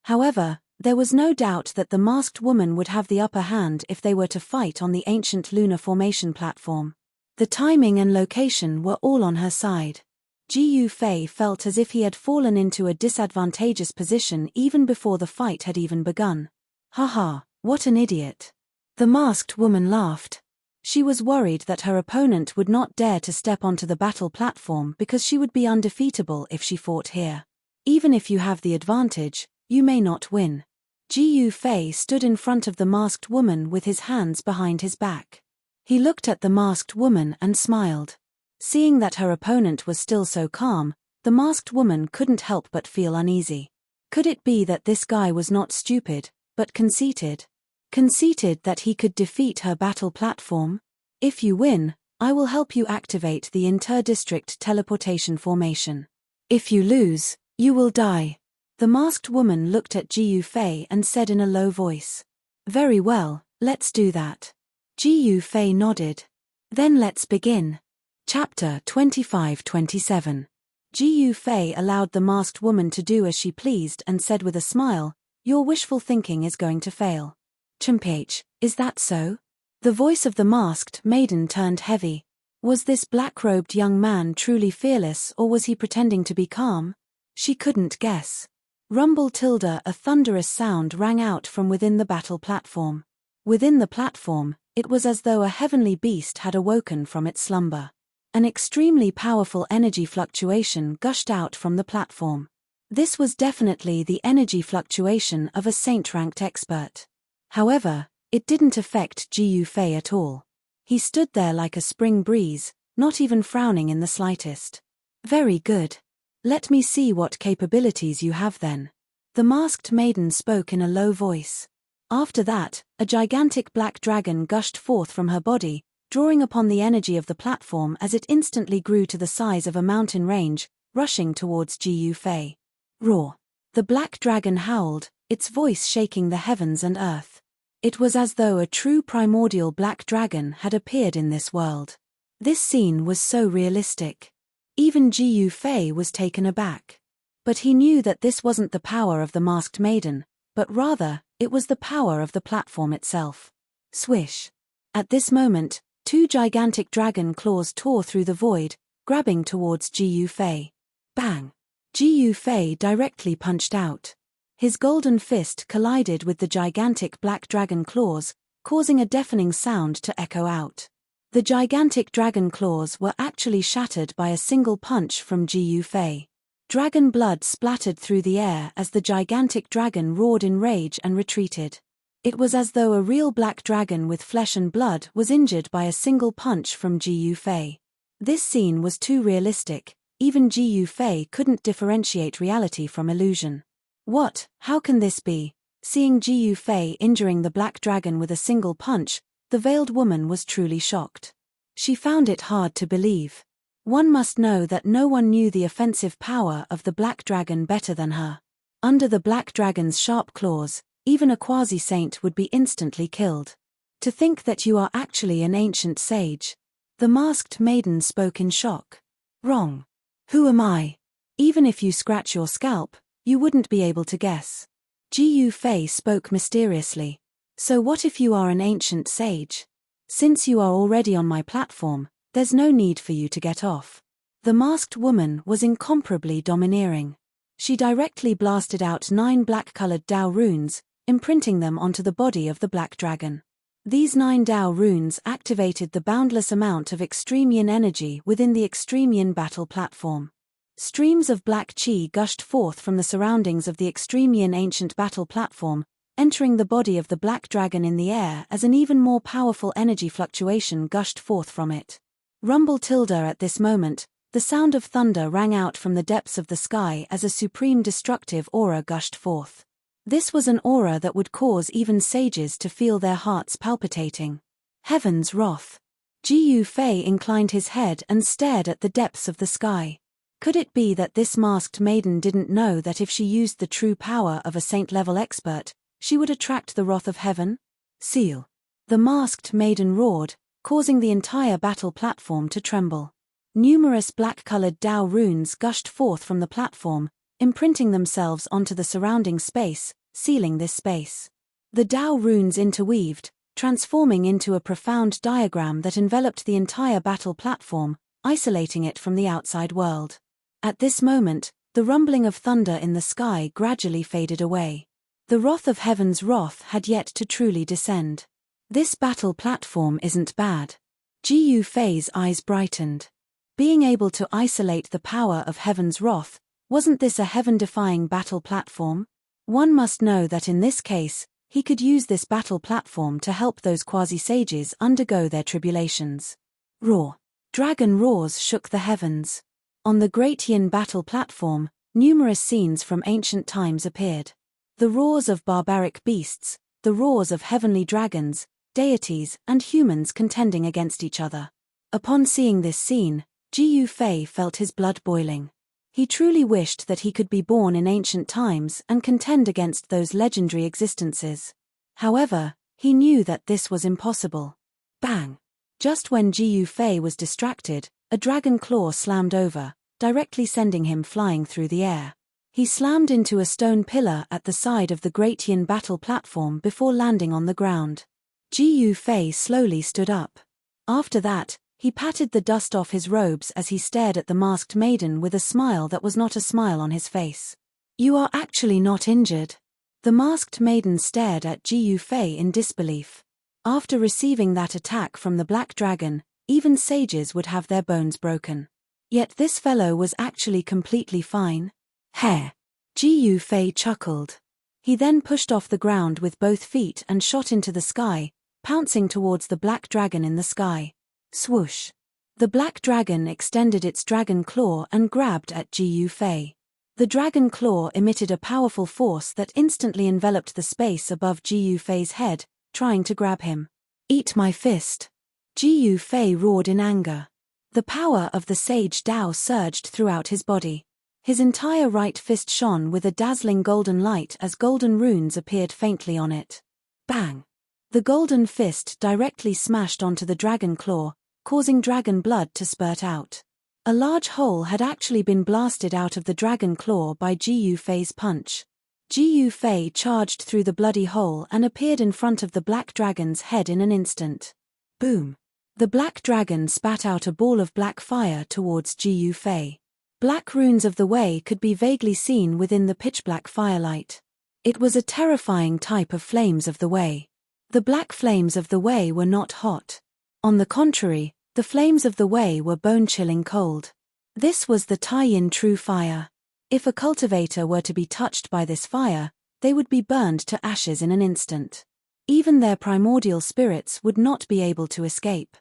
However, there was no doubt that the masked woman would have the upper hand if they were to fight on the ancient lunar formation platform. The timing and location were all on her side. Ji Yufei felt as if he had fallen into a disadvantageous position even before the fight had even begun. Haha, what an idiot. The masked woman laughed. She was worried that her opponent would not dare to step onto the battle platform because she would be undefeatable if she fought here. Even if you have the advantage, you may not win. Ji Yufei stood in front of the masked woman with his hands behind his back. He looked at the masked woman and smiled. Seeing that her opponent was still so calm, the masked woman couldn't help but feel uneasy. Could it be that this guy was not stupid, but conceited? Conceited that he could defeat her battle platform? If you win, I will help you activate the inter-district teleportation formation. If you lose, you will die. The masked woman looked at Ji Yufei and said in a low voice. Very well, let's do that. Ji Yufei nodded. Then let's begin. Chapter 25-27. Ji Yufei allowed the masked woman to do as she pleased and said with a smile, your wishful thinking is going to fail. Chimph, is that so? The voice of the masked maiden turned heavy. Was this black-robed young man truly fearless or was he pretending to be calm? She couldn't guess. Rumble tilde, a thunderous sound rang out from within the battle platform. Within the platform, it was as though a heavenly beast had awoken from its slumber. An extremely powerful energy fluctuation gushed out from the platform. This was definitely the energy fluctuation of a saint-ranked expert. However, it didn't affect Ji Yufei at all. He stood there like a spring breeze, not even frowning in the slightest. Very good. Let me see what capabilities you have then. The masked maiden spoke in a low voice. After that, a gigantic black dragon gushed forth from her body, drawing upon the energy of the platform as it instantly grew to the size of a mountain range, rushing towards Ji Fei. Roar! The black dragon howled, its voice shaking the heavens and earth. It was as though a true primordial black dragon had appeared in this world. This scene was so realistic. Even Ji Fei was taken aback. But he knew that this wasn't the power of the masked maiden, but rather, it was the power of the platform itself. Swish! At this moment, two gigantic dragon claws tore through the void, grabbing towards Ji Fei. Bang! Ji Fei directly punched out. His golden fist collided with the gigantic black dragon claws, causing a deafening sound to echo out. The gigantic dragon claws were actually shattered by a single punch from Ji Fei. Dragon blood splattered through the air as the gigantic dragon roared in rage and retreated. It was as though a real black dragon with flesh and blood was injured by a single punch from Ji Fei. This scene was too realistic, even Ji Fei couldn't differentiate reality from illusion. What? How can this be? Seeing Ji Fei injuring the black dragon with a single punch, the veiled woman was truly shocked. She found it hard to believe. One must know that no one knew the offensive power of the black dragon better than her. Under the black dragon's sharp claws, even a quasi-saint would be instantly killed. To think that you are actually an ancient sage. The masked maiden spoke in shock. Wrong. Who am I? Even if you scratch your scalp, you wouldn't be able to guess. Ji Fei spoke mysteriously. So what if you are an ancient sage? Since you are already on my platform, there's no need for you to get off. The masked woman was incomparably domineering. She directly blasted out 9 black-colored Dao runes, imprinting them onto the body of the black dragon. These 9 Dao runes activated the boundless amount of extreme yin energy within the extreme yin battle platform. Streams of black qi gushed forth from the surroundings of the extreme yin ancient battle platform, entering the body of the black dragon in the air as an even more powerful energy fluctuation gushed forth from it. Rumble tilde at this moment, the sound of thunder rang out from the depths of the sky as a supreme destructive aura gushed forth. This was an aura that would cause even sages to feel their hearts palpitating. Heaven's wrath. Ji Fei inclined his head and stared at the depths of the sky. Could it be that this masked maiden didn't know that if she used the true power of a saint-level expert, she would attract the wrath of heaven? Seal. The masked maiden roared, causing the entire battle platform to tremble. Numerous black-colored Dao runes gushed forth from the platform, imprinting themselves onto the surrounding space, sealing this space. The Dao runes interweaved, transforming into a profound diagram that enveloped the entire battle platform, isolating it from the outside world. At this moment, the rumbling of thunder in the sky gradually faded away. The wrath of heaven's wrath had yet to truly descend. This battle platform isn't bad. Ji Fei's eyes brightened. Being able to isolate the power of heaven's wrath, wasn't this a heaven-defying battle platform? One must know that in this case, he could use this battle platform to help those quasi-sages undergo their tribulations. Roar. Dragon roars shook the heavens. On the Great Yin battle platform, numerous scenes from ancient times appeared. The roars of barbaric beasts, the roars of heavenly dragons, deities and humans contending against each other. Upon seeing this scene, Ji Fei felt his blood boiling. He truly wished that he could be born in ancient times and contend against those legendary existences. However, he knew that this was impossible. Bang! Just when Ji Fei was distracted, a dragon claw slammed over, directly sending him flying through the air. He slammed into a stone pillar at the side of the Great Yin battle platform before landing on the ground. Ji Fei slowly stood up. After that, he patted the dust off his robes as he stared at the masked maiden with a smile that was not a smile on his face. "You are actually not injured." The masked maiden stared at Ji Fei in disbelief. After receiving that attack from the black dragon, even sages would have their bones broken. Yet this fellow was actually completely fine. Heh! Ji Fei chuckled. He then pushed off the ground with both feet and shot into the sky, pouncing towards the black dragon in the sky. Swoosh! The black dragon extended its dragon claw and grabbed at Ji Yufei. The dragon claw emitted a powerful force that instantly enveloped the space above Ji Yufei's head, trying to grab him. "Eat my fist!" Ji Yufei roared in anger. The power of the sage Dao surged throughout his body. His entire right fist shone with a dazzling golden light as golden runes appeared faintly on it. Bang! The golden fist directly smashed onto the dragon claw, causing dragon blood to spurt out. A large hole had actually been blasted out of the dragon claw by Ji Yufei's punch. Ji Yufei charged through the bloody hole and appeared in front of the black dragon's head in an instant. Boom! The black dragon spat out a ball of black fire towards Ji Yufei. Black runes of the way could be vaguely seen within the pitch-black firelight. It was a terrifying type of flames of the way. The black flames of the way were not hot. On the contrary, the flames of the way were bone-chilling cold. This was the tie-in true fire. If a cultivator were to be touched by this fire, they would be burned to ashes in an instant. Even their primordial spirits would not be able to escape.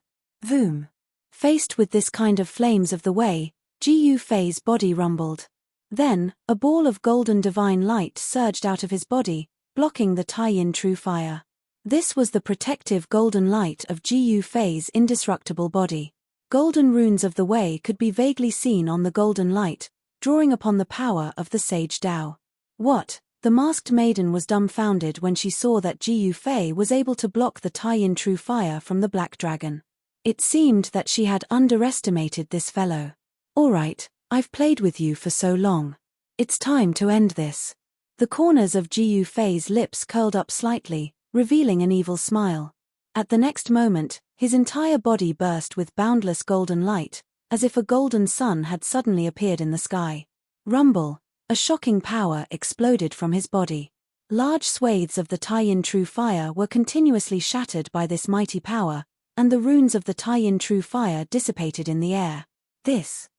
Voom! Faced with this kind of flames of the way, Ji Yufei's body rumbled. Then, a ball of golden divine light surged out of his body, blocking the tie-in true fire. This was the protective golden light of Ji Yufei's indestructible body. Golden runes of the way could be vaguely seen on the golden light, drawing upon the power of the sage Dao. What? The masked maiden was dumbfounded when she saw that Ji Yufei was able to block the tie-in true fire from the black dragon. It seemed that she had underestimated this fellow. "All right, I've played with you for so long. It's time to end this." The corners of Ji Yufei's lips curled up slightly, revealing an evil smile. At the next moment, his entire body burst with boundless golden light, as if a golden sun had suddenly appeared in the sky. Rumble! A shocking power exploded from his body. Large swathes of the tie-in true fire were continuously shattered by this mighty power, and the runes of the tie-in true fire dissipated in the air. This.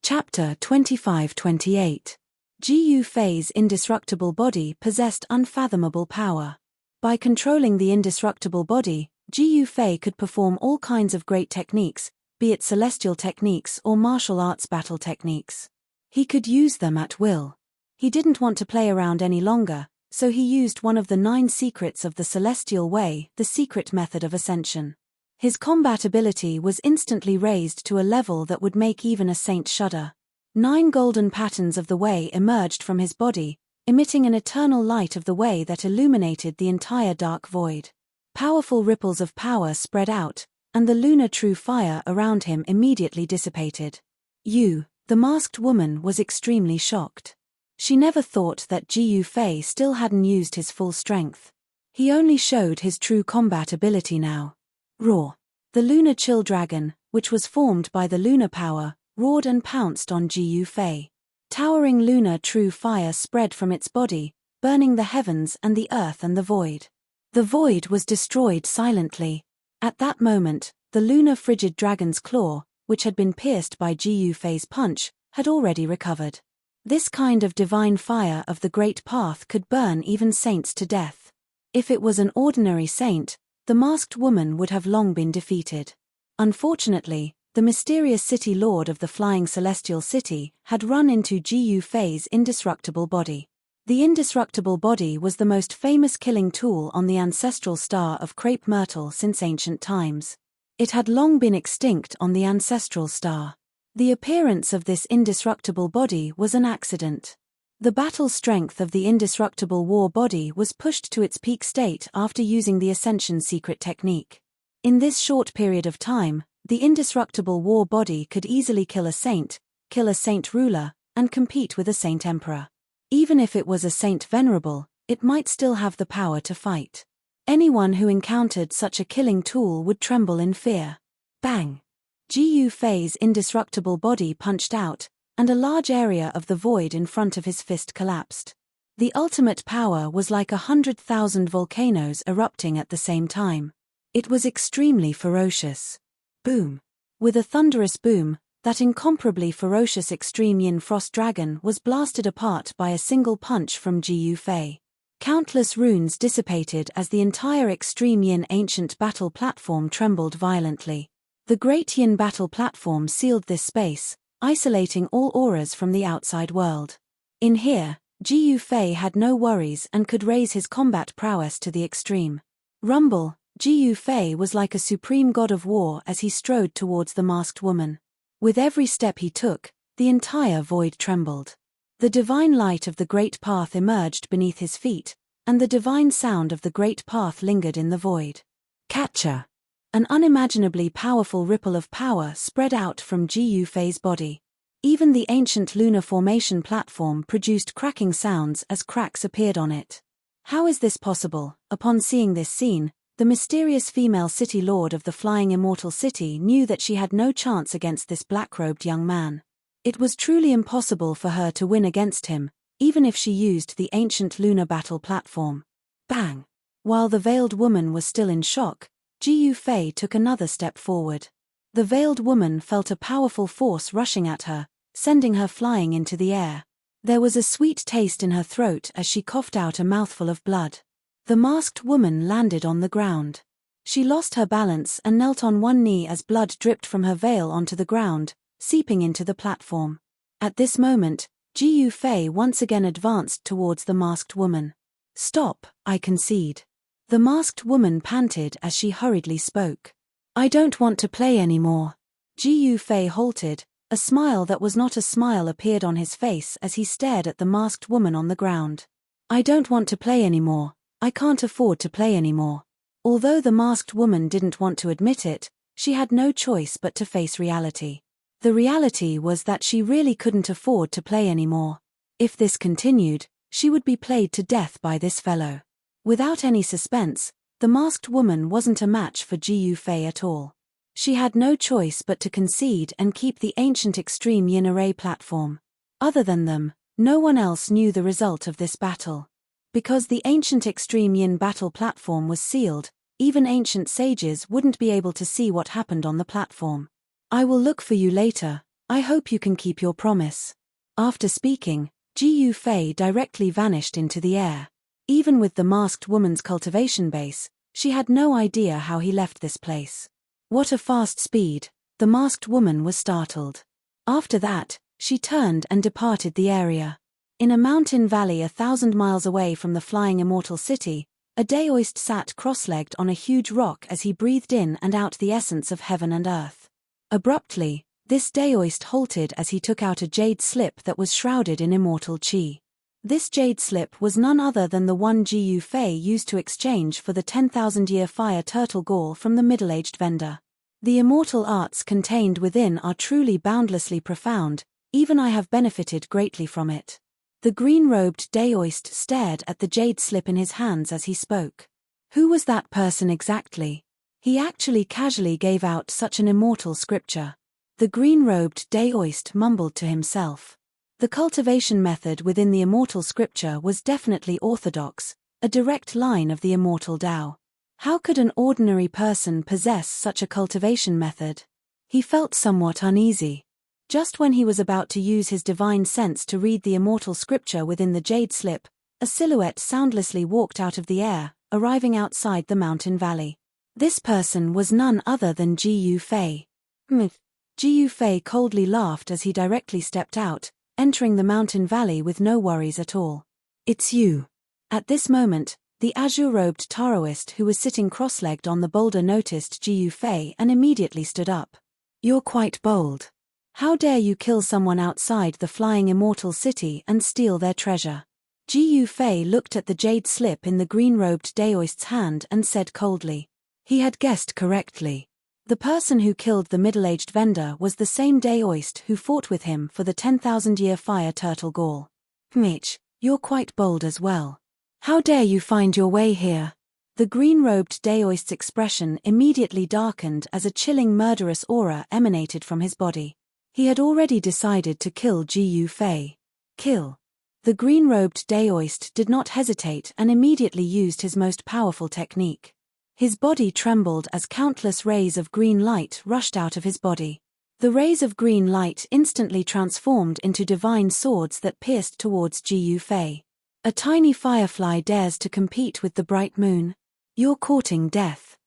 Chapter 25-28. Ji Yufei's indestructible body possessed unfathomable power. By controlling the indestructible body, Ji Yufei could perform all kinds of great techniques, be it celestial techniques or martial arts battle techniques. He could use them at will. He didn't want to play around any longer, so he used one of the 9 secrets of the celestial way, the secret method of ascension. His combat ability was instantly raised to a level that would make even a saint shudder. 9 golden patterns of the way emerged from his body, emitting an eternal light of the way that illuminated the entire dark void. Powerful ripples of power spread out, and the lunar true fire around him immediately dissipated. The masked woman was extremely shocked. She never thought that Ji Yufei still hadn't used his full strength. He only showed his true combat ability now. Roar! The lunar chill dragon, which was formed by the lunar power, roared and pounced on Ji Yufei. Towering lunar true fire spread from its body, burning the heavens and the earth and the void. The void was destroyed silently. At that moment, the lunar frigid dragon's claw, which had been pierced by Ji Yufei's punch, had already recovered. This kind of divine fire of the Great Path could burn even saints to death. If it was an ordinary saint, the masked woman would have long been defeated. Unfortunately, the mysterious city lord of the flying celestial city had run into Ji Yufei's indestructible body. The indestructible body was the most famous killing tool on the ancestral star of crepe myrtle since ancient times. It had long been extinct on the ancestral star. The appearance of this indestructible body was an accident. The battle strength of the indestructible war body was pushed to its peak state after using the Ascension secret technique. In this short period of time, the indestructible war body could easily kill a saint ruler, and compete with a saint emperor. Even if it was a saint venerable, it might still have the power to fight. Anyone who encountered such a killing tool would tremble in fear. Bang! Ji Yufei's indestructible body punched out, and a large area of the void in front of his fist collapsed. The ultimate power was like 100,000 volcanoes erupting at the same time. It was extremely ferocious. Boom! With a thunderous boom, that incomparably ferocious extreme yin frost dragon was blasted apart by a single punch from Ji Yufei. Countless runes dissipated as the entire extreme yin ancient battle platform trembled violently. The Great Yin Battle Platform sealed this space, isolating all auras from the outside world. In here, Ji Yufei had no worries and could raise his combat prowess to the extreme. Rumble, Ji Yufei was like a supreme god of war as he strode towards the masked woman. With every step he took, the entire void trembled. The divine light of the great path emerged beneath his feet, and the divine sound of the great path lingered in the void. Catcher! An unimaginably powerful ripple of power spread out from Ji Yufei's body. Even the ancient lunar formation platform produced cracking sounds as cracks appeared on it. How is this possible? Upon seeing this scene, the mysterious female city lord of the flying immortal city knew that she had no chance against this black-robed young man. It was truly impossible for her to win against him, even if she used the ancient lunar battle platform. Bang! While the veiled woman was still in shock, Ji Yufei took another step forward. The veiled woman felt a powerful force rushing at her, sending her flying into the air. There was a sweet taste in her throat as she coughed out a mouthful of blood. The masked woman landed on the ground. She lost her balance and knelt on one knee as blood dripped from her veil onto the ground, seeping into the platform. At this moment, Ji Yufei once again advanced towards the masked woman. "Stop, I concede." The masked woman panted as she hurriedly spoke. "I don't want to play anymore." Ji Yufei halted. A smile that was not a smile appeared on his face as he stared at the masked woman on the ground. "I don't want to play anymore. I can't afford to play anymore." Although the masked woman didn't want to admit it, she had no choice but to face reality. The reality was that she really couldn't afford to play anymore. If this continued, she would be played to death by this fellow. Without any suspense, the masked woman wasn't a match for Ji Yufei at all. She had no choice but to concede and keep the ancient extreme yin array platform. Other than them, no one else knew the result of this battle. Because the ancient extreme yin battle platform was sealed, even ancient sages wouldn't be able to see what happened on the platform. "I will look for you later. I hope you can keep your promise." After speaking, Ji Yufei directly vanished into the air. Even with the masked woman's cultivation base, she had no idea how he left this place. What a fast speed! The masked woman was startled. After that, she turned and departed the area. In a mountain valley 1,000 miles away from the flying immortal city, a daoist sat cross-legged on a huge rock as he breathed in and out the essence of heaven and earth. Abruptly, this daoist halted as he took out a jade slip that was shrouded in immortal chi. This jade slip was none other than the one Ji Yufei used to exchange for the 10,000-year fire turtle gall from the middle-aged vendor. The immortal arts contained within are truly boundlessly profound, even I have benefited greatly from it. The green-robed daoist stared at the jade slip in his hands as he spoke. Who was that person exactly? He actually casually gave out such an immortal scripture. The green-robed daoist mumbled to himself. The cultivation method within the immortal scripture was definitely orthodox, a direct line of the immortal Tao. How could an ordinary person possess such a cultivation method? He felt somewhat uneasy. Just when he was about to use his divine sense to read the immortal scripture within the jade slip, a silhouette soundlessly walked out of the air, arriving outside the mountain valley. This person was none other than Ji Yufei. Ji Yufei coldly laughed as he directly stepped out, entering the mountain valley with no worries at all. "It's you." At this moment, the azure-robed Taoist who was sitting cross-legged on the boulder noticed Ji Yufei and immediately stood up. "You're quite bold. How dare you kill someone outside the flying immortal city and steal their treasure?" Ji Yufei looked at the jade slip in the green-robed daoist's hand and said coldly. He had guessed correctly. The person who killed the middle-aged vendor was the same daoist who fought with him for the 10,000-year fire turtle gall. "Mitch, you're quite bold as well. How dare you find your way here?" The green-robed daoist's expression immediately darkened as a chilling murderous aura emanated from his body. He had already decided to kill Ji Yufei. Kill. The green-robed daoist did not hesitate and immediately used his most powerful technique. His body trembled as countless rays of green light rushed out of his body. The rays of green light instantly transformed into divine swords that pierced towards Ji Yufei. A tiny firefly dares to compete with the bright moon. You're courting death.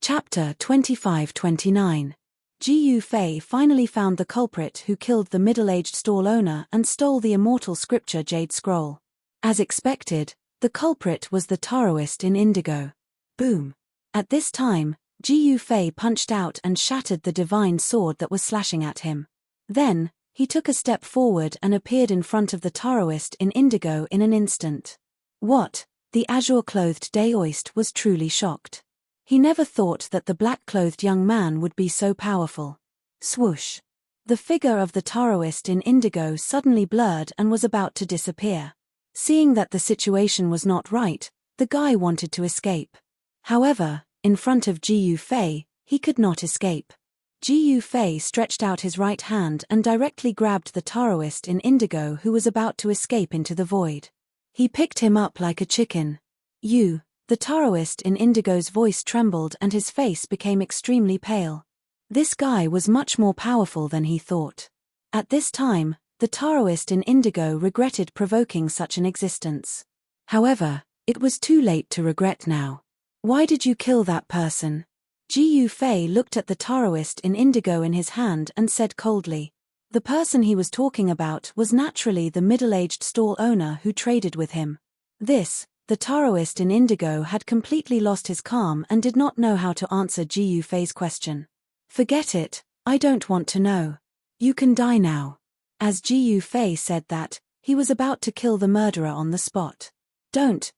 Chapter 25-29. Ji Fei finally found the culprit who killed the middle-aged stall owner and stole the immortal scripture Jade Scroll. As expected, the culprit was the Taoist in indigo. Boom! At this time, Ji Fei punched out and shattered the divine sword that was slashing at him. Then, he took a step forward and appeared in front of the Taoist in indigo in an instant. What? The azure-clothed Daoist was truly shocked. He never thought that the black-clothed young man would be so powerful. Swoosh! The figure of the Taoist in indigo suddenly blurred and was about to disappear. Seeing that the situation was not right, the guy wanted to escape. However, in front of Ji Fei, he could not escape. Ji Fei stretched out his right hand and directly grabbed the Taoist in indigo who was about to escape into the void. He picked him up like a chicken. "You." The Taoist in indigo's voice trembled and his face became extremely pale. This guy was much more powerful than he thought. At this time, the Taoist in indigo regretted provoking such an existence. However, it was too late to regret now. "Why did you kill that person?" Ji Fei looked at the Taoist in indigo in his hand and said coldly. The person he was talking about was naturally the middle-aged stall owner who traded with him. The Taoist in indigo had completely lost his calm and did not know how to answer Ji Fei's question. "Forget it, I don't want to know. You can die now." As Ji Fei said that, he was about to kill the murderer on the spot. Don't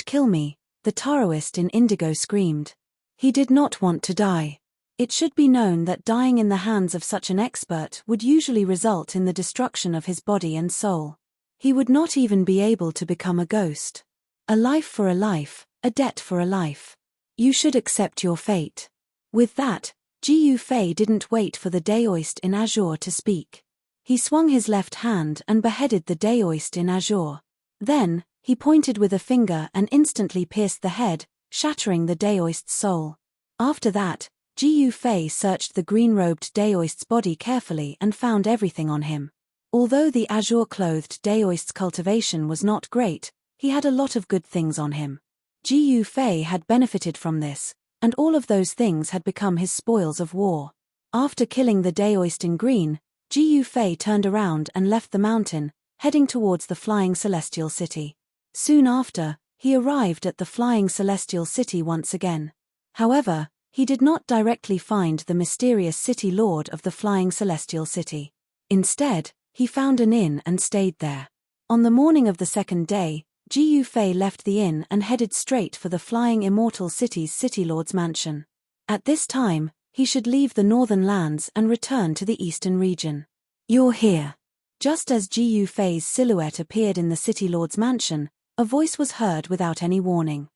kill me," the Taoist in indigo screamed. He did not want to die. It should be known that dying in the hands of such an expert would usually result in the destruction of his body and soul. He would not even be able to become a ghost. A life for a life, a debt for a life. You should accept your fate. With that, Ji Fei didn't wait for the Daoist in azure to speak. He swung his left hand and beheaded the Daoist in azure. Then, he pointed with a finger and instantly pierced the head, shattering the Daoist's soul. After that, Ji Fei searched the green-robed Daoist's body carefully and found everything on him. Although the azure-clothed Daoist's cultivation was not great, he had a lot of good things on him. Ji Fei had benefited from this, and all of those things had become his spoils of war. After killing the Daoist in green, Ji Fei turned around and left the mountain, heading towards the flying celestial city. Soon after, he arrived at the flying celestial city once again. However, he did not directly find the mysterious city lord of the flying celestial city. Instead, he found an inn and stayed there. On the morning of the second day, Ji Fei left the inn and headed straight for the flying immortal city's city lord's mansion. At this time, he should leave the northern lands and return to the eastern region. "You're here." Just as Ji Fei's silhouette appeared in the city lord's mansion, a voice was heard without any warning.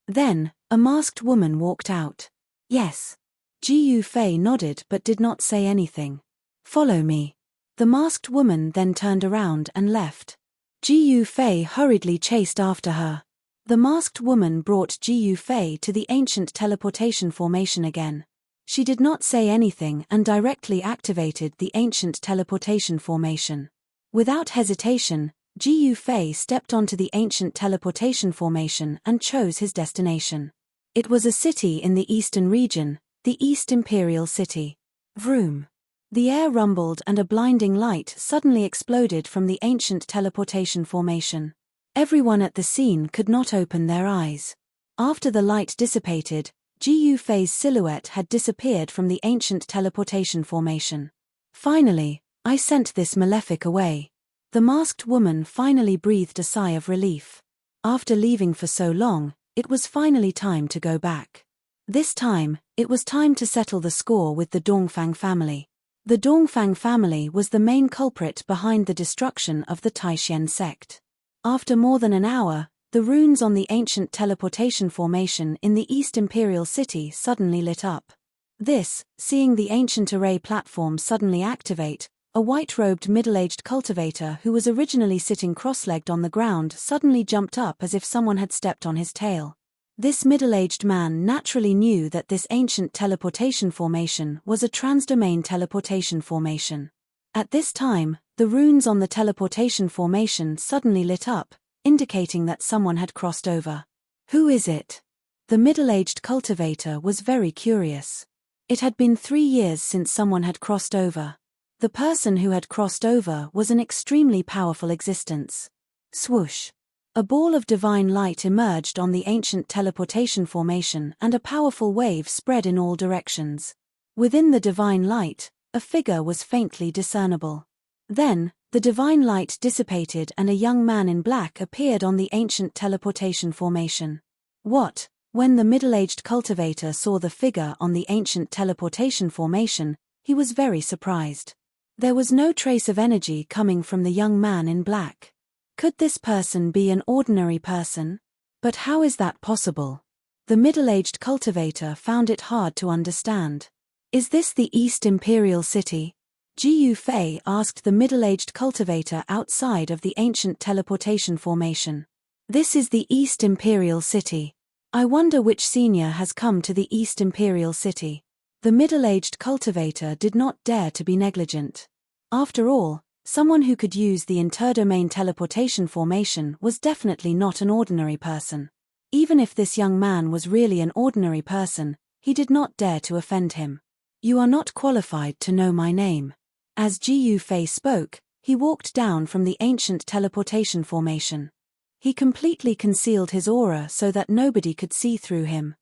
Then, a masked woman walked out. "Yes." Ji Fei nodded but did not say anything. "Follow me." The masked woman then turned around and left. Ji Fei hurriedly chased after her. The masked woman brought Ji Fei to the ancient teleportation formation again. She did not say anything and directly activated the ancient teleportation formation. Without hesitation, Ji Fei stepped onto the ancient teleportation formation and chose his destination. It was a city in the eastern region, the East Imperial City. Vroom. The air rumbled and a blinding light suddenly exploded from the ancient teleportation formation. Everyone at the scene could not open their eyes. After the light dissipated, Ji Fei's silhouette had disappeared from the ancient teleportation formation. "Finally, I sent this malefic away." The masked woman finally breathed a sigh of relief. After leaving for so long, it was finally time to go back. This time, it was time to settle the score with the Dongfang family. The Dongfang family was the main culprit behind the destruction of the Taishan sect. After more than an hour, the runes on the ancient teleportation formation in the East Imperial City suddenly lit up. Seeing the ancient array platform suddenly activate, a white-robed middle-aged cultivator who was originally sitting cross-legged on the ground suddenly jumped up as if someone had stepped on his tail. This middle-aged man naturally knew that this ancient teleportation formation was a transdomain teleportation formation. At this time, the runes on the teleportation formation suddenly lit up, indicating that someone had crossed over. "Who is it?" The middle-aged cultivator was very curious. It had been 3 years since someone had crossed over. The person who had crossed over was an extremely powerful existence. Swoosh! A ball of divine light emerged on the ancient teleportation formation, and a powerful wave spread in all directions. Within the divine light, a figure was faintly discernible. Then, the divine light dissipated and a young man in black appeared on the ancient teleportation formation. What? When the middle-aged cultivator saw the figure on the ancient teleportation formation, he was very surprised. There was no trace of energy coming from the young man in black. Could this person be an ordinary person? But how is that possible? The middle-aged cultivator found it hard to understand. Is this the East Imperial City? Jiu Fei asked the middle-aged cultivator outside of the ancient teleportation formation. This is the East Imperial City. I wonder which senior has come to the East Imperial City. The middle-aged cultivator did not dare to be negligent. After all, someone who could use the interdomain teleportation formation was definitely not an ordinary person. Even if this young man was really an ordinary person, he did not dare to offend him. You are not qualified to know my name. As Jiu Fei spoke, he walked down from the ancient teleportation formation. He completely concealed his aura so that nobody could see through him.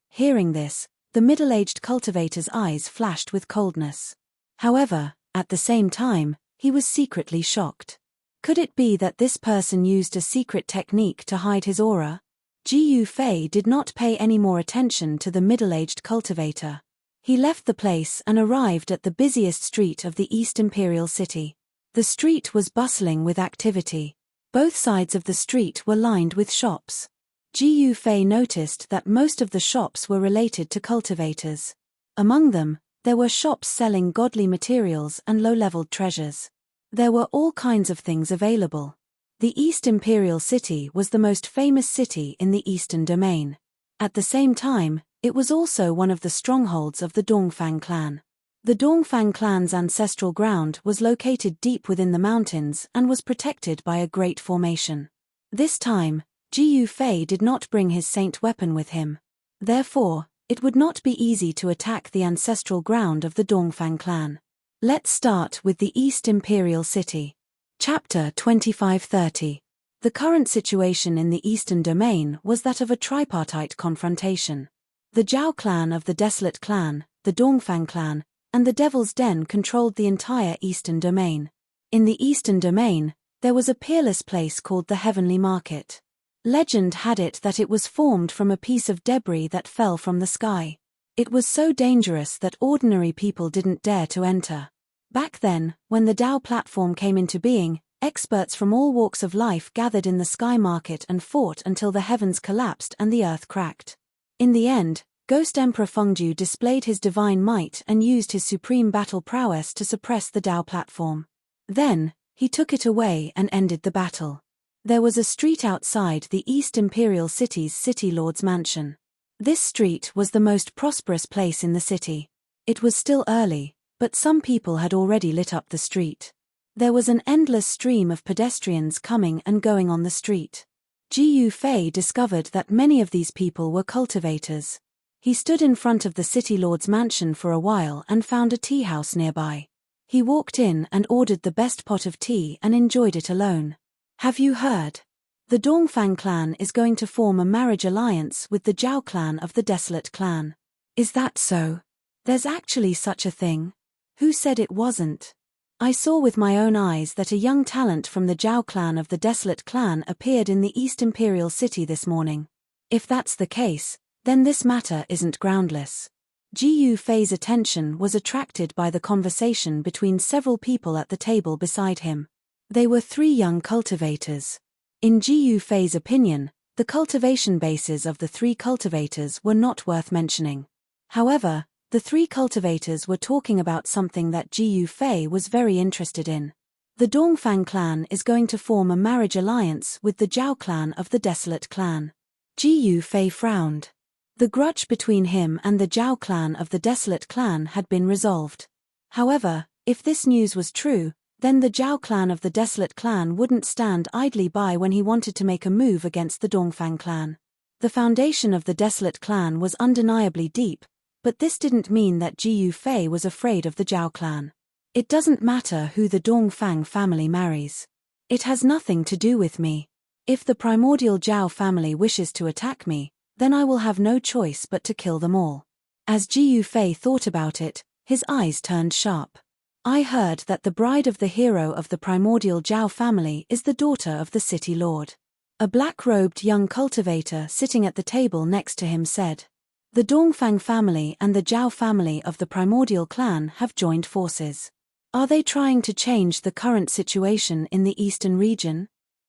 Hearing this, the middle-aged cultivator's eyes flashed with coldness. However, at the same time, he was secretly shocked. Could it be that this person used a secret technique to hide his aura? Jiu Fei did not pay any more attention to the middle-aged cultivator. He left the place and arrived at the busiest street of the East Imperial City. The street was bustling with activity. Both sides of the street were lined with shops. Jiu Fei noticed that most of the shops were related to cultivators. Among them, there were shops selling godly materials and low-leveled treasures. There were all kinds of things available. The East Imperial City was the most famous city in the Eastern Domain. At the same time, it was also one of the strongholds of the Dongfang clan. The Dongfang clan's ancestral ground was located deep within the mountains and was protected by a great formation. This time, Jiu Fei did not bring his saint weapon with him. Therefore, it would not be easy to attack the ancestral ground of the Dongfang clan. Let's start with the East Imperial City. Chapter 2530. The current situation in the Eastern Domain was that of a tripartite confrontation. The Zhao clan of the Desolate clan, the Dongfang clan, and the Devil's Den controlled the entire Eastern Domain. In the Eastern Domain, there was a peerless place called the Heavenly Market. Legend had it that it was formed from a piece of debris that fell from the sky. It was so dangerous that ordinary people didn't dare to enter. Back then, when the Dao platform came into being, experts from all walks of life gathered in the sky market and fought until the heavens collapsed and the earth cracked. In the end, Ghost Emperor Fengju displayed his divine might and used his supreme battle prowess to suppress the Dao platform. Then, he took it away and ended the battle. There was a street outside the East Imperial City's City Lord's mansion. This street was the most prosperous place in the city. It was still early, but some people had already lit up the street. There was an endless stream of pedestrians coming and going on the street. Jiu Fei discovered that many of these people were cultivators. He stood in front of the City Lord's mansion for a while and found a tea house nearby. He walked in and ordered the best pot of tea and enjoyed it alone. Have you heard? The Dongfang clan is going to form a marriage alliance with the Zhao clan of the Desolate clan. Is that so? There's actually such a thing? Who said it wasn't? I saw with my own eyes that a young talent from the Zhao clan of the Desolate clan appeared in the East Imperial City this morning. If that's the case, then this matter isn't groundless. Jiu Fei's attention was attracted by the conversation between several people at the table beside him. They were 3 young cultivators. In Jiu Fei's opinion, the cultivation bases of the 3 cultivators were not worth mentioning. However, the 3 cultivators were talking about something that Jiu Fei was very interested in. The Dongfang clan is going to form a marriage alliance with the Zhao clan of the Desolate clan. Jiu Fei frowned. The grudge between him and the Zhao clan of the Desolate clan had been resolved. However, if this news was true, then the Zhao clan of the Desolate clan wouldn't stand idly by when he wanted to make a move against the Dongfang clan. The foundation of the Desolate clan was undeniably deep, But this didn't mean that Ji Yufei was afraid of the Zhao clan. It doesn't matter who the Dongfang family marries. It has nothing to do with me. If the primordial Zhao family wishes to attack me, then I will have no choice but to kill them all. As Ji Yufei thought about it, his eyes turned sharp. I heard that the bride of the hero of the primordial Zhao family is the daughter of the city lord. A black-robed young cultivator sitting at the table next to him said. The Dongfang family and the Zhao family of the primordial clan have joined forces. Are they trying to change the current situation in the eastern region?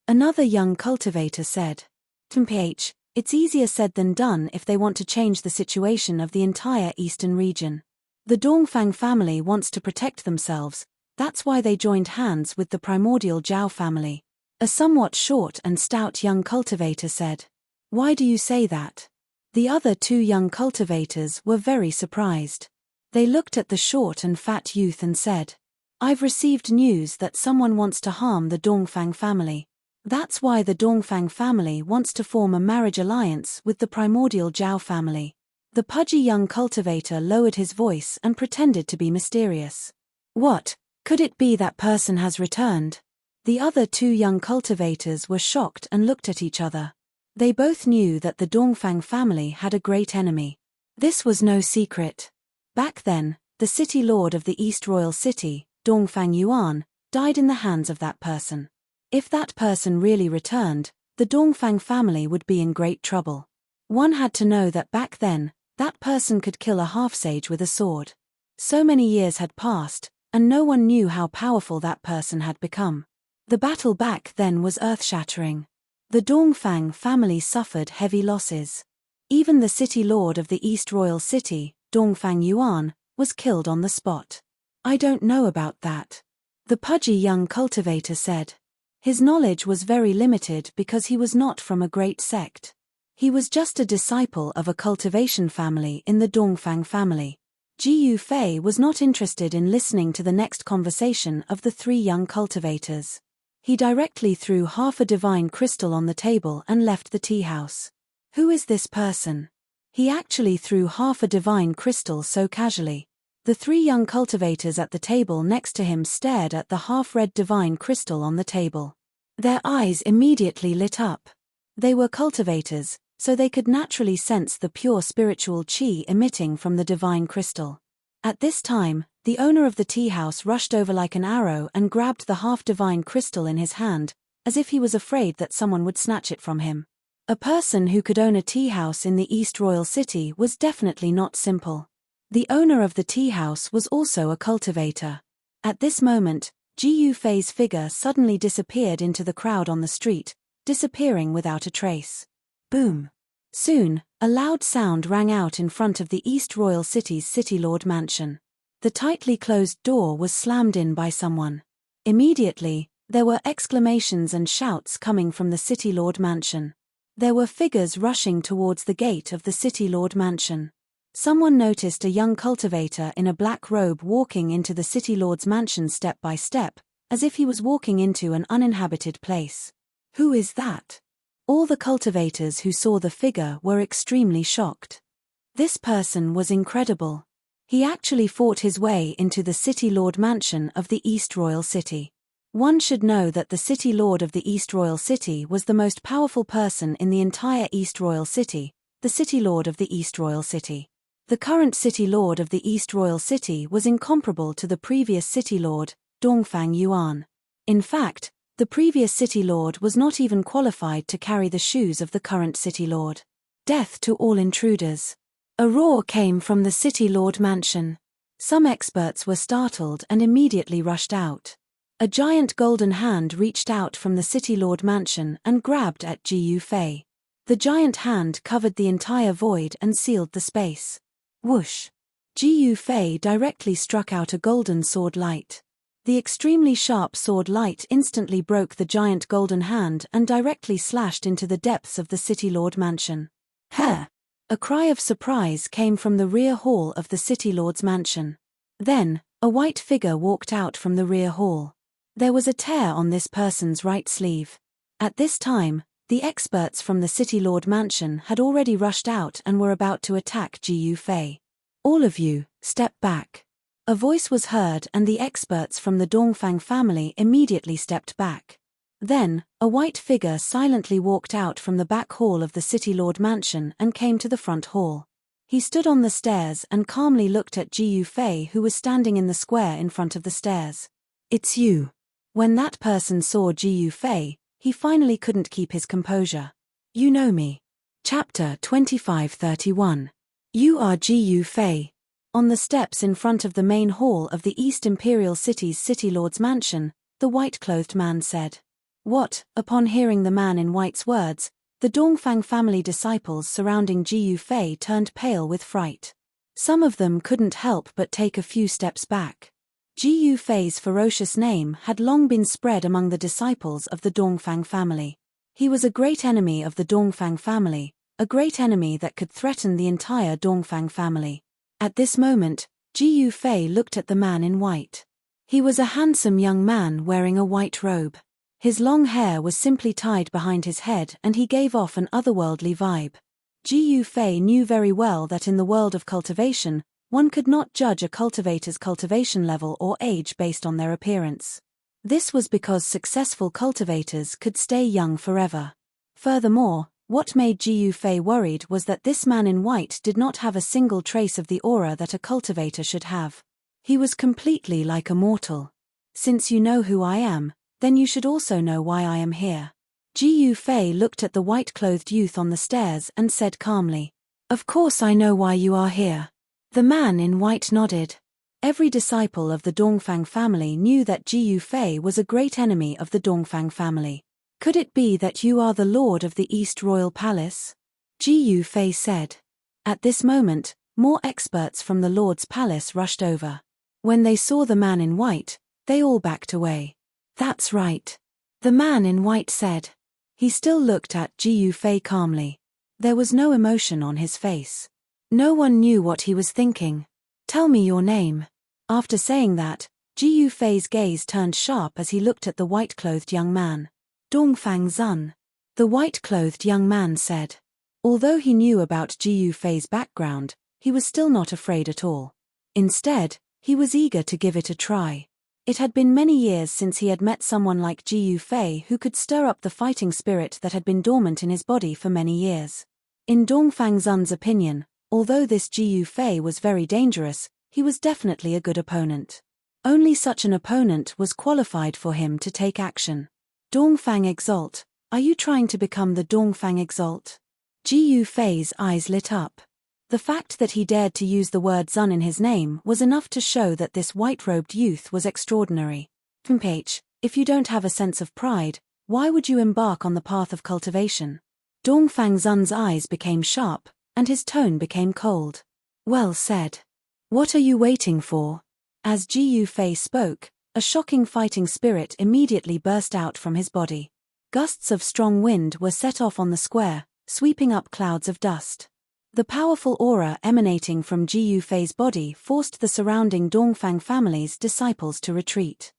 Another young cultivator said. It's easier said than done if they want to change the situation of the entire eastern region. The Dongfang family wants to protect themselves, that's why they joined hands with the primordial Zhao family. A somewhat short and stout young cultivator said. Why do you say that? The other two young cultivators were very surprised. They looked at the short and fat youth and said. I've received news that someone wants to harm the Dongfang family. That's why the Dongfang family wants to form a marriage alliance with the primordial Zhao family. The pudgy young cultivator lowered his voice and pretended to be mysterious. What? Could it be that person has returned? The other two young cultivators were shocked and looked at each other. They both knew that the Dongfang family had a great enemy. This was no secret. Back then, the city lord of the East Royal City, Dongfang Yuan, died in the hands of that person. If that person really returned, the Dongfang family would be in great trouble. One had to know that back then, that person could kill a half-sage with a sword. So many years had passed, and no one knew how powerful that person had become. The battle back then was earth-shattering. The Dongfang family suffered heavy losses. Even the city lord of the East Royal City, Dongfang Yuan, was killed on the spot. I don't know about that. The pudgy young cultivator said. His knowledge was very limited because he was not from a great sect. He was just a disciple of a cultivation family in the Dongfang family. Ji Yufei was not interested in listening to the next conversation of the three young cultivators. He directly threw half a divine crystal on the table and left the tea house. Who is this person? He actually threw half a divine crystal so casually. The three young cultivators at the table next to him stared at the half-red divine crystal on the table. Their eyes immediately lit up. They were cultivators, so they could naturally sense the pure spiritual qi emitting from the divine crystal. At this time, the owner of the tea house rushed over like an arrow and grabbed the half-divine crystal in his hand, as if he was afraid that someone would snatch it from him. A person who could own a tea house in the East Royal City was definitely not simple. The owner of the tea house was also a cultivator. At this moment, Ji Yufei's figure suddenly disappeared into the crowd on the street, disappearing without a trace. Boom! Soon, a loud sound rang out in front of the East Royal City's City Lord mansion. The tightly closed door was slammed in by someone. Immediately, there were exclamations and shouts coming from the City Lord mansion. There were figures rushing towards the gate of the City Lord mansion. Someone noticed a young cultivator in a black robe walking into the City Lord's mansion step by step, as if he was walking into an uninhabited place. Who is that? All the cultivators who saw the figure were extremely shocked. This person was incredible. He actually fought his way into the City Lord mansion of the East Royal City. One should know that the City Lord of the East Royal City was the most powerful person in the entire East Royal City, the City Lord of the East Royal City. The current City Lord of the East Royal City was incomparable to the previous City Lord, Dongfang Yuan. In fact, the previous City Lord was not even qualified to carry the shoes of the current City Lord. Death to all intruders. A roar came from the City Lord mansion. Some experts were startled and immediately rushed out. A giant golden hand reached out from the City Lord mansion and grabbed at Ji Yufei. The giant hand covered the entire void and sealed the space. Whoosh! Ji Yufei directly struck out a golden sword light. The extremely sharp sword light instantly broke the giant golden hand and directly slashed into the depths of the City Lord mansion. Huh! A cry of surprise came from the rear hall of the City Lord's mansion. Then, a white figure walked out from the rear hall. There was a tear on this person's right sleeve. At this time, the experts from the City Lord mansion had already rushed out and were about to attack Ji Yufei. All of you, step back. A voice was heard and the experts from the Dongfang family immediately stepped back. Then, a white figure silently walked out from the back hall of the City Lord Mansion and came to the front hall. He stood on the stairs and calmly looked at Ji Yufei, who was standing in the square in front of the stairs. It's you. When that person saw Ji Yufei, he finally couldn't keep his composure. You know me. Chapter 2531. You are Ji Yufei. On the steps in front of the main hall of the East Imperial City's City Lord's mansion, the white-clothed man said. What? Upon hearing the man in white's words, the Dongfang family disciples surrounding Ji Yufei turned pale with fright. Some of them couldn't help but take a few steps back. Ji Yufei's ferocious name had long been spread among the disciples of the Dongfang family. He was a great enemy of the Dongfang family, a great enemy that could threaten the entire Dongfang family. At this moment, Ji Yufei looked at the man in white. He was a handsome young man wearing a white robe. His long hair was simply tied behind his head and he gave off an otherworldly vibe. Ji Yufei knew very well that in the world of cultivation, one could not judge a cultivator's cultivation level or age based on their appearance. This was because successful cultivators could stay young forever. Furthermore, what made Ji Yufei worried was that this man in white did not have a single trace of the aura that a cultivator should have. He was completely like a mortal. Since you know who I am, then you should also know why I am here. Ji Yufei looked at the white-clothed youth on the stairs and said calmly, Of course I know why you are here. The man in white nodded. Every disciple of the Dongfang family knew that Ji Yufei was a great enemy of the Dongfang family. Could it be that you are the Lord of the East Royal Palace? Ji Yufei said. At this moment, more experts from the Lord's palace rushed over. When they saw the man in white, they all backed away. That's right. The man in white said. He still looked at Ji Yufei calmly. There was no emotion on his face. No one knew what he was thinking. Tell me your name. After saying that, Ji Yufei's gaze turned sharp as he looked at the white-clothed young man. Dongfang Zun. The white-clothed young man said. Although he knew about Ji Yufei's background, he was still not afraid at all. Instead, he was eager to give it a try. It had been many years since he had met someone like Ji Yufei who could stir up the fighting spirit that had been dormant in his body for many years. In Dongfang Zun's opinion, although this Ji Yufei was very dangerous, he was definitely a good opponent. Only such an opponent was qualified for him to take action. Dongfang Exalt, are you trying to become the Dongfang Exalt? Ji Yufei's eyes lit up. The fact that he dared to use the word Zun in his name was enough to show that this white-robed youth was extraordinary. If you don't have a sense of pride, why would you embark on the path of cultivation? Dongfang Zun's eyes became sharp, and his tone became cold. Well said. What are you waiting for? As Ji Yufei spoke, a shocking fighting spirit immediately burst out from his body. Gusts of strong wind were set off on the square, sweeping up clouds of dust. The powerful aura emanating from Ji Yufei's body forced the surrounding Dongfang family's disciples to retreat.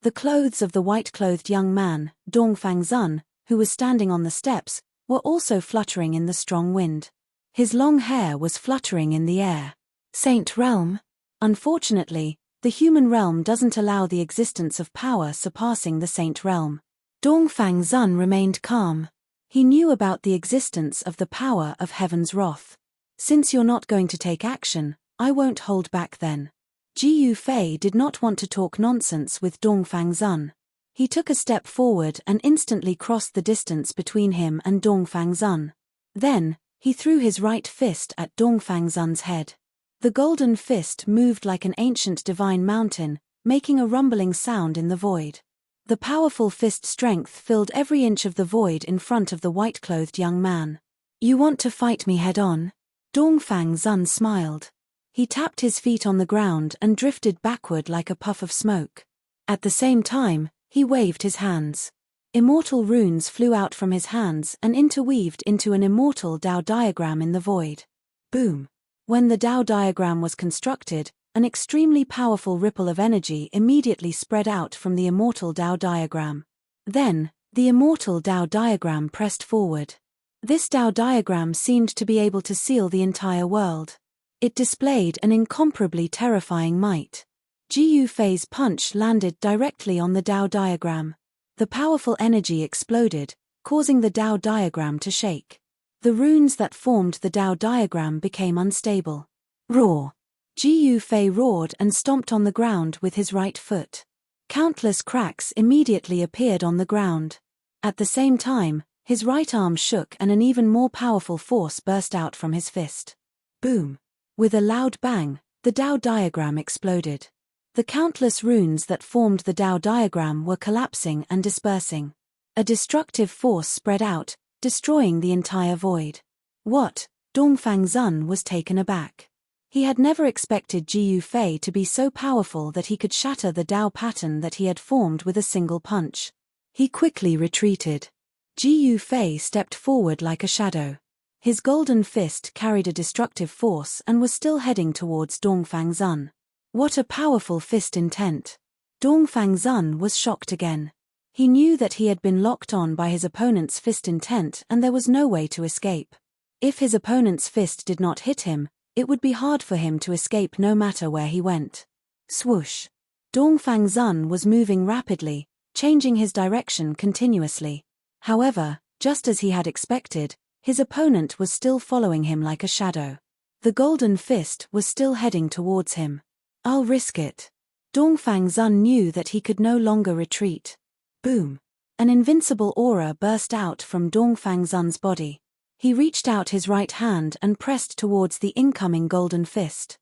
The clothes of the white-clothed young man, Dongfang Zun, who was standing on the steps, were also fluttering in the strong wind. His long hair was fluttering in the air. Saint Realm? Unfortunately, the human realm doesn't allow the existence of power surpassing the Saint Realm. Dongfang Zun remained calm. He knew about the existence of the power of heaven's wrath. Since you're not going to take action, I won't hold back then. Ji Yufei did not want to talk nonsense with Dongfang Zun. He took a step forward and instantly crossed the distance between him and Dongfang Zun. Then, he threw his right fist at Dongfang Zun's head. The golden fist moved like an ancient divine mountain, making a rumbling sound in the void. The powerful fist strength filled every inch of the void in front of the white-clothed young man. You want to fight me head-on? Dongfang Zun smiled. He tapped his feet on the ground and drifted backward like a puff of smoke. At the same time, he waved his hands. Immortal runes flew out from his hands and interweaved into an immortal Tao diagram in the void. Boom! When the Tao diagram was constructed, an extremely powerful ripple of energy immediately spread out from the immortal Tao diagram. Then, the immortal Tao diagram pressed forward. This Tao diagram seemed to be able to seal the entire world. It displayed an incomparably terrifying might. Ji Yufei's punch landed directly on the Tao diagram. The powerful energy exploded, causing the Tao diagram to shake. The runes that formed the Tao diagram became unstable. Roar! Ji Yufei roared and stomped on the ground with his right foot. Countless cracks immediately appeared on the ground. At the same time, his right arm shook and an even more powerful force burst out from his fist. Boom! With a loud bang, the Tao diagram exploded. The countless runes that formed the Tao diagram were collapsing and dispersing. A destructive force spread out, destroying the entire void. What? Dongfang Zun was taken aback. He had never expected Ji Yufei to be so powerful that he could shatter the Tao pattern that he had formed with a single punch. He quickly retreated. Ji Yufei stepped forward like a shadow. His golden fist carried a destructive force and was still heading towards Dongfang Zun. What a powerful fist intent! Dongfang Zun was shocked again. He knew that he had been locked on by his opponent's fist intent and there was no way to escape. If his opponent's fist did not hit him, it would be hard for him to escape no matter where he went. Swoosh! Dongfang Zun was moving rapidly, changing his direction continuously. However, just as he had expected, his opponent was still following him like a shadow. The golden fist was still heading towards him. I'll risk it. Dongfang Zun knew that he could no longer retreat. Boom! An invincible aura burst out from Dongfang Zun's body. He reached out his right hand and pressed towards the incoming golden fist.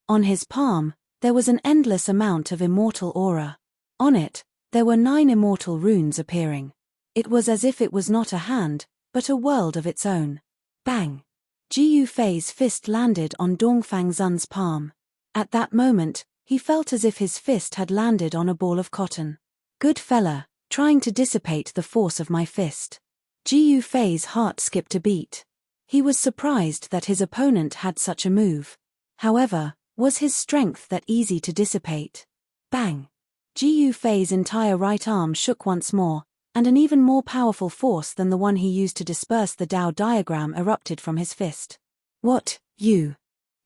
On his palm, there was an endless amount of immortal aura. On it, there were 9 immortal runes appearing. It was as if it was not a hand, but a world of its own. Bang! Ji Yufei's fist landed on Dongfang Zun's palm. At that moment, he felt as if his fist had landed on a ball of cotton. Good fella, trying to dissipate the force of my fist. Ji Yufei's heart skipped a beat. He was surprised that his opponent had such a move. However, was his strength that easy to dissipate? Bang! Ji Yufei's entire right arm shook once more, and an even more powerful force than the one he used to disperse the Tao diagram erupted from his fist. What, you?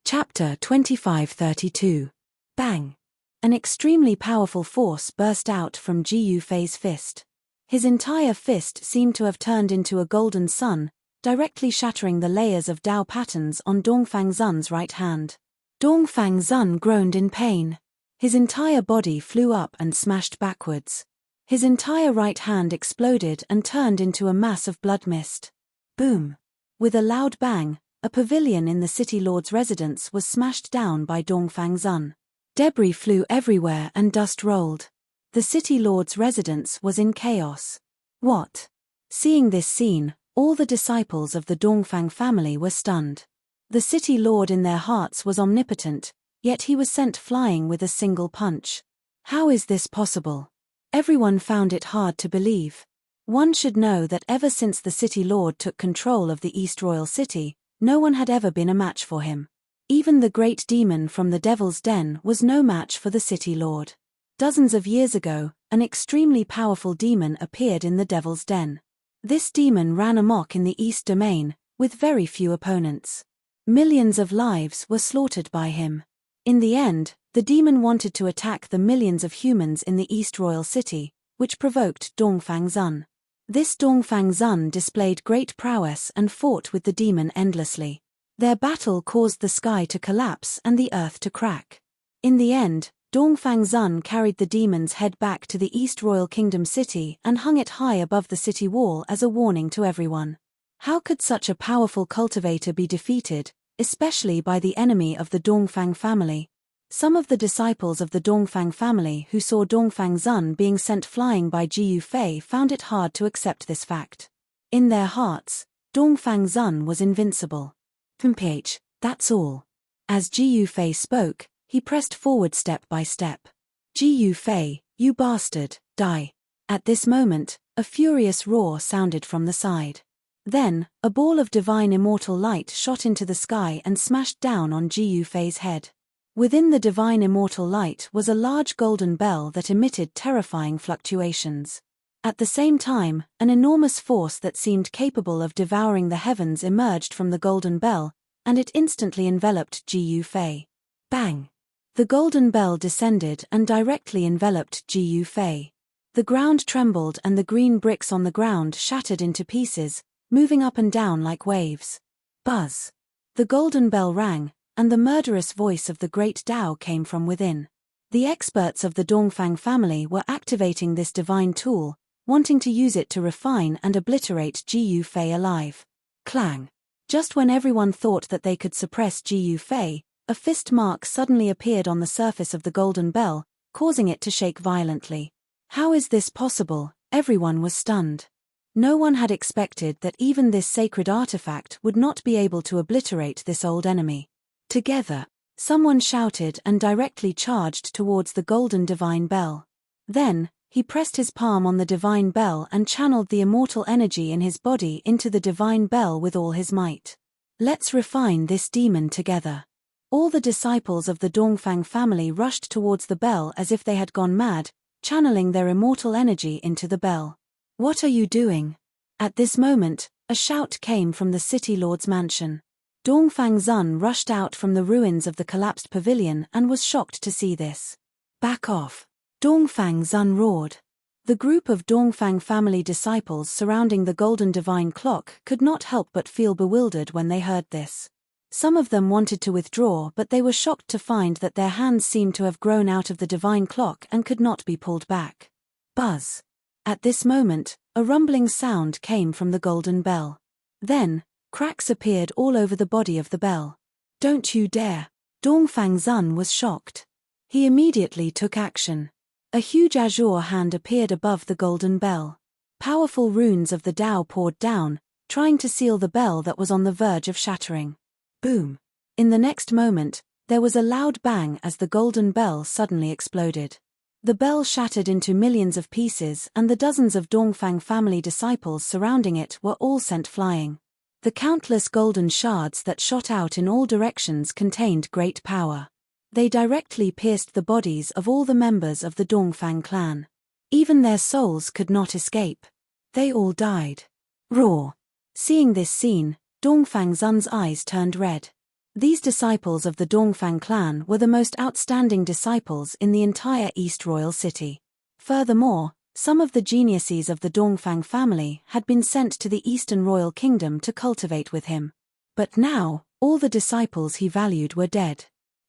Chapter 2532. Bang! An extremely powerful force burst out from Ji Yufei's fist. His entire fist seemed to have turned into a golden sun, directly shattering the layers of Tao patterns on Dongfang Zun's right hand. Dongfang Zun groaned in pain. His entire body flew up and smashed backwards. His entire right hand exploded and turned into a mass of blood mist. Boom! With a loud bang, a pavilion in the city lord's residence was smashed down by Dongfang Zun. Debris flew everywhere and dust rolled. The city lord's residence was in chaos. What? Seeing this scene, all the disciples of the Dongfang family were stunned. The city lord in their hearts was omnipotent, yet he was sent flying with a single punch. How is this possible? Everyone found it hard to believe. One should know that ever since the city lord took control of the East Royal City, no one had ever been a match for him. Even the great demon from the Devil's Den was no match for the city lord. Dozens of years ago, an extremely powerful demon appeared in the Devil's Den. This demon ran amok in the East Domain, with very few opponents. Millions of lives were slaughtered by him. In the end, the demon wanted to attack the millions of humans in the East Royal City, which provoked Dongfang Zun. This Dongfang Zun displayed great prowess and fought with the demon endlessly. Their battle caused the sky to collapse and the earth to crack. In the end, Dongfang Zun carried the demon's head back to the East Royal Kingdom city and hung it high above the city wall as a warning to everyone. How could such a powerful cultivator be defeated, especially by the enemy of the Dongfang family? Some of the disciples of the Dongfang family who saw Dongfang Zun being sent flying by Ji Yufei found it hard to accept this fact. In their hearts, Dongfang Zun was invincible. "PH, that's all." As Ji Yufei spoke, he pressed forward step by step. "Ji Yufei, you bastard, die." At this moment, a furious roar sounded from the side. Then, a ball of divine immortal light shot into the sky and smashed down on Ji Yufei's head. Within the divine immortal light was a large golden bell that emitted terrifying fluctuations. At the same time, an enormous force that seemed capable of devouring the heavens emerged from the golden bell, and it instantly enveloped Gu Fei. Bang! The golden bell descended and directly enveloped Gu Fei. The ground trembled and the green bricks on the ground shattered into pieces, moving up and down like waves. Buzz! The golden bell rang, and the murderous voice of the great Tao came from within. The experts of the Dongfang family were activating this divine tool, wanting to use it to refine and obliterate Gu Fei alive. Clang! Just when everyone thought that they could suppress Gu Fei, a fist mark suddenly appeared on the surface of the golden bell, causing it to shake violently. How is this possible? Everyone was stunned. No one had expected that even this sacred artifact would not be able to obliterate this old enemy. Together, someone shouted and directly charged towards the golden divine bell. Then, he pressed his palm on the divine bell and channeled the immortal energy in his body into the divine bell with all his might. Let's refine this demon together. All the disciples of the Dongfang family rushed towards the bell as if they had gone mad, channeling their immortal energy into the bell. What are you doing? At this moment, a shout came from the city lord's mansion. Dongfang Zun rushed out from the ruins of the collapsed pavilion and was shocked to see this. Back off! Dongfang Zun roared. The group of Dongfang family disciples surrounding the golden divine clock could not help but feel bewildered when they heard this. Some of them wanted to withdraw, but they were shocked to find that their hands seemed to have grown out of the divine clock and could not be pulled back. Buzz! At this moment, a rumbling sound came from the golden bell. Then, cracks appeared all over the body of the bell. Don't you dare! Dongfang Zun was shocked. He immediately took action. A huge azure hand appeared above the golden bell. Powerful runes of the Tao poured down, trying to seal the bell that was on the verge of shattering. Boom! In the next moment, there was a loud bang as the golden bell suddenly exploded. The bell shattered into millions of pieces and the dozens of Dongfang family disciples surrounding it were all sent flying. The countless golden shards that shot out in all directions contained great power. They directly pierced the bodies of all the members of the Dongfang clan. Even their souls could not escape. They all died. Roar! Seeing this scene, Dongfang Zun's eyes turned red. These disciples of the Dongfang clan were the most outstanding disciples in the entire East Royal City. Furthermore, some of the geniuses of the Dongfang family had been sent to the Eastern Royal Kingdom to cultivate with him. But now, all the disciples he valued were dead.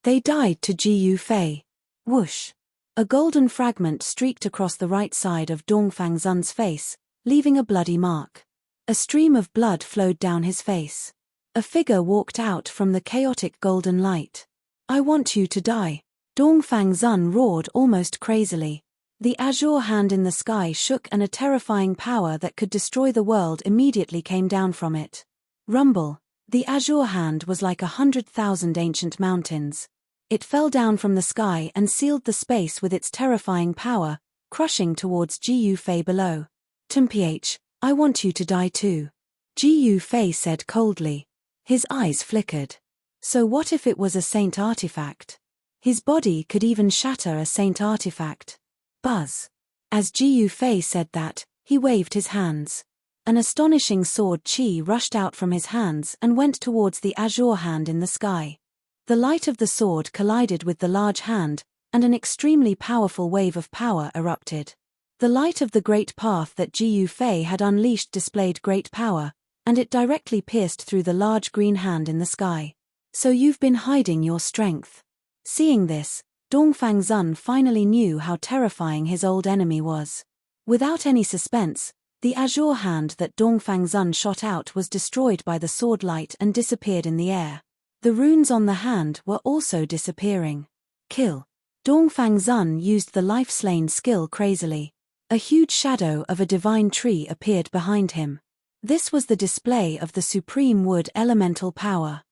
They died to Gu Fei. Whoosh! A golden fragment streaked across the right side of Dongfang Zun's face, leaving a bloody mark. A stream of blood flowed down his face. A figure walked out from the chaotic golden light. I want you to die! Dongfang Zun roared almost crazily. The azure hand in the sky shook and a terrifying power that could destroy the world immediately came down from it. Rumble! The azure hand was like 100,000 ancient mountains. It fell down from the sky and sealed the space with its terrifying power, crushing towards Gu Fei below. Temph, I want you to die too. Gu Fei said coldly. His eyes flickered. So what if it was a saint artifact? His body could even shatter a saint artifact. Buzz! As Gu Fei said that, he waved his hands. An astonishing sword chi rushed out from his hands and went towards the azure hand in the sky. The light of the sword collided with the large hand, and an extremely powerful wave of power erupted. The light of the great path that Gu Fei had unleashed displayed great power, and it directly pierced through the large green hand in the sky. So you've been hiding your strength. Seeing this, Dongfang Zun finally knew how terrifying his old enemy was. Without any suspense, the azure hand that Dongfang Zun shot out was destroyed by the sword light and disappeared in the air. The runes on the hand were also disappearing. Kill! Dongfang Zun used the life-slain skill crazily. A huge shadow of a divine tree appeared behind him. This was the display of the supreme wood elemental power.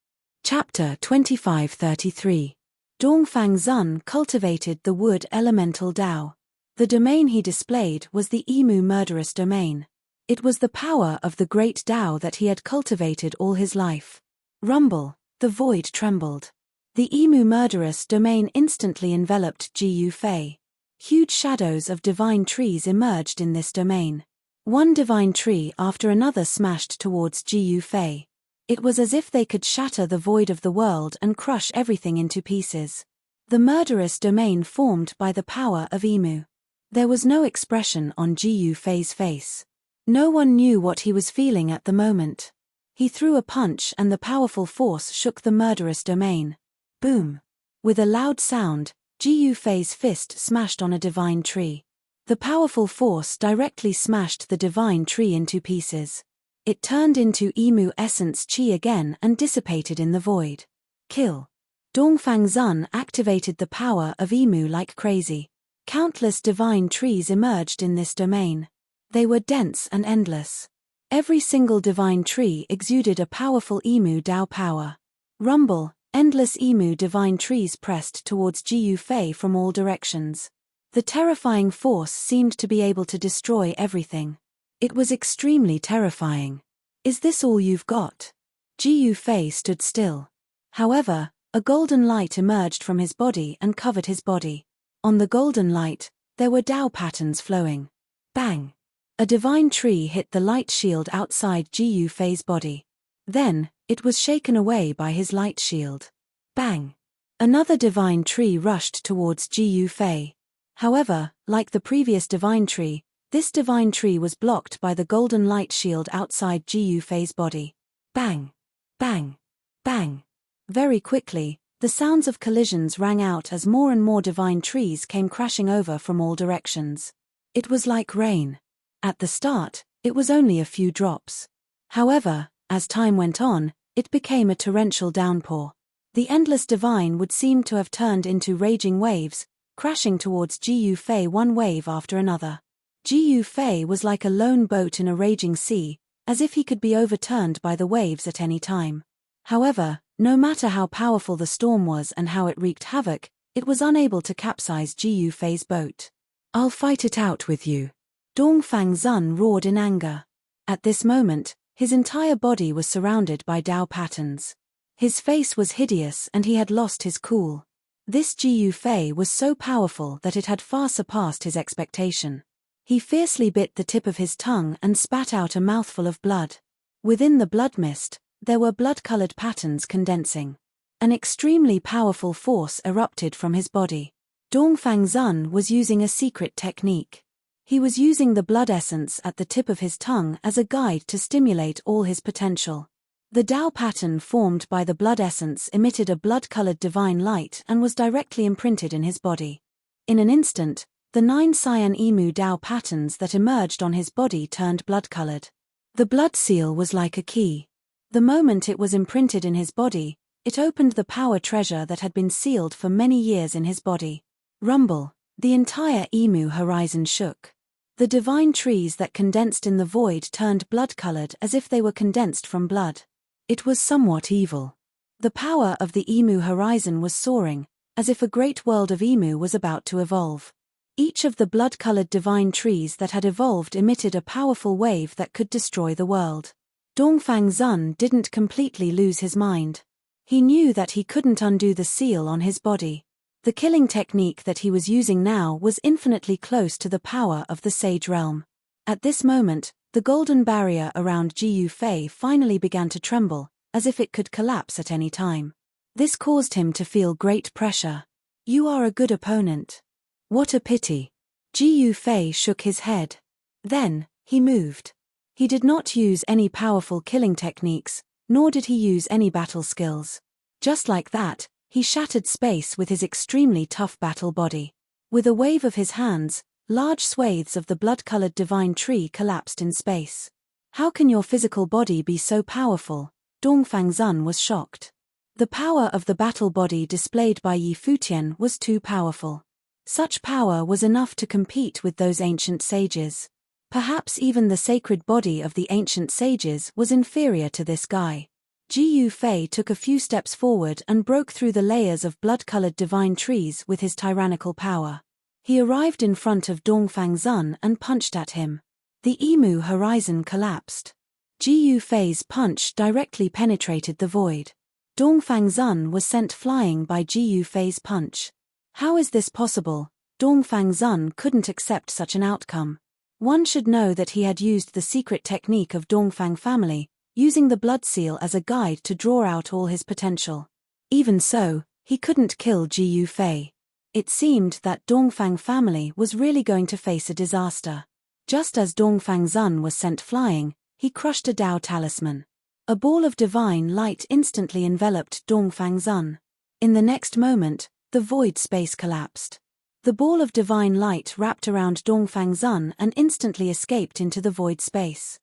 Chapter 2533. Dongfang Zun cultivated the wood elemental Tao. The domain he displayed was the Emu murderous domain. It was the power of the great Tao that he had cultivated all his life. Rumble! The void trembled. The Emu murderous domain instantly enveloped Gu Fei. Huge shadows of divine trees emerged in this domain. One divine tree after another smashed towards Gu Fei. It was as if they could shatter the void of the world and crush everything into pieces. The murderous domain formed by the power of Imu. There was no expression on Ji Yufei's face. No one knew what he was feeling at the moment. He threw a punch and the powerful force shook the murderous domain. Boom! With a loud sound, Ji Yufei's fist smashed on a divine tree. The powerful force directly smashed the divine tree into pieces. It turned into Imu essence chi again and dissipated in the void. Kill. Dongfang Zun activated the power of Imu like crazy. Countless divine trees emerged in this domain. They were dense and endless. Every single divine tree exuded a powerful Imu Dao power. Rumble, endless Imu divine trees pressed towards Ji Yufei from all directions. The terrifying force seemed to be able to destroy everything. It was extremely terrifying. Is this all you've got? Ji Yufei stood still. However, a golden light emerged from his body and covered his body. On the golden light, there were Dao patterns flowing. Bang! A divine tree hit the light shield outside Ji Yufei's body. Then, it was shaken away by his light shield. Bang! Another divine tree rushed towards Ji Yufei. However, like the previous divine tree, this divine tree was blocked by the golden light shield outside Ji Yufei's body. Bang! Bang! Bang! Very quickly, the sounds of collisions rang out as more and more divine trees came crashing over from all directions. It was like rain. At the start, it was only a few drops. However, as time went on, it became a torrential downpour. The endless divine would seem to have turned into raging waves, crashing towards Ji Yufei one wave after another. Ji Yufei was like a lone boat in a raging sea, as if he could be overturned by the waves at any time. However, no matter how powerful the storm was and how it wreaked havoc, it was unable to capsize Ji Yufei's boat. "I'll fight it out with you." Dongfang Zun roared in anger. At this moment, his entire body was surrounded by Dao patterns. His face was hideous and he had lost his cool. This Ji Yufei was so powerful that it had far surpassed his expectation. He fiercely bit the tip of his tongue and spat out a mouthful of blood. Within the blood mist, there were blood-colored patterns condensing. An extremely powerful force erupted from his body. Dongfang Zun was using a secret technique. He was using the blood essence at the tip of his tongue as a guide to stimulate all his potential. The Dao pattern formed by the blood essence emitted a blood-colored divine light and was directly imprinted in his body. In an instant, the 9 cyan Imu Dao patterns that emerged on his body turned blood-colored. The blood seal was like a key. The moment it was imprinted in his body, it opened the power treasure that had been sealed for many years in his body. Rumble, the entire Imu horizon shook. The divine trees that condensed in the void turned blood-colored as if they were condensed from blood. It was somewhat evil. The power of the Imu horizon was soaring, as if a great world of Imu was about to evolve. Each of the blood-colored divine trees that had evolved emitted a powerful wave that could destroy the world. Dongfang Zun didn't completely lose his mind. He knew that he couldn't undo the seal on his body. The killing technique that he was using now was infinitely close to the power of the Sage Realm. At this moment, the golden barrier around Ji Yufei finally began to tremble, as if it could collapse at any time. This caused him to feel great pressure. "You are a good opponent. What a pity." Ji Yufei shook his head. Then, he moved. He did not use any powerful killing techniques, nor did he use any battle skills. Just like that, he shattered space with his extremely tough battle body. With a wave of his hands, large swathes of the blood-colored divine tree collapsed in space. "How can your physical body be so powerful?" Dongfang Zun was shocked. The power of the battle body displayed by Yi Futian was too powerful. Such power was enough to compete with those ancient sages. Perhaps even the sacred body of the ancient sages was inferior to this guy. Ji Yufei took a few steps forward and broke through the layers of blood-colored divine trees with his tyrannical power. He arrived in front of Dongfang Zun and punched at him. The Imu horizon collapsed. Ji Yufei's punch directly penetrated the void. Dongfang Zun was sent flying by Ji Yufei's punch. How is this possible? Dongfang Zun couldn't accept such an outcome. One should know that he had used the secret technique of Dongfang family, using the blood seal as a guide to draw out all his potential. Even so, he couldn't kill Ji Yufei. It seemed that Dongfang family was really going to face a disaster. Just as Dongfang Zun was sent flying, he crushed a Dao talisman. A ball of divine light instantly enveloped Dongfang Zun. In the next moment, the void space collapsed. The ball of divine light wrapped around Dongfang Zun and instantly escaped into the void space.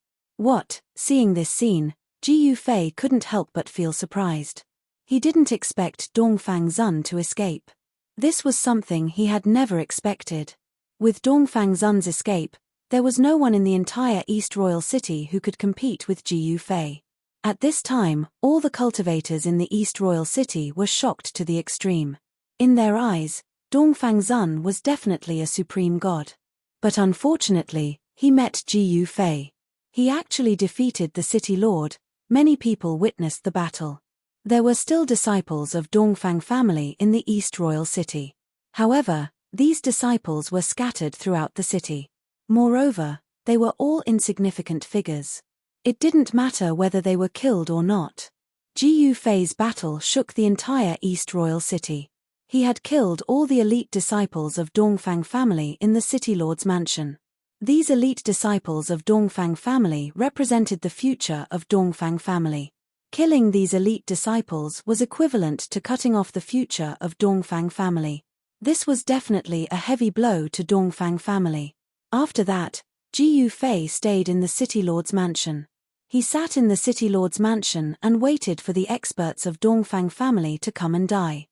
Seeing this scene, Ji Yufei couldn't help but feel surprised. He didn't expect Dongfang Zun to escape. This was something he had never expected. With Dongfang Zun's escape, there was no one in the entire East Royal City who could compete with Ji Yufei. At this time, all the cultivators in the East Royal City were shocked to the extreme. In their eyes, Dongfang Zun was definitely a supreme god. But unfortunately, he met Ji Yufei. He actually defeated the city lord. Many people witnessed the battle. There were still disciples of Dongfang family in the East Royal City. However, these disciples were scattered throughout the city. Moreover, they were all insignificant figures. It didn't matter whether they were killed or not. Ji Yufei's battle shook the entire East Royal City. He had killed all the elite disciples of Dongfang family in the city lord's mansion. These elite disciples of Dongfang family represented the future of Dongfang family. Killing these elite disciples was equivalent to cutting off the future of Dongfang family. This was definitely a heavy blow to Dongfang family. After that, Ji Yufei stayed in the city lord's mansion. He sat in the city lord's mansion and waited for the experts of Dongfang family to come and die.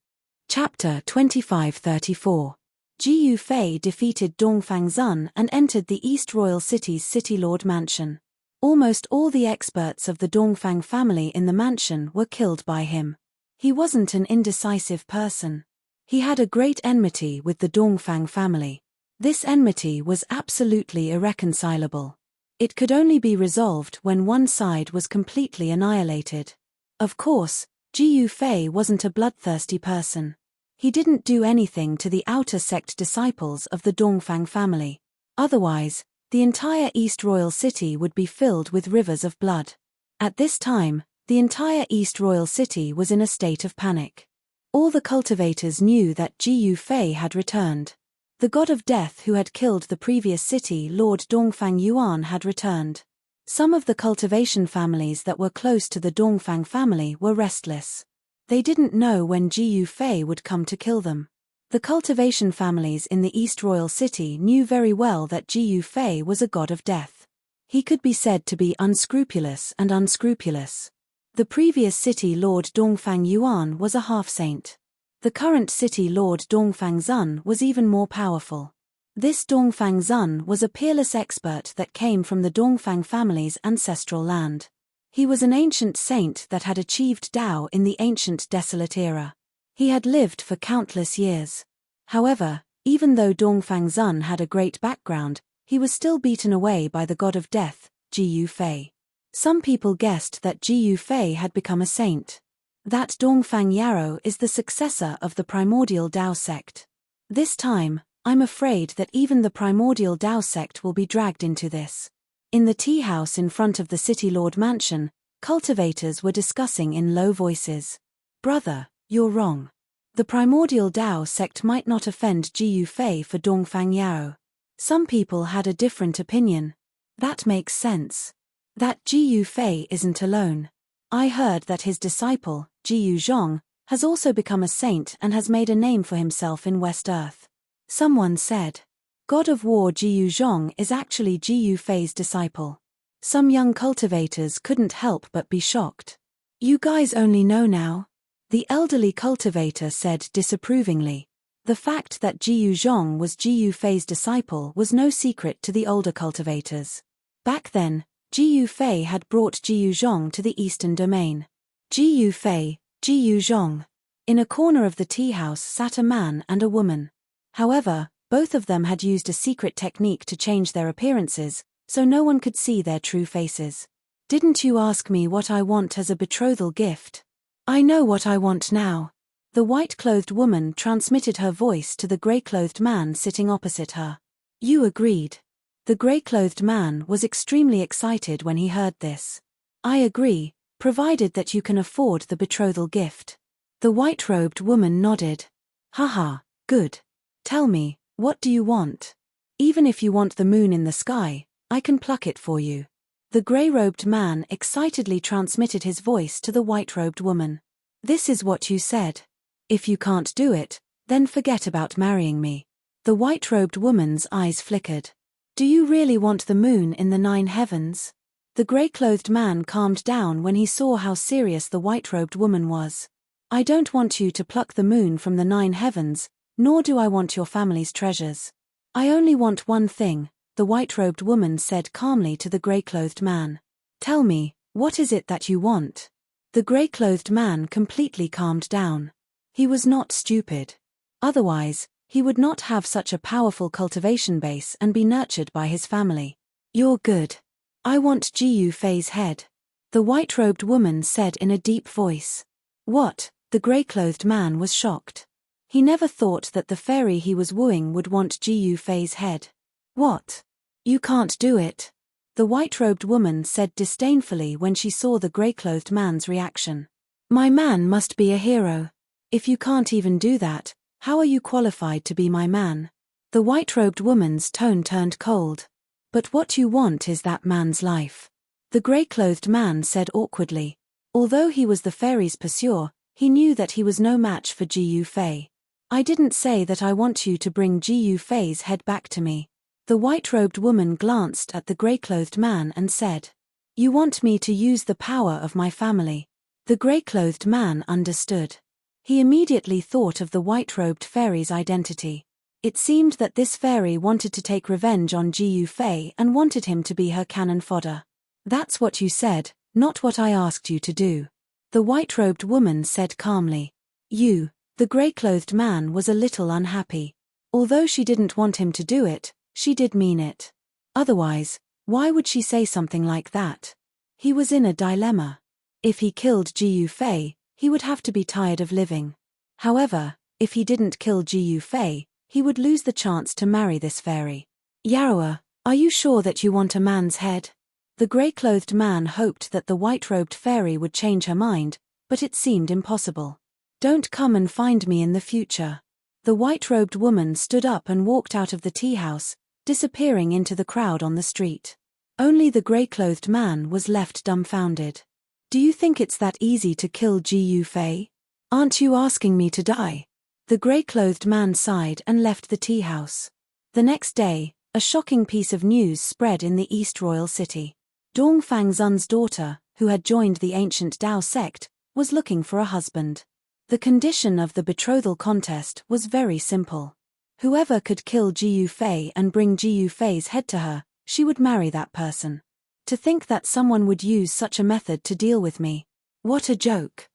Chapter 2534. Ji Yufei defeated Dongfang Zun and entered the East Royal City's city lord mansion. Almost all the experts of the Dongfang family in the mansion were killed by him. He wasn't an indecisive person. He had a great enmity with the Dongfang family. This enmity was absolutely irreconcilable. It could only be resolved when one side was completely annihilated. Of course, Ji Yufei wasn't a bloodthirsty person. He didn't do anything to the outer sect disciples of the Dongfang family. Otherwise, the entire East Royal City would be filled with rivers of blood. At this time, the entire East Royal City was in a state of panic. All the cultivators knew that Ji Yufei had returned. The god of death who had killed the previous city lord Dongfang Yuan had returned. Some of the cultivation families that were close to the Dongfang family were restless. They didn't know when Ji Yufei would come to kill them. The cultivation families in the East Royal City knew very well that Ji Yufei was a god of death. He could be said to be unscrupulous and unscrupulous. The previous city lord Dongfang Yuan was a half-saint. The current city lord Dongfang Zun was even more powerful. This Dongfang Zun was a peerless expert that came from the Dongfang family's ancestral land. He was an ancient saint that had achieved Tao in the ancient desolate era. He had lived for countless years. However, even though Dongfang Zun had a great background, he was still beaten away by the god of death, Ji Yufei. Some people guessed that Ji Yufei had become a saint. That Dongfang Yarrow is the successor of the primordial Tao sect. This time, I'm afraid that even the primordial Tao sect will be dragged into this. In the tea house in front of the city lord mansion, cultivators were discussing in low voices. Brother, you're wrong. The primordial Tao sect might not offend Ji Yufei for Dongfang Yarrow. Some people had a different opinion. That makes sense. That Ji Yufei isn't alone. I heard that his disciple, Ji Yuzhong, has also become a saint and has made a name for himself in West Earth. Someone said. God of War Ji Yuzhong is actually Ji Yufei's disciple. Some young cultivators couldn't help but be shocked. You guys only know now? The elderly cultivator said disapprovingly. The fact that Ji Yuzhong was Ji Yufei's disciple was no secret to the older cultivators. Back then, Ji Yufei had brought Ji Yuzhong to the eastern domain. Ji Yufei, Ji Yuzhong. In a corner of the tea house sat a man and a woman. However, both of them had used a secret technique to change their appearances, so no one could see their true faces. Didn't you ask me what I want as a betrothal gift? I know what I want now. The white-clothed woman transmitted her voice to the grey-clothed man sitting opposite her. You agreed. The grey-clothed man was extremely excited when he heard this. I agree, provided that you can afford the betrothal gift. The white-robed woman nodded. Haha, good. Tell me, what do you want? Even if you want the moon in the sky, I can pluck it for you. The grey-robed man excitedly transmitted his voice to the white-robed woman. This is what you said. If you can't do it, then forget about marrying me. The white-robed woman's eyes flickered. Do you really want the moon in the 9 heavens? The grey-clothed man calmed down when he saw how serious the white-robed woman was. I don't want you to pluck the moon from the 9 heavens, nor do I want your family's treasures. I only want one thing, the white-robed woman said calmly to the grey-clothed man. Tell me, what is it that you want? The grey-clothed man completely calmed down. He was not stupid. Otherwise, he would not have such a powerful cultivation base and be nurtured by his family. You're good. I want Jiu Fei's head. The white-robed woman said in a deep voice. What? The grey-clothed man was shocked. He never thought that the fairy he was wooing would want Jiu Fei's head. What? You can't do it. The white-robed woman said disdainfully when she saw the grey-clothed man's reaction. My man must be a hero. If you can't even do that, how are you qualified to be my man? The white-robed woman's tone turned cold. But what you want is that man's life. The grey-clothed man said awkwardly. Although he was the fairy's pursuer, he knew that he was no match for Jiu Fei. I didn't say that I want you to bring Jiu Fei's head back to me. The white-robed woman glanced at the grey-clothed man and said. You want me to use the power of my family. The grey-clothed man understood. He immediately thought of the white-robed fairy's identity. It seemed that this fairy wanted to take revenge on Jiu Fei and wanted him to be her cannon fodder. That's what you said, not what I asked you to do. The white-robed woman said calmly. The grey-clothed man was a little unhappy. Although she didn't want him to do it, she did mean it. Otherwise, why would she say something like that? He was in a dilemma. If he killed Jiu Fei, he would have to be tired of living. However, if he didn't kill Jiu Fei, he would lose the chance to marry this fairy. Yarrow, are you sure that you want a man's head? The grey-clothed man hoped that the white-robed fairy would change her mind, but it seemed impossible. Don't come and find me in the future. The white-robed woman stood up and walked out of the tea-house, disappearing into the crowd on the street. Only the grey-clothed man was left dumbfounded. Do you think it's that easy to kill Jiu Fei? Aren't you asking me to die? The grey-clothed man sighed and left the tea-house. The next day, a shocking piece of news spread in the East Royal City. Dongfang Zun's daughter, who had joined the ancient Dao sect, was looking for a husband. The condition of the betrothal contest was very simple. Whoever could kill Jiu Fei and bring Jiu Fei's head to her, she would marry that person. To think that someone would use such a method to deal with me. What a joke.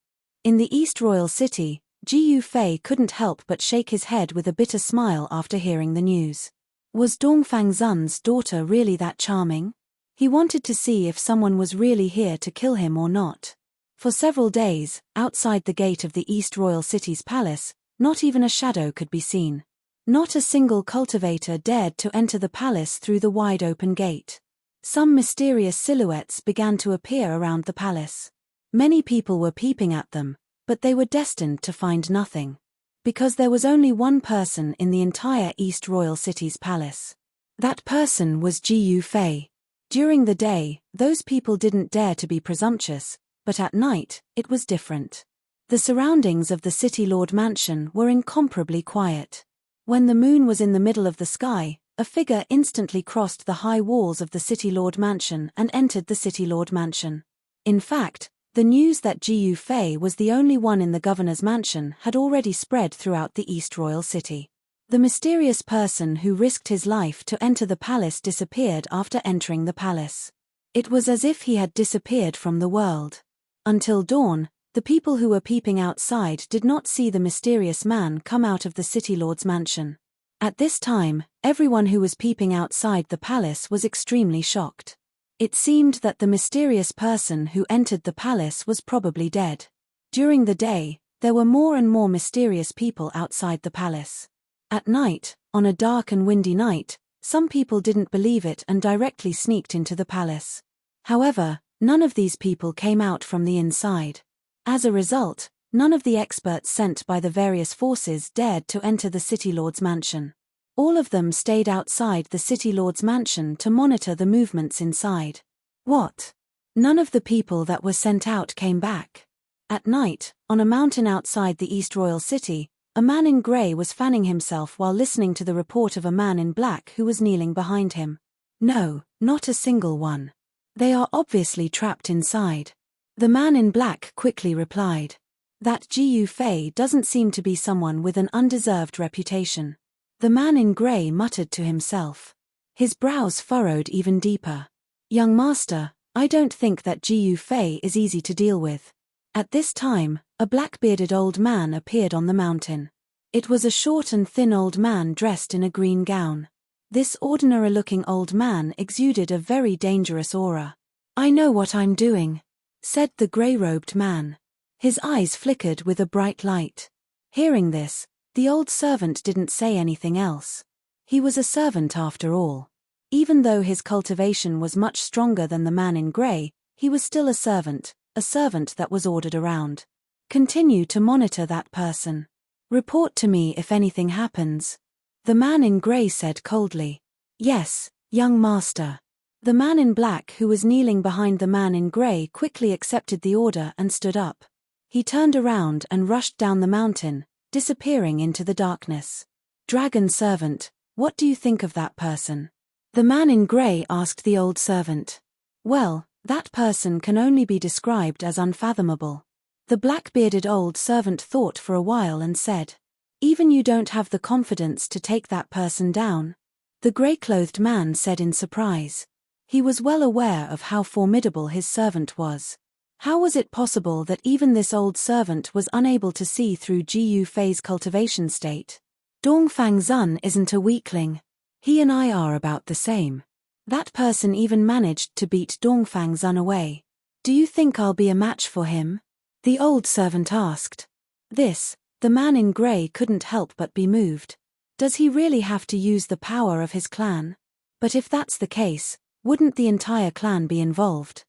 In the East Royal City, Jiu Fei couldn't help but shake his head with a bitter smile after hearing the news. Was Dongfang Zun's daughter really that charming? He wanted to see if someone was really here to kill him or not. For several days, outside the gate of the East Royal City's palace, not even a shadow could be seen. Not a single cultivator dared to enter the palace through the wide-open gate. Some mysterious silhouettes began to appear around the palace. Many people were peeping at them, but they were destined to find nothing. Because there was only one person in the entire East Royal City's palace. That person was Jiu Fei. During the day, those people didn't dare to be presumptuous, but at night, it was different. The surroundings of the City Lord Mansion were incomparably quiet. When the moon was in the middle of the sky, a figure instantly crossed the high walls of the City Lord Mansion and entered the City Lord Mansion. In fact, the news that Jiu Fei was the only one in the governor's mansion had already spread throughout the East Royal City. The mysterious person who risked his life to enter the palace disappeared after entering the palace. It was as if he had disappeared from the world. Until dawn, the people who were peeping outside did not see the mysterious man come out of the City Lord's mansion. At this time, everyone who was peeping outside the palace was extremely shocked. It seemed that the mysterious person who entered the palace was probably dead. During the day, there were more and more mysterious people outside the palace. At night, on a dark and windy night, some people didn't believe it and directly sneaked into the palace. However, None of these people came out from the inside. As a result, none of the experts sent by the various forces dared to enter the City Lord's mansion. All of them stayed outside the City Lord's mansion to monitor the movements inside. What? None of the people that were sent out came back. At night, on a mountain outside the East Royal City, a man in grey was fanning himself while listening to the report of a man in black who was kneeling behind him. No, not a single one. They are obviously trapped inside. The man in black quickly replied. That Gu Fei doesn't seem to be someone with an undeserved reputation. The man in grey muttered to himself. His brows furrowed even deeper. Young master, I don't think that Gu Fei is easy to deal with. At this time, a black-bearded old man appeared on the mountain. It was a short and thin old man dressed in a green gown. This ordinary-looking old man exuded a very dangerous aura. I know what I'm doing, said the grey-robed man. His eyes flickered with a bright light. Hearing this, the old servant didn't say anything else. He was a servant after all. Even though his cultivation was much stronger than the man in grey, he was still a servant that was ordered around. Continue to monitor that person. Report to me if anything happens. The man in grey said coldly. Yes, young master. The man in black who was kneeling behind the man in grey quickly accepted the order and stood up. He turned around and rushed down the mountain, disappearing into the darkness. Dragon servant, what do you think of that person? The man in grey asked the old servant. Well, that person can only be described as unfathomable. The black-bearded old servant thought for a while and said. Even you don't have the confidence to take that person down? The grey-clothed man said in surprise. He was well aware of how formidable his servant was. How was it possible that even this old servant was unable to see through Gu Fei's cultivation state? Dongfang Zun isn't a weakling. He and I are about the same. That person even managed to beat Dongfang Zun away. Do you think I'll be a match for him? The old servant asked. The man in grey couldn't help but be moved. Does he really have to use the power of his clan? But if that's the case, wouldn't the entire clan be involved?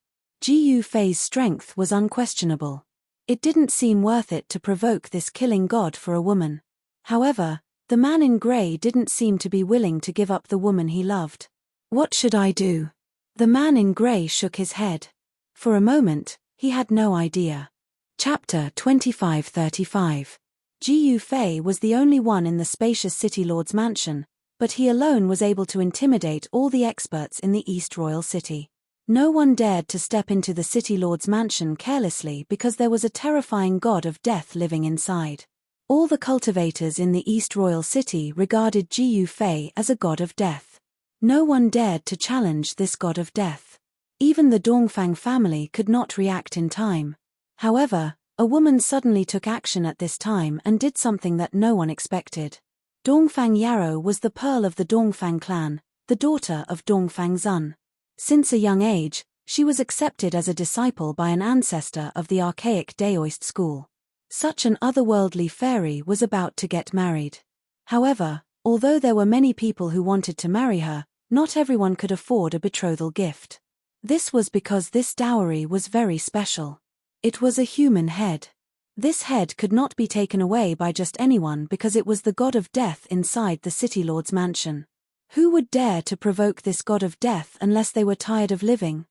Gu Fei's strength was unquestionable. It didn't seem worth it to provoke this killing god for a woman. However, the man in grey didn't seem to be willing to give up the woman he loved. What should I do? The man in grey shook his head. For a moment, he had no idea. Chapter 2535. Gu Fei was the only one in the spacious City Lord's mansion, but he alone was able to intimidate all the experts in the East Royal City. No one dared to step into the City Lord's mansion carelessly because there was a terrifying god of death living inside. All the cultivators in the East Royal City regarded Gu Fei as a god of death. No one dared to challenge this god of death. Even the Dongfang family could not react in time. However, a woman suddenly took action at this time and did something that no one expected. Dongfang Yarrow was the pearl of the Dongfang clan, the daughter of Dongfang Zun. Since a young age, she was accepted as a disciple by an ancestor of the archaic Daoist school. Such an otherworldly fairy was about to get married. However, although there were many people who wanted to marry her, not everyone could afford a betrothal gift. This was because this dowry was very special. It was a human head. This head could not be taken away by just anyone because it was the god of death inside the City Lord's mansion. Who would dare to provoke this god of death unless they were tired of living?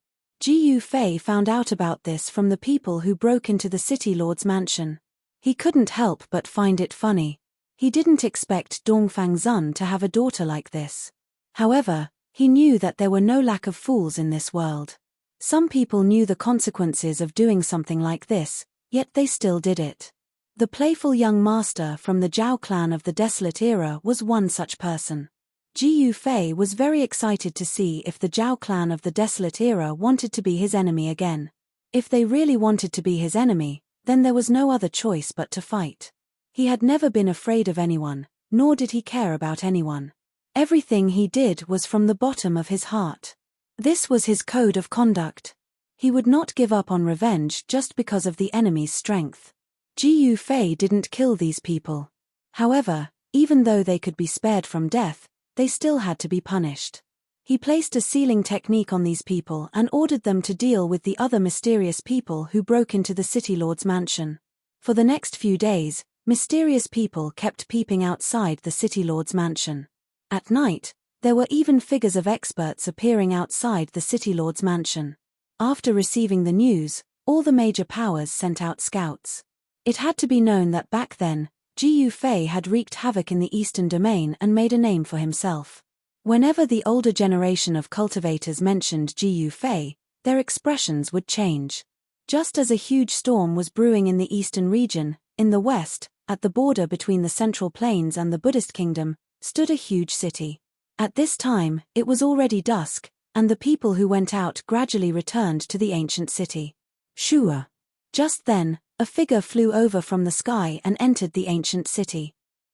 Gu Fei found out about this from the people who broke into the City Lord's mansion. He couldn't help but find it funny. He didn't expect Dongfang Zun to have a daughter like this. However, he knew that there were no lack of fools in this world. Some people knew the consequences of doing something like this, yet they still did it. The playful young master from the Zhao clan of the Desolate Era was one such person. Gu Fei was very excited to see if the Zhao clan of the Desolate Era wanted to be his enemy again. If they really wanted to be his enemy, then there was no other choice but to fight. He had never been afraid of anyone, nor did he care about anyone. Everything he did was from the bottom of his heart. This was his code of conduct. He would not give up on revenge just because of the enemy's strength. Gu Fei didn't kill these people. However, even though they could be spared from death, they still had to be punished. He placed a sealing technique on these people and ordered them to deal with the other mysterious people who broke into the city lord's mansion. For the next few days, mysterious people kept peeping outside the city lord's mansion. At night, there were even figures of experts appearing outside the city lord's mansion. After receiving the news, all the major powers sent out scouts. It had to be known that back then, Jiu Fei had wreaked havoc in the Eastern Domain and made a name for himself. Whenever the older generation of cultivators mentioned Jiu Fei, their expressions would change. Just as a huge storm was brewing in the eastern region, in the west, at the border between the Central Plains and the Buddhist kingdom, stood a huge city. At this time, it was already dusk, and the people who went out gradually returned to the ancient city. Shua. Just then, a figure flew over from the sky and entered the ancient city.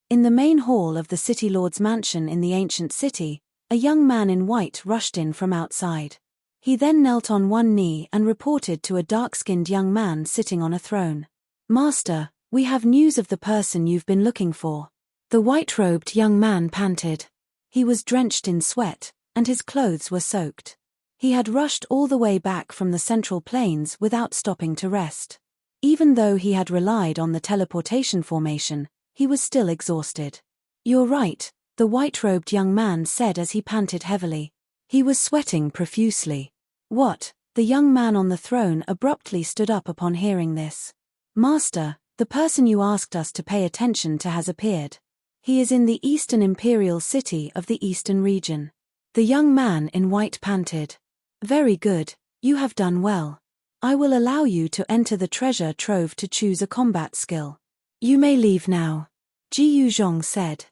In the main hall of the city lord's mansion in the ancient city, a young man in white rushed in from outside. He then knelt on one knee and reported to a dark-skinned young man sitting on a throne. "Master, we have news of the person you've been looking for." The white-robed young man panted. He was drenched in sweat, and his clothes were soaked. He had rushed all the way back from the Central Plains without stopping to rest. Even though he had relied on the teleportation formation, he was still exhausted. "You're right," the white-robed young man said as he panted heavily. He was sweating profusely. "What?" The young man on the throne abruptly stood up upon hearing this. "Master, the person you asked us to pay attention to has appeared. He is in the Eastern Imperial City of the Eastern region." The young man in white panted. "Very good, you have done well. I will allow you to enter the treasure trove to choose a combat skill. You may leave now," Jiu Zhong said.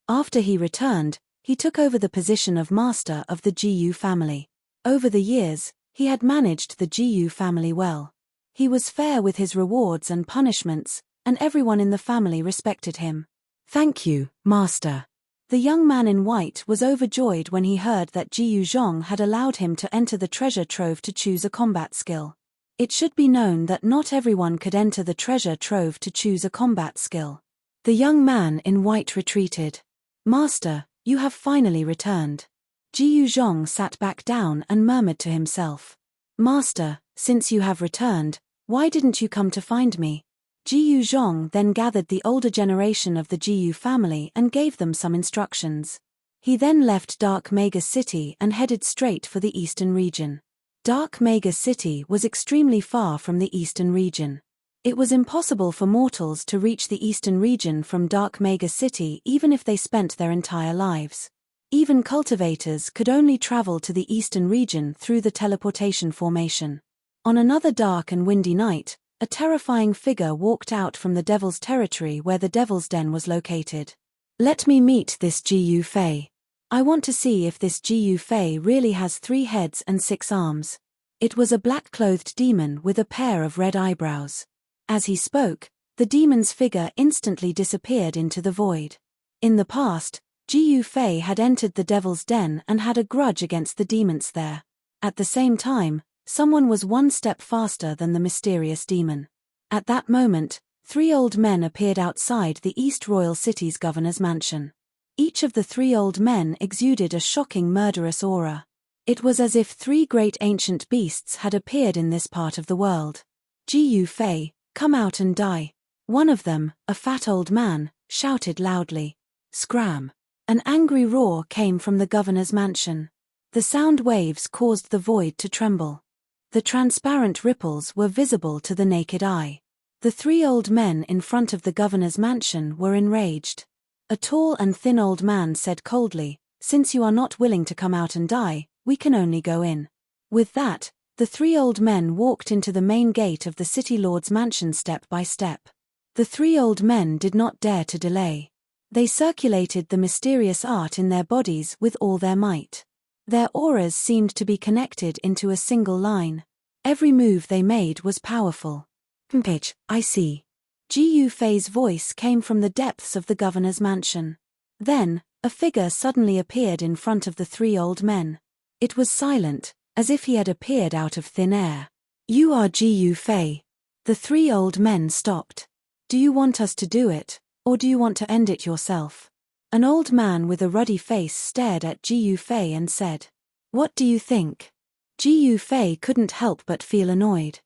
After he returned, he took over the position of master of the Jiu family. Over the years, he had managed the Jiu family well. He was fair with his rewards and punishments, and everyone in the family respected him. "Thank you, master." The young man in white was overjoyed when he heard that Jiu Zhong had allowed him to enter the treasure trove to choose a combat skill. It should be known that not everyone could enter the treasure trove to choose a combat skill. The young man in white retreated. "Master, you have finally returned." Jiu Zhong sat back down and murmured to himself. "Master, since you have returned, why didn't you come to find me?" Jiu Zhong then gathered the older generation of the Jiu family and gave them some instructions. He then left Dark Magus City and headed straight for the eastern region. Dark Magus City was extremely far from the eastern region. It was impossible for mortals to reach the eastern region from Dark Magus City even if they spent their entire lives. Even cultivators could only travel to the eastern region through the teleportation formation. On another dark and windy night, a terrifying figure walked out from the Devil's Territory where the Devil's Den was located. "Let me meet this Jiu Fei. I want to see if this Jiu Fei really has 3 heads and 6 arms." It was a black-clothed demon with a pair of red eyebrows. As he spoke, the demon's figure instantly disappeared into the void. In the past, Jiu Fei had entered the Devil's Den and had a grudge against the demons there. At the same time, someone was one step faster than the mysterious demon. At that moment, 3 old men appeared outside the East Royal City's governor's mansion. Each of the 3 old men exuded a shocking murderous aura. It was as if 3 great ancient beasts had appeared in this part of the world. "Jiu Fei, come out and die." One of them, a fat old man, shouted loudly. Scram! An angry roar came from the governor's mansion. The sound waves caused the void to tremble. The transparent ripples were visible to the naked eye. The 3 old men in front of the governor's mansion were enraged. A tall and thin old man said coldly, "Since you are not willing to come out and die, we can only go in." With that, the 3 old men walked into the main gate of the city lord's mansion step by step. The 3 old men did not dare to delay. They circulated the mysterious art in their bodies with all their might. Their auras seemed to be connected into a single line. Every move they made was powerful. "Pitch, I see." Jiu Fei's voice came from the depths of the governor's mansion. Then, a figure suddenly appeared in front of the 3 old men. It was silent, as if he had appeared out of thin air. "You are Jiu Fei." The 3 old men stopped. "Do you want us to do it, or do you want to end it yourself?" An old man with a ruddy face stared at Jiu Fei and said. What do you think? Ji Fei couldn't help but feel annoyed.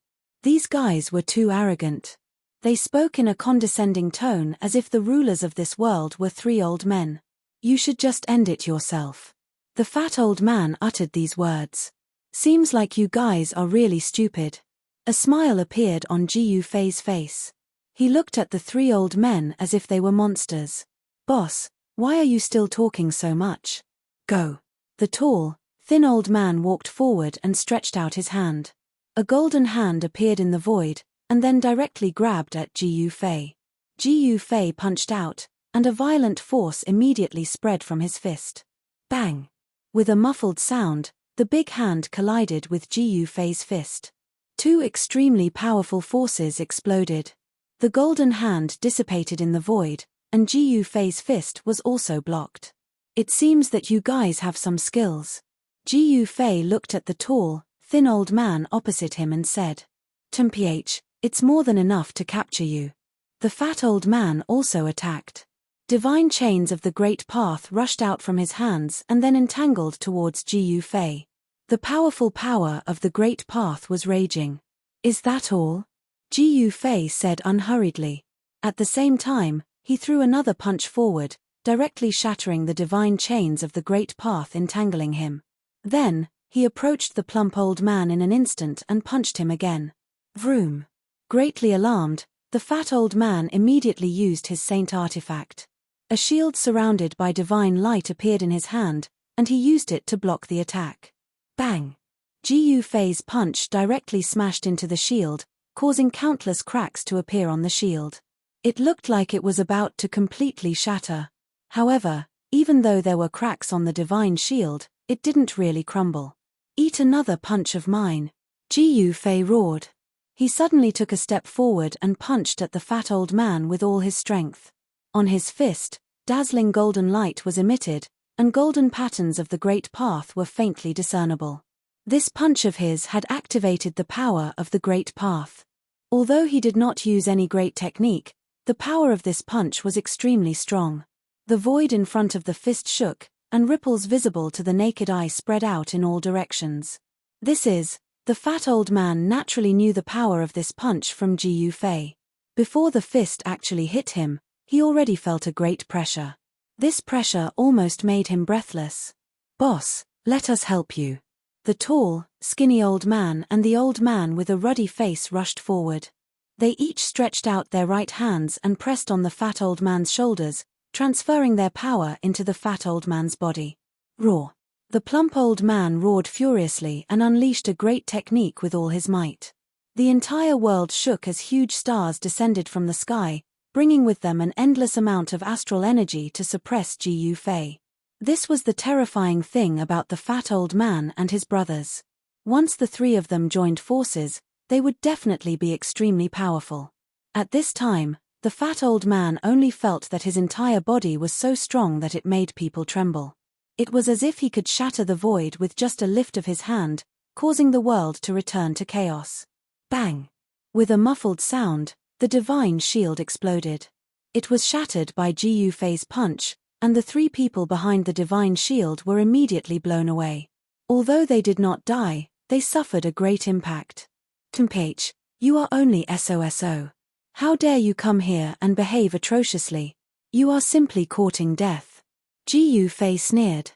These guys were too arrogant. They spoke in a condescending tone as if the rulers of this world were three old men. You should just end it yourself. The fat old man uttered these words. Seems like you guys are really stupid. A smile appeared on Ji Fei's face. He looked at the three old men as if they were monsters. Boss, why are you still talking so much? Go. The tall, thin old man walked forward and stretched out his hand. A golden hand appeared in the void, and then directly grabbed at Ji Fei. Ji Fei punched out, and a violent force immediately spread from his fist. Bang! With a muffled sound, the big hand collided with Ji Fei's fist. Two extremely powerful forces exploded. The golden hand dissipated in the void, and Ji Fei's fist was also blocked. It seems that you guys have some skills. Ji Fei looked at the tall, thin old man opposite him and said, "Temph, it's more than enough to capture you." The fat old man also attacked. Divine chains of the Great Path rushed out from his hands and then entangled towards Ji Fei. The powerful power of the Great Path was raging. Is that all? Ji Fei said unhurriedly. At the same time, he threw another punch forward, directly shattering the divine chains of the Great Path entangling him. Then, he approached the plump old man in an instant and punched him again. Vroom. Greatly alarmed, the fat old man immediately used his saint artifact. A shield surrounded by divine light appeared in his hand, and he used it to block the attack. Bang! Ji Fei's punch directly smashed into the shield, causing countless cracks to appear on the shield. It looked like it was about to completely shatter. However, even though there were cracks on the divine shield, it didn't really crumble. Eat another punch of mine, Ji Fei roared. He suddenly took a step forward and punched at the fat old man with all his strength. On his fist, dazzling golden light was emitted, and golden patterns of the Great Path were faintly discernible. This punch of his had activated the power of the Great Path. Although he did not use any great technique, the power of this punch was extremely strong. The void in front of the fist shook, and ripples visible to the naked eye spread out in all directions. The fat old man naturally knew the power of this punch from Ji Fei. Before the fist actually hit him, he already felt a great pressure. This pressure almost made him breathless. Boss, let us help you. The tall, skinny old man and the old man with a ruddy face rushed forward. They each stretched out their right hands and pressed on the fat old man's shoulders, transferring their power into the fat old man's body. Roar! The plump old man roared furiously and unleashed a great technique with all his might. The entire world shook as huge stars descended from the sky, bringing with them an endless amount of astral energy to suppress Ji Fei. This was the terrifying thing about the fat old man and his brothers. Once the three of them joined forces, they would definitely be extremely powerful. At this time, the fat old man only felt that his entire body was so strong that it made people tremble. It was as if he could shatter the void with just a lift of his hand, causing the world to return to chaos. Bang! With a muffled sound, the divine shield exploded. It was shattered by Ji Fei's punch, and the three people behind the divine shield were immediately blown away. Although they did not die, they suffered a great impact. Temph, you are only SOSO. How dare you come here and behave atrociously? You are simply courting death. Ji Fei sneered.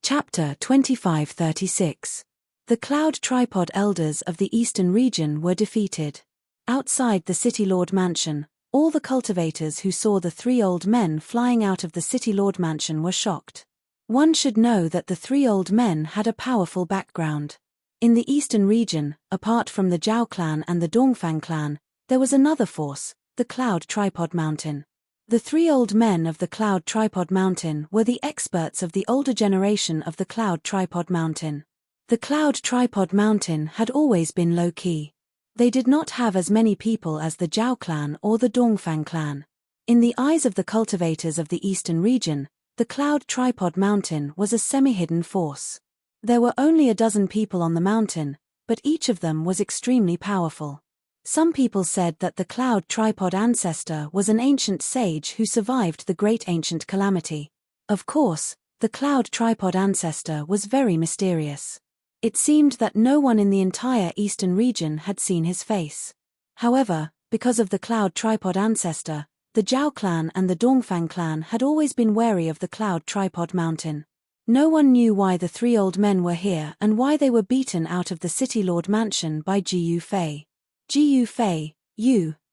Chapter 2536. The Cloud Tripod Elders of the Eastern Region were defeated. Outside the City Lord Mansion, all the cultivators who saw the three old men flying out of the City Lord Mansion were shocked. One should know that the three old men had a powerful background. In the Eastern Region, apart from the Zhao clan and the Dongfang clan, there was another force, the Cloud Tripod Mountain. The three old men of the Cloud Tripod Mountain were the experts of the older generation of the Cloud Tripod Mountain. The Cloud Tripod Mountain had always been low-key. They did not have as many people as the Zhao clan or the Dongfang clan. In the eyes of the cultivators of the Eastern Region, the Cloud Tripod Mountain was a semi-hidden force. There were only a dozen people on the mountain, but each of them was extremely powerful. Some people said that the Cloud Tripod ancestor was an ancient sage who survived the Great Ancient Calamity. Of course, The cloud tripod ancestor was very mysterious. It seemed that no one in the entire eastern region had seen his face. However, because of the cloud tripod ancestor, the Zhao clan and the Dongfang clan had always been wary of the cloud tripod mountain. No one knew why the three old men were here and why they were beaten out of the City Lord mansion by Ji Yufei. Ji Yufei,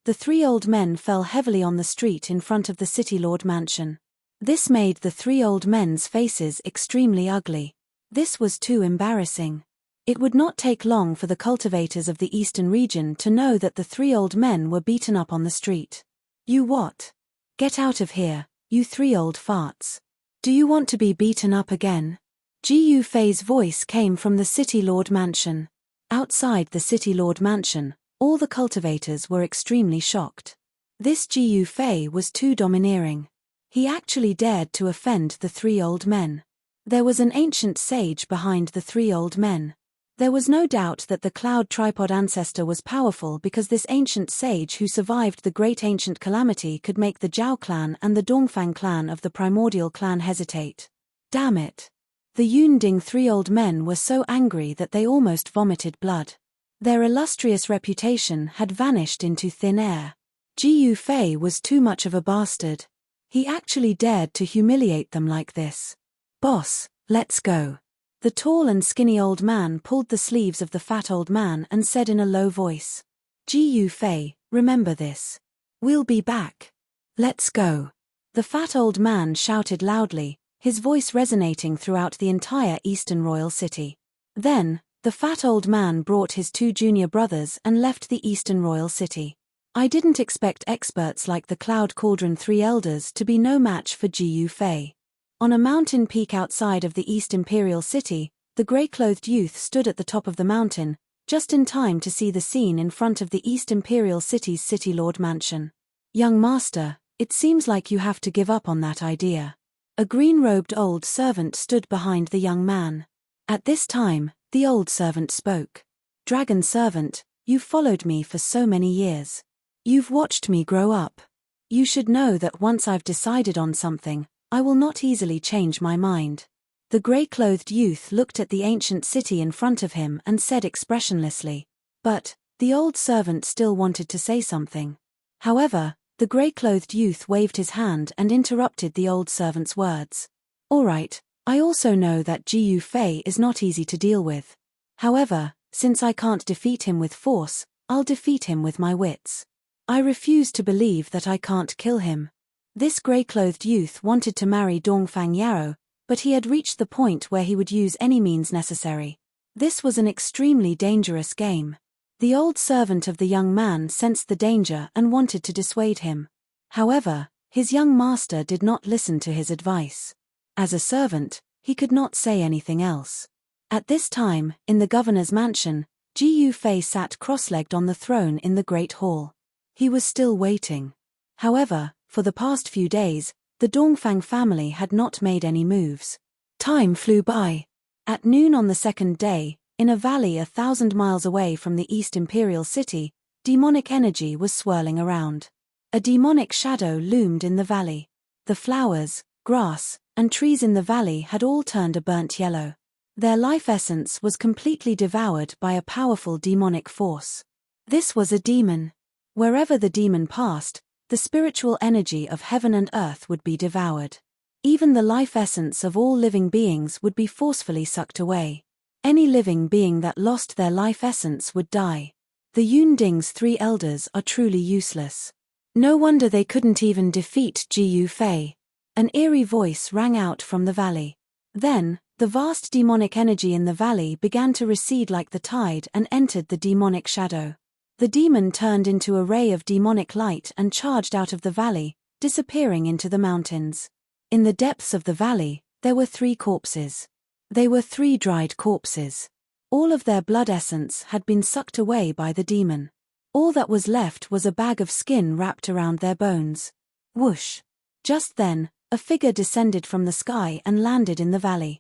the three old men fell heavily on the street in front of the City Lord mansion. This made the three old men's faces extremely ugly. This was too embarrassing. It would not take long for the cultivators of the eastern region to know that the three old men were beaten up on the street. You what? Get out of here, you three old farts. Do you want to be beaten up again? Ji Yufei's voice came from the City Lord mansion. Outside the City Lord mansion, all the cultivators were extremely shocked. This Ji Yufei was too domineering. He actually dared to offend the three old men. There was an ancient sage behind the three old men. There was no doubt that the cloud tripod ancestor was powerful because this ancient sage who survived the great ancient calamity could make the Zhao clan and the Dongfang clan of the primordial clan hesitate. Damn it. The Yunding three old men were so angry that they almost vomited blood. Their illustrious reputation had vanished into thin air. Ji Yufei was too much of a bastard. He actually dared to humiliate them like this. Boss, let's go. The tall and skinny old man pulled the sleeves of the fat old man and said in a low voice. Ji Yufei, remember this. We'll be back. Let's go. The fat old man shouted loudly, his voice resonating throughout the entire eastern royal city. Then, the fat old man brought his two junior brothers and left the eastern royal city. I didn't expect experts like the Cloud Cauldron Three Elders to be no match for Ji Yufei. On a mountain peak outside of the East Imperial City, the grey-clothed youth stood at the top of the mountain, just in time to see the scene in front of the East Imperial City's City Lord mansion. Young master, it seems like you have to give up on that idea. A green-robed old servant stood behind the young man. At this time, the old servant spoke. Dragon servant, you've followed me for so many years. You've watched me grow up. You should know that once I've decided on something, I will not easily change my mind. The grey-clothed youth looked at the ancient city in front of him and said expressionlessly. But, the old servant still wanted to say something. However, the grey-clothed youth waved his hand and interrupted the old servant's words. All right, I also know that Ji Yufei is not easy to deal with. However, since I can't defeat him with force, I'll defeat him with my wits. I refuse to believe that I can't kill him. This grey-clothed youth wanted to marry Dongfang Yao, but he had reached the point where he would use any means necessary. This was an extremely dangerous game. The old servant of the young man sensed the danger and wanted to dissuade him. However, his young master did not listen to his advice. As a servant, he could not say anything else. At this time, in the governor's mansion, Ji Yufei sat cross-legged on the throne in the Great Hall. He was still waiting. However, for the past few days, the Dongfang family had not made any moves. Time flew by. At noon on the second day, in a valley 1,000 miles away from the East Imperial City, demonic energy was swirling around. A demonic shadow loomed in the valley. The flowers, grass, and trees in the valley had all turned a burnt yellow. Their life essence was completely devoured by a powerful demonic force. This was a demon. Wherever the demon passed, the spiritual energy of heaven and earth would be devoured. Even the life essence of all living beings would be forcefully sucked away. Any living being that lost their life essence would die. The Yunding's three elders are truly useless. No wonder they couldn't even defeat Ji Yufei. An eerie voice rang out from the valley. Then, the vast demonic energy in the valley began to recede like the tide and entered the demonic shadow. The demon turned into a ray of demonic light and charged out of the valley, disappearing into the mountains. In the depths of the valley, there were 3 corpses. They were 3 dried corpses. All of their blood essence had been sucked away by the demon. All that was left was a bag of skin wrapped around their bones. Whoosh! Just then, a figure descended from the sky and landed in the valley.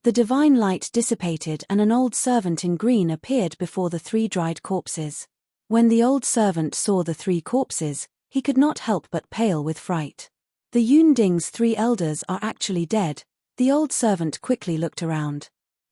The divine light dissipated and an old servant in green appeared before the 3 dried corpses. When the old servant saw the 3 corpses, he could not help but pale with fright. The Yunding's 3 elders are actually dead. The old servant quickly looked around.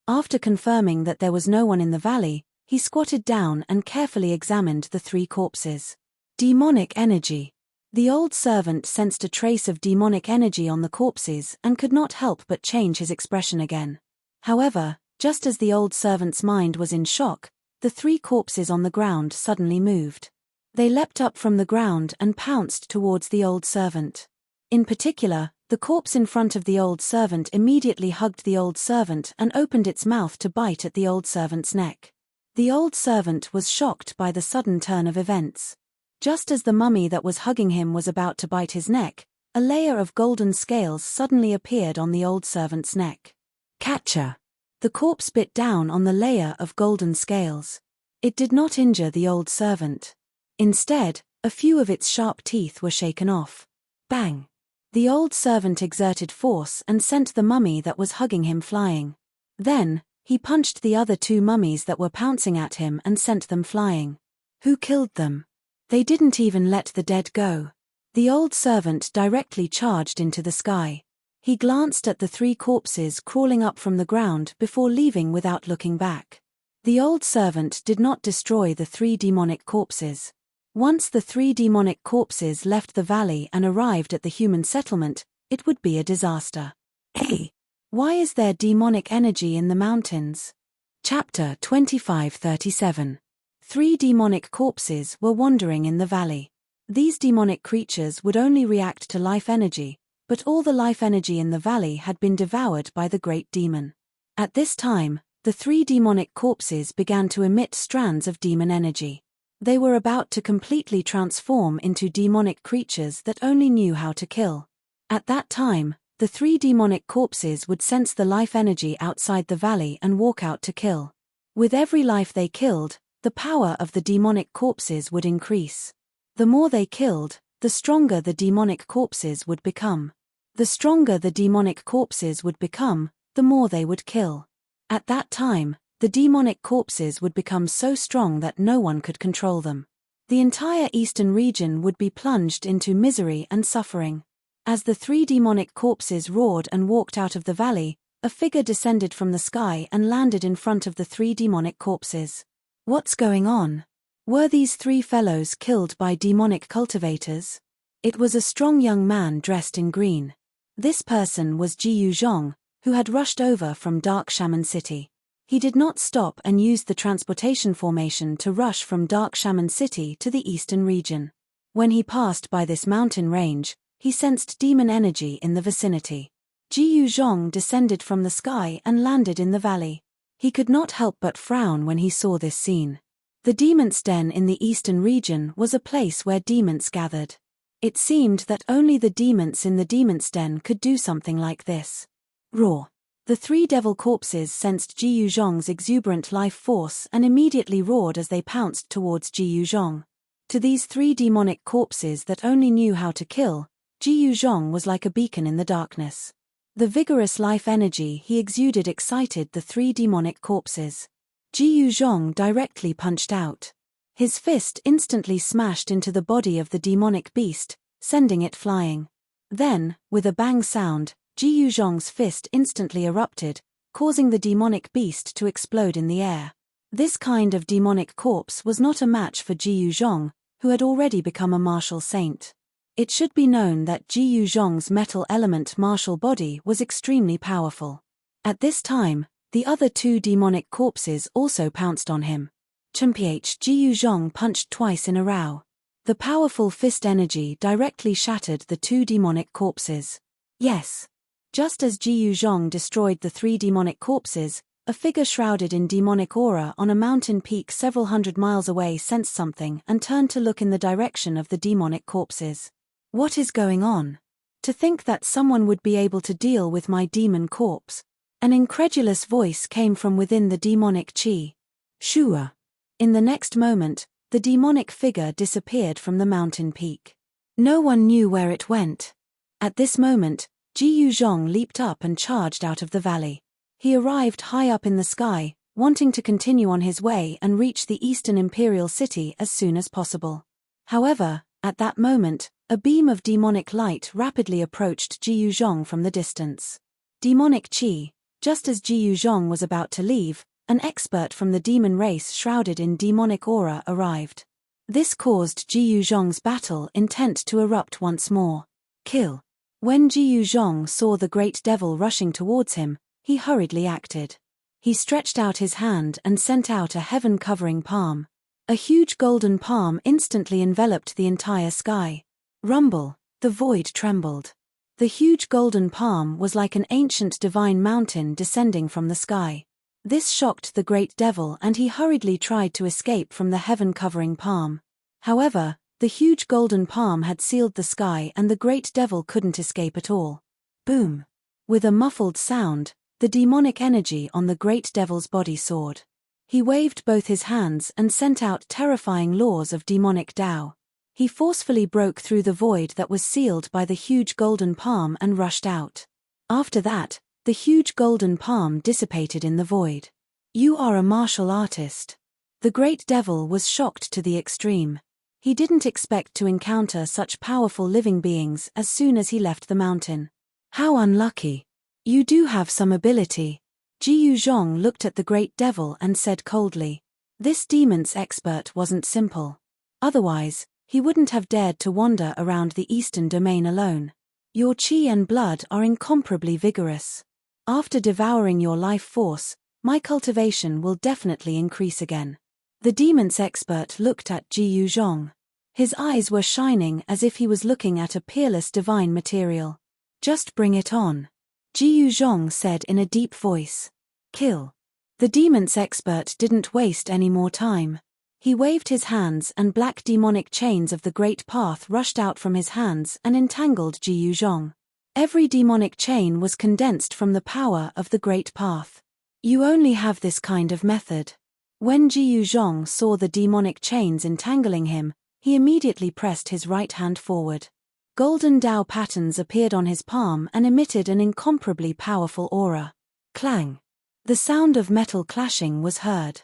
After confirming that there was no one in the valley, he squatted down and carefully examined the 3 corpses. Demonic energy. The old servant sensed a trace of demonic energy on the corpses and could not help but change his expression again. However, just as the old servant's mind was in shock, the 3 corpses on the ground suddenly moved. They leapt up from the ground and pounced towards the old servant. In particular, the corpse in front of the old servant immediately hugged the old servant and opened its mouth to bite at the old servant's neck. The old servant was shocked by the sudden turn of events. Just as the mummy that was hugging him was about to bite his neck, a layer of golden scales suddenly appeared on the old servant's neck. Catcher. The corpse bit down on the layer of golden scales. It did not injure the old servant. Instead, a few of its sharp teeth were shaken off. Bang! The old servant exerted force and sent the mummy that was hugging him flying. Then, he punched the other 2 mummies that were pouncing at him and sent them flying. Who killed them? They didn't even let the dead go. The old servant directly charged into the sky. He glanced at the 3 corpses crawling up from the ground before leaving without looking back. The old servant did not destroy the 3 demonic corpses. Once the 3 demonic corpses left the valley and arrived at the human settlement, it would be a disaster. Hey! Why is there demonic energy in the mountains? Chapter 25:37. 3 demonic corpses were wandering in the valley. These demonic creatures would only react to life energy, but all the life energy in the valley had been devoured by the great demon. At this time, the 3 demonic corpses began to emit strands of demon energy. They were about to completely transform into demonic creatures that only knew how to kill. At that time, the 3 demonic corpses would sense the life energy outside the valley and walk out to kill. With every life they killed, the power of the demonic corpses would increase. The more they killed, the stronger the demonic corpses would become. The stronger the demonic corpses would become, the more they would kill. At that time, the demonic corpses would become so strong that no one could control them. The entire eastern region would be plunged into misery and suffering. As the 3 demonic corpses roared and walked out of the valley, a figure descended from the sky and landed in front of the 3 demonic corpses. What's going on? Were these 3 fellows killed by demonic cultivators? It was a strong young man dressed in green. This person was Jiyu Zhong, who had rushed over from Dark Shaman City. He did not stop and used the transportation formation to rush from Dark Shaman City to the eastern region. When he passed by this mountain range, he sensed demon energy in the vicinity. Jiyu Zhong descended from the sky and landed in the valley. He could not help but frown when he saw this scene. The demon's den in the eastern region was a place where demons gathered. It seemed that only the demons in the demon's den could do something like this. Roar! The 3 devil corpses sensed Jiyu Zhong's exuberant life force and immediately roared as they pounced towards Jiyu Zhong. To these 3 demonic corpses that only knew how to kill, Jiyu Zhong was like a beacon in the darkness. The vigorous life energy he exuded excited the 3 demonic corpses. Jiyu Zhong directly punched out. His fist instantly smashed into the body of the demonic beast, sending it flying. Then, with a bang sound, Jiyu Zhong's fist instantly erupted, causing the demonic beast to explode in the air. This kind of demonic corpse was not a match for Jiyu Zhong, who had already become a martial saint. It should be known that Jiyu Zhong's metal element martial body was extremely powerful. At this time, the other 2 demonic corpses also pounced on him. Chumph! Jiyu Zhong punched twice in a row. The powerful fist energy directly shattered the 2 demonic corpses. Yes. Just as Jiyu Zhong destroyed the 3 demonic corpses, a figure shrouded in demonic aura on a mountain peak several hundred miles away sensed something and turned to look in the direction of the demonic corpses. What is going on? To think that someone would be able to deal with my demon corpse. An incredulous voice came from within the demonic chi. Shua. In the next moment, the demonic figure disappeared from the mountain peak. No one knew where it went. At this moment, Jiyu Zhong leaped up and charged out of the valley. He arrived high up in the sky, wanting to continue on his way and reach the eastern imperial city as soon as possible. However, at that moment, A beam of demonic light rapidly approached Ji Yuzhong from the distance. Demonic Qi. Just as Ji Yuzhong was about to leave, an expert from the demon race shrouded in demonic aura arrived. This caused Ji Yuzhong's battle intent to erupt once more. Kill. When Ji Yuzhong saw the great devil rushing towards him, he hurriedly acted. He stretched out his hand and sent out a heaven-covering palm. A huge golden palm instantly enveloped the entire sky. Rumble. The void trembled. The huge golden palm was like an ancient divine mountain descending from the sky. This shocked the great devil and he hurriedly tried to escape from the heaven-covering palm. However, the huge golden palm had sealed the sky and the great devil couldn't escape at all. Boom! With a muffled sound, the demonic energy on the great devil's body soared. He waved both his hands and sent out terrifying laws of demonic Tao. He forcefully broke through the void that was sealed by the huge golden palm and rushed out. After that, the huge golden palm dissipated in the void. You are a martial artist. The great devil was shocked to the extreme. He didn't expect to encounter such powerful living beings as soon as he left the mountain. How unlucky. You do have some ability. Ji Yuzhong looked at the great devil and said coldly. This demon's expert wasn't simple. Otherwise, he wouldn't have dared to wander around the eastern domain alone. Your qi and blood are incomparably vigorous. After devouring your life force, my cultivation will definitely increase again. The demon's expert looked at Ji Yuzhong. His eyes were shining as if he was looking at a peerless divine material. Just bring it on. Ji Yuzhong said in a deep voice. Kill. The demon's expert didn't waste any more time. He waved his hands and black demonic chains of the great path rushed out from his hands and entangled Ji Yuzhong. Every demonic chain was condensed from the power of the great path. You only have this kind of method. When Ji Yuzhong saw the demonic chains entangling him, he immediately pressed his right hand forward. Golden Tao patterns appeared on his palm and emitted an incomparably powerful aura. Clang. The sound of metal clashing was heard.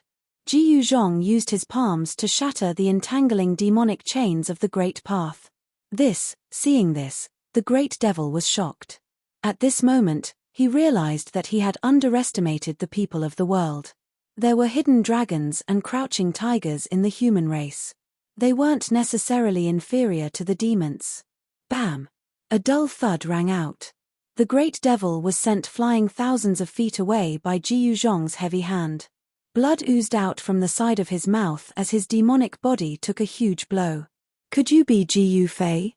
Ji Yuzhong used his palms to shatter the entangling demonic chains of the great path. Seeing this, the great devil was shocked. At this moment, he realized that he had underestimated the people of the world. There were hidden dragons and crouching tigers in the human race. They weren't necessarily inferior to the demons. Bam! A dull thud rang out. The great devil was sent flying thousands of feet away by Ji Yuzhong's heavy hand. Blood oozed out from the side of his mouth as his demonic body took a huge blow. Could you be Ji Yufei?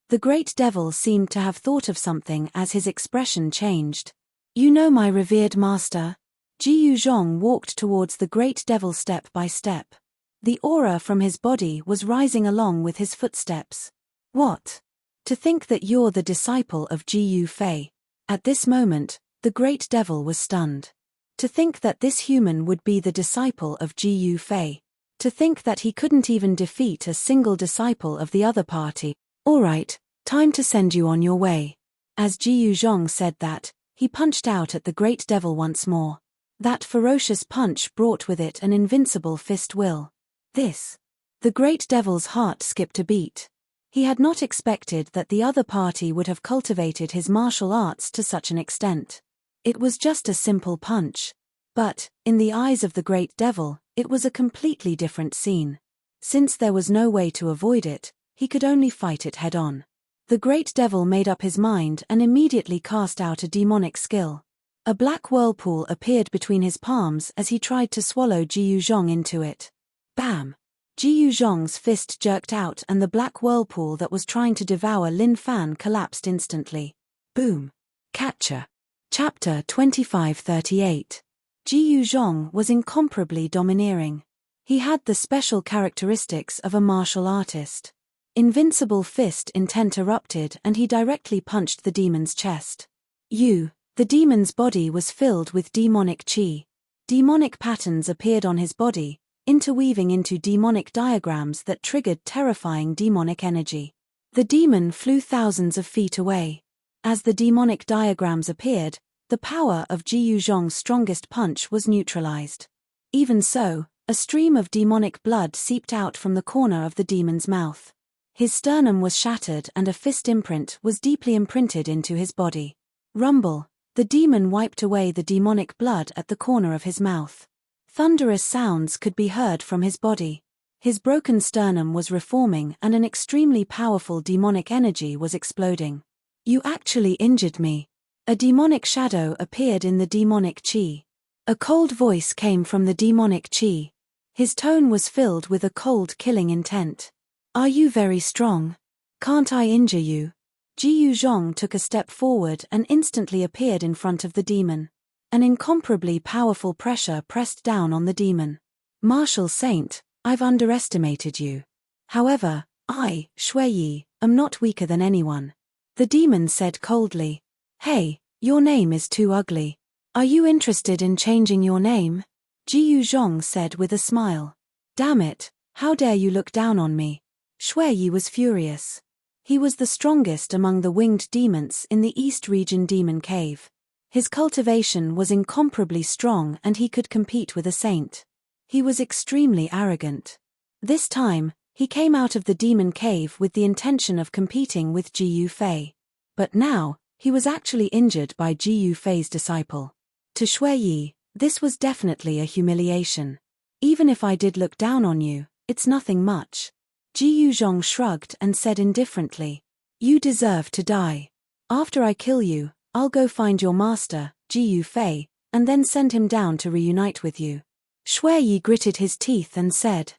The great devil seemed to have thought of something as his expression changed. You know my revered master. Ji Yuzhong walked towards the great devil step by step. The aura from his body was rising along with his footsteps. What? To think that you're the disciple of Ji Yufei. At this moment, the great devil was stunned. To think that this human would be the disciple of Ji Yufei. To think that he couldn't even defeat a single disciple of the other party. All right, time to send you on your way. As Ji Yuzhong said that, he punched out at the great devil once more. That ferocious punch brought with it an invincible fist will. The great devil's heart skipped a beat. He had not expected that the other party would have cultivated his martial arts to such an extent. It was just a simple punch. But, in the eyes of the great devil, it was a completely different scene. Since there was no way to avoid it, he could only fight it head-on. The great devil made up his mind and immediately cast out a demonic skill. A black whirlpool appeared between his palms as he tried to swallow Ji Yuzhong into it. Bam! Ji Yuzhong's fist jerked out and the black whirlpool that was trying to devour Lin Fan collapsed instantly. Boom! Catcher. Chapter 2538. Ji Yuzhong was incomparably domineering. He had the special characteristics of a martial artist. Invincible fist intent erupted and he directly punched the demon's chest. The demon's body was filled with demonic qi. Demonic patterns appeared on his body, interweaving into demonic diagrams that triggered terrifying demonic energy. The demon flew thousands of feet away. As the demonic diagrams appeared, the power of Ji Yuzhong's strongest punch was neutralized. Even so, a stream of demonic blood seeped out from the corner of the demon's mouth. His sternum was shattered and a fist imprint was deeply imprinted into his body. Rumble. The demon wiped away the demonic blood at the corner of his mouth. Thunderous sounds could be heard from his body. His broken sternum was reforming and an extremely powerful demonic energy was exploding. You actually injured me. A demonic shadow appeared in the demonic chi. A cold voice came from the demonic chi. His tone was filled with a cold killing intent. Are you very strong? Can't I injure you? Jiyu Zhong took a step forward and instantly appeared in front of the demon. An incomparably powerful pressure pressed down on the demon. Martial Saint, I've underestimated you. However, I, Shui Yi, am not weaker than anyone. The demon said coldly. Hey, your name is too ugly. Are you interested in changing your name? Jiyu Zhong said with a smile. Damn it, how dare you look down on me? Shui Yi was furious. He was the strongest among the winged demons in the East Region Demon Cave. His cultivation was incomparably strong and he could compete with a saint. He was extremely arrogant. This time, he came out of the demon cave with the intention of competing with Ji Yufei. But now, he was actually injured by Ji Yufei's disciple. To Shui Yi, this was definitely a humiliation. Even if I did look down on you, it's nothing much. Jiyu Zhong shrugged and said indifferently. You deserve to die. After I kill you, I'll go find your master, Ji Yufei, and then send him down to reunite with you. Shui Yi gritted his teeth and said.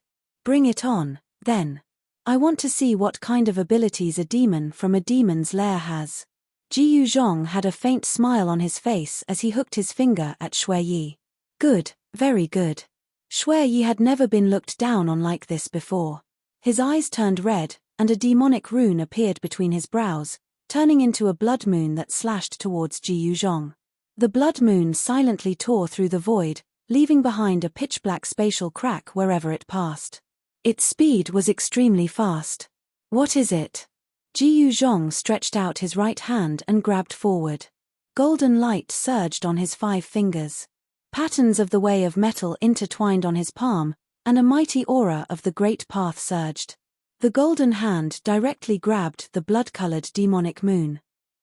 Bring it on, then. I want to see what kind of abilities a demon from a demon's lair has. Jiyu Zhong had a faint smile on his face as he hooked his finger at Shui Yi. Good, very good. Shui Yi had never been looked down on like this before. His eyes turned red, and a demonic rune appeared between his brows, turning into a blood moon that slashed towards Jiyu Zhong. The blood moon silently tore through the void, leaving behind a pitch-black spatial crack wherever it passed. Its speed was extremely fast. What is it? Jiyu Zhong stretched out his right hand and grabbed forward. Golden light surged on his 5 fingers. Patterns of the way of metal intertwined on his palm, and a mighty aura of the great path surged. The golden hand directly grabbed the blood-colored demonic moon.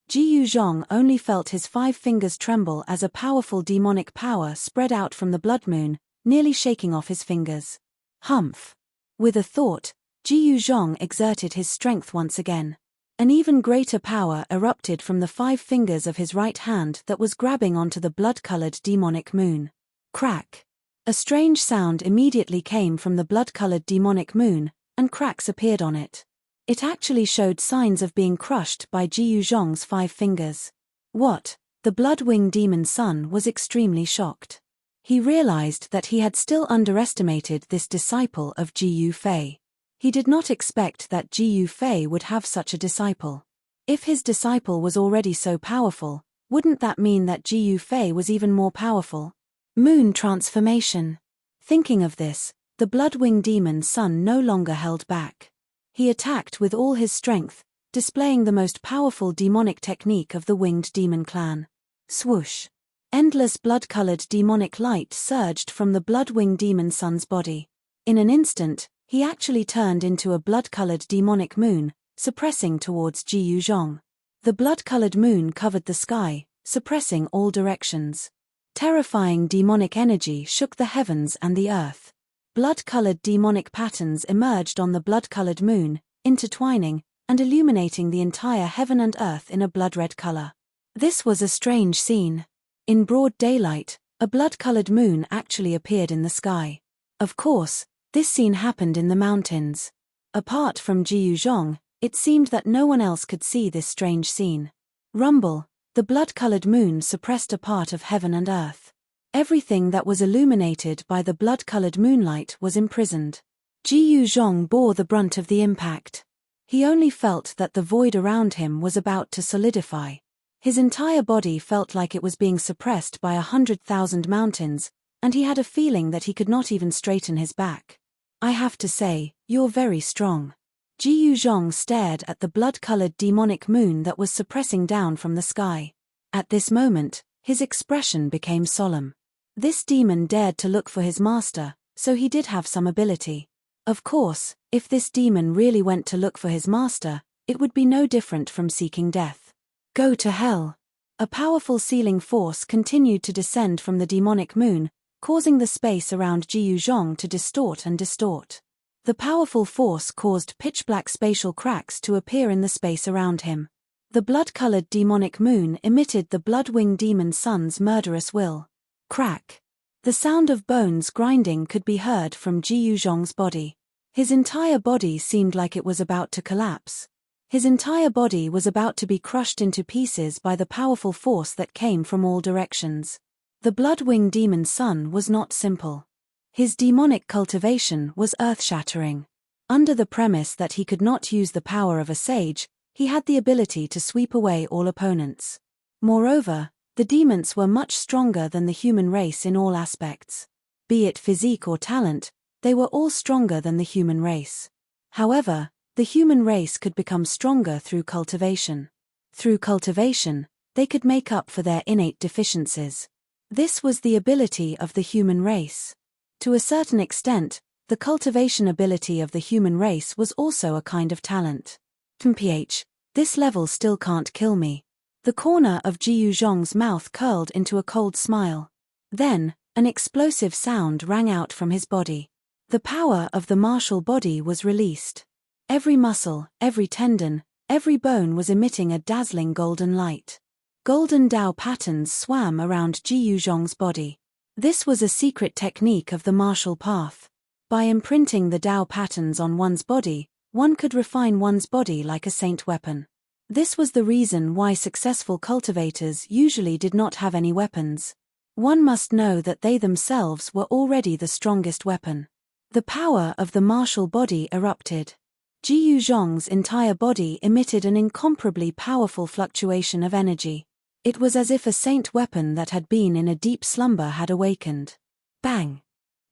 Jiyu Zhong only felt his 5 fingers tremble as a powerful demonic power spread out from the blood moon, nearly shaking off his fingers. Humph! With a thought, Jiyu Zhong exerted his strength once again. An even greater power erupted from the 5 fingers of his right hand that was grabbing onto the blood-colored demonic moon. Crack! A strange sound immediately came from the blood-colored demonic moon, and cracks appeared on it. It actually showed signs of being crushed by Jiyu Zhong's 5 fingers. What? The Blood-Wing Demon Son was extremely shocked. He realized that he had still underestimated this disciple of Ji Yufei. He did not expect that Ji Yufei would have such a disciple. If his disciple was already so powerful, wouldn't that mean that Ji Yufei was even more powerful? Moon transformation. Thinking of this, the Blood-Wing Demon Son no longer held back. He attacked with all his strength, displaying the most powerful demonic technique of the Winged Demon Clan. Swoosh! Endless blood-colored demonic light surged from the Blood-Wing Demon Son's body. In an instant, he actually turned into a blood-colored demonic moon, suppressing towards Jiyu Zhong. The blood-colored moon covered the sky, suppressing all directions. Terrifying demonic energy shook the heavens and the earth. Blood-colored demonic patterns emerged on the blood-colored moon, intertwining, and illuminating the entire heaven and earth in a blood-red color. This was a strange scene. In broad daylight, a blood-colored moon actually appeared in the sky. Of course, this scene happened in the mountains. Apart from Jiyu Zhong, it seemed that no one else could see this strange scene. Rumble! The blood-colored moon suppressed a part of heaven and earth. Everything that was illuminated by the blood-colored moonlight was imprisoned. Jiyu Zhong bore the brunt of the impact. He only felt that the void around him was about to solidify. His entire body felt like it was being suppressed by 100,000 mountains, and he had a feeling that he could not even straighten his back. I have to say, you're very strong. Jiyu Zhong stared at the blood-colored demonic moon that was suppressing down from the sky. At this moment, his expression became solemn. This demon dared to look for his master, so he did have some ability. Of course, if this demon really went to look for his master, it would be no different from seeking death. Go to hell. A powerful sealing force continued to descend from the demonic moon, causing the space around Jiyu Zhong to distort and distort. The powerful force caused pitch-black spatial cracks to appear in the space around him. The blood-colored demonic moon emitted the blood-winged demon sun's murderous will. Crack. The sound of bones grinding could be heard from Jiyu Zhong's body. His entire body seemed like it was about to collapse. His entire body was about to be crushed into pieces by the powerful force that came from all directions. The blood-winged demon sun was not simple. His demonic cultivation was earth-shattering. Under the premise that he could not use the power of a sage, he had the ability to sweep away all opponents. Moreover, the demons were much stronger than the human race in all aspects. Be it physique or talent, they were all stronger than the human race. However, the human race could become stronger through cultivation. Through cultivation, they could make up for their innate deficiencies. This was the ability of the human race. To a certain extent, the cultivation ability of the human race was also a kind of talent. Mph, this level still can't kill me. The corner of Jiyu Zhong's mouth curled into a cold smile. Then, an explosive sound rang out from his body. The power of the martial body was released. Every muscle, every tendon, every bone was emitting a dazzling golden light. Golden Dao patterns swam around Jiyu Zhong's body. This was a secret technique of the martial path. By imprinting the Dao patterns on one's body, one could refine one's body like a saint weapon. This was the reason why successful cultivators usually did not have any weapons. One must know that they themselves were already the strongest weapon. The power of the martial body erupted. Jiyu Zhong's entire body emitted an incomparably powerful fluctuation of energy. It was as if a saint weapon that had been in a deep slumber had awakened. Bang!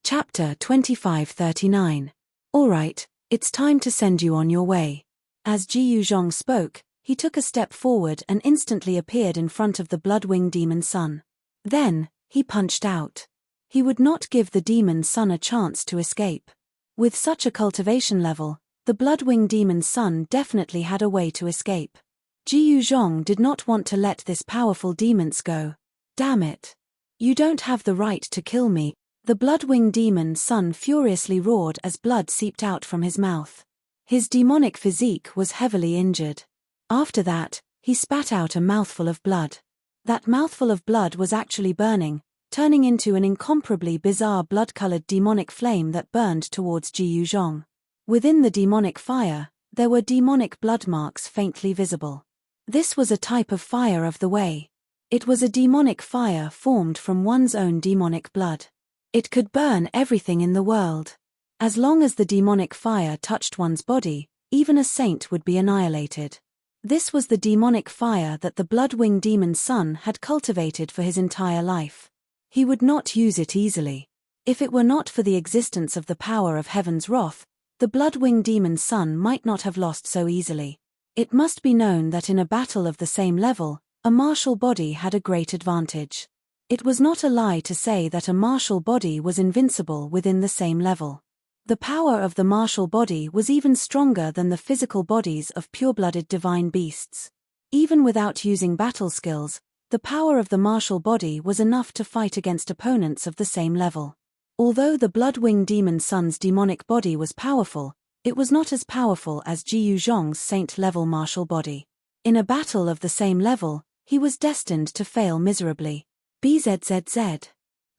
Chapter 2539. All right, it's time to send you on your way. As Jiyu Zhong spoke, he took a step forward and instantly appeared in front of the blood-winged demon sun. Then, he punched out. He would not give the demon sun a chance to escape. With such a cultivation level, the blood-winged demon sun definitely had a way to escape. Jiyu Zhong did not want to let this powerful demon go. Damn it. You don't have the right to kill me, the blood-winged demon sun furiously roared as blood seeped out from his mouth. His demonic physique was heavily injured. After that, he spat out a mouthful of blood. That mouthful of blood was actually burning, turning into an incomparably bizarre blood-colored demonic flame that burned towards Jiyu Zhong. Within the demonic fire, there were demonic blood marks faintly visible. This was a type of fire of the way. It was a demonic fire formed from one's own demonic blood. It could burn everything in the world. As long as the demonic fire touched one's body, even a saint would be annihilated. This was the demonic fire that the blood-winged demon sun had cultivated for his entire life. He would not use it easily. If it were not for the existence of the power of heaven's wrath, the blood-winged demon sun might not have lost so easily. It must be known that in a battle of the same level, a martial body had a great advantage. It was not a lie to say that a martial body was invincible within the same level. The power of the martial body was even stronger than the physical bodies of pure-blooded divine beasts. Even without using battle skills, the power of the martial body was enough to fight against opponents of the same level. Although the blood-winged demon sun's demonic body was powerful, it was not as powerful as Jiyu Zhong's saint-level martial body. In a battle of the same level, he was destined to fail miserably. Bzzz.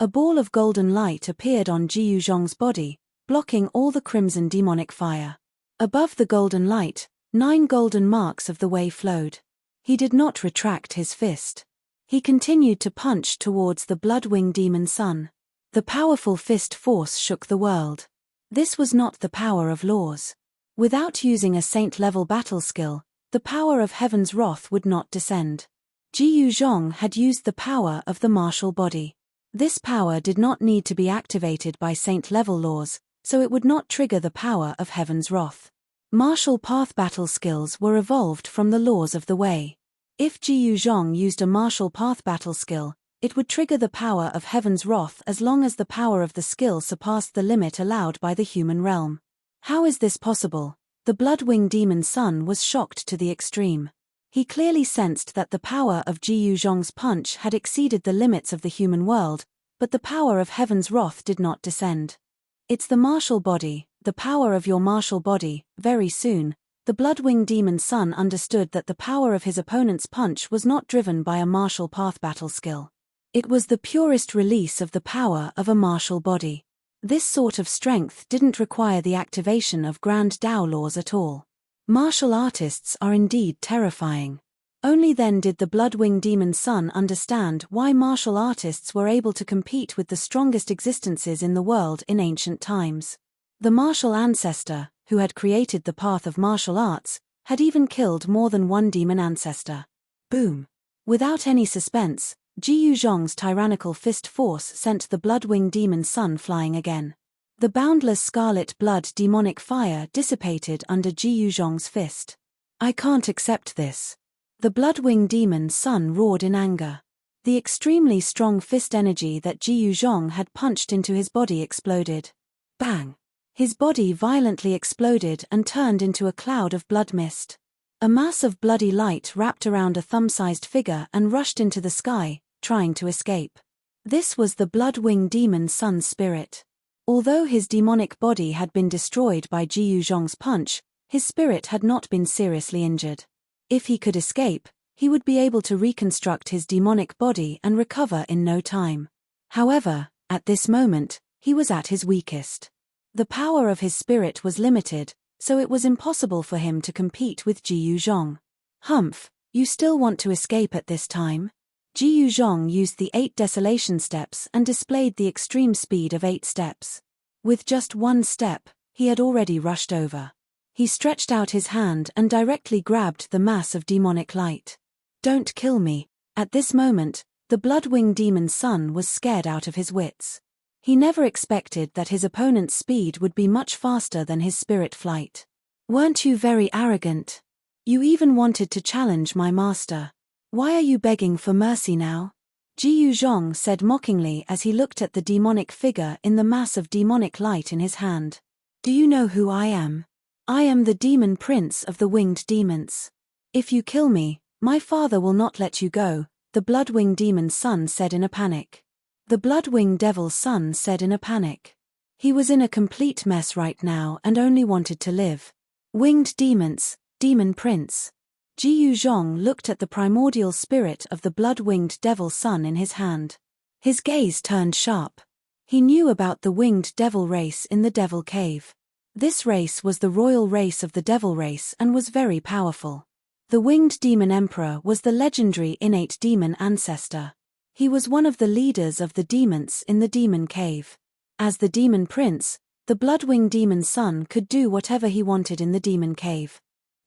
A ball of golden light appeared on Jiyu Zhong's body, blocking all the crimson demonic fire. Above the golden light, 9 golden marks of the way flowed. He did not retract his fist. He continued to punch towards the blood-winged demon sun. The powerful fist force shook the world. This was not the power of laws. Without using a saint-level battle skill, the power of heaven's wrath would not descend. Jiyu Zhong had used the power of the martial body. This power did not need to be activated by saint-level laws, so it would not trigger the power of heaven's wrath. Martial path battle skills were evolved from the laws of the way. If Jiyu Zhong used a martial path battle skill, it would trigger the power of heaven's wrath as long as the power of the skill surpassed the limit allowed by the human realm. How is this possible? The Bloodwing Demon's son was shocked to the extreme. He clearly sensed that the power of Ji Yuzhong's punch had exceeded the limits of the human world, but the power of heaven's wrath did not descend. It's the martial body, the power of your martial body. Very soon, the Bloodwing Demon's son understood that the power of his opponent's punch was not driven by a martial path battle skill. It was the purest release of the power of a martial body. This sort of strength didn't require the activation of Grand Dao laws at all. Martial artists are indeed terrifying. Only then did the Bloodwing Demon's son understand why martial artists were able to compete with the strongest existences in the world in ancient times. The martial ancestor, who had created the path of martial arts, had even killed more than one demon ancestor. Boom! Without any suspense, Ji Yuzhong's tyrannical fist force sent the Bloodwing Demon's son flying again. The boundless scarlet blood demonic fire dissipated under Ji Yuzhong's fist. I can't accept this. The Bloodwing Demon's son roared in anger. The extremely strong fist energy that Ji Yuzhong had punched into his body exploded. Bang! His body violently exploded and turned into a cloud of blood mist. A mass of bloody light wrapped around a thumb-sized figure and rushed into the sky, trying to escape. This was the Bloodwing Demon's son's spirit. Although his demonic body had been destroyed by Ji Yuzhong's punch, his spirit had not been seriously injured. If he could escape, he would be able to reconstruct his demonic body and recover in no time. However, at this moment, he was at his weakest. The power of his spirit was limited, so it was impossible for him to compete with Ji Yuzhong. Humph, you still want to escape at this time? Ji Yuzhong used the 8 desolation steps and displayed the extreme speed of 8 steps. With just one step, he had already rushed over. He stretched out his hand and directly grabbed the mass of demonic light. Don't kill me. At this moment, the Bloodwing Demon's son was scared out of his wits. He never expected that his opponent's speed would be much faster than his spirit flight. Weren't you very arrogant? You even wanted to challenge my master. Why are you begging for mercy now? Ji Yuzhong said mockingly as he looked at the demonic figure in the mass of demonic light in his hand. Do you know who I am? I am the demon prince of the winged demons. If you kill me, my father will not let you go, the Bloodwing Demon's son said in a panic. The Bloodwing Devil's son said in a panic. He was in a complete mess right now and only wanted to live. Winged demons, demon prince. Ji Yuzhong looked at the primordial spirit of the blood-winged devil's son in his hand. His gaze turned sharp. He knew about the winged devil race in the Devil Cave. This race was the royal race of the devil race and was very powerful. The winged demon emperor was the legendary innate demon ancestor. He was one of the leaders of the demons in the demon cave. As the demon prince, the blood-winged demon's son could do whatever he wanted in the demon cave.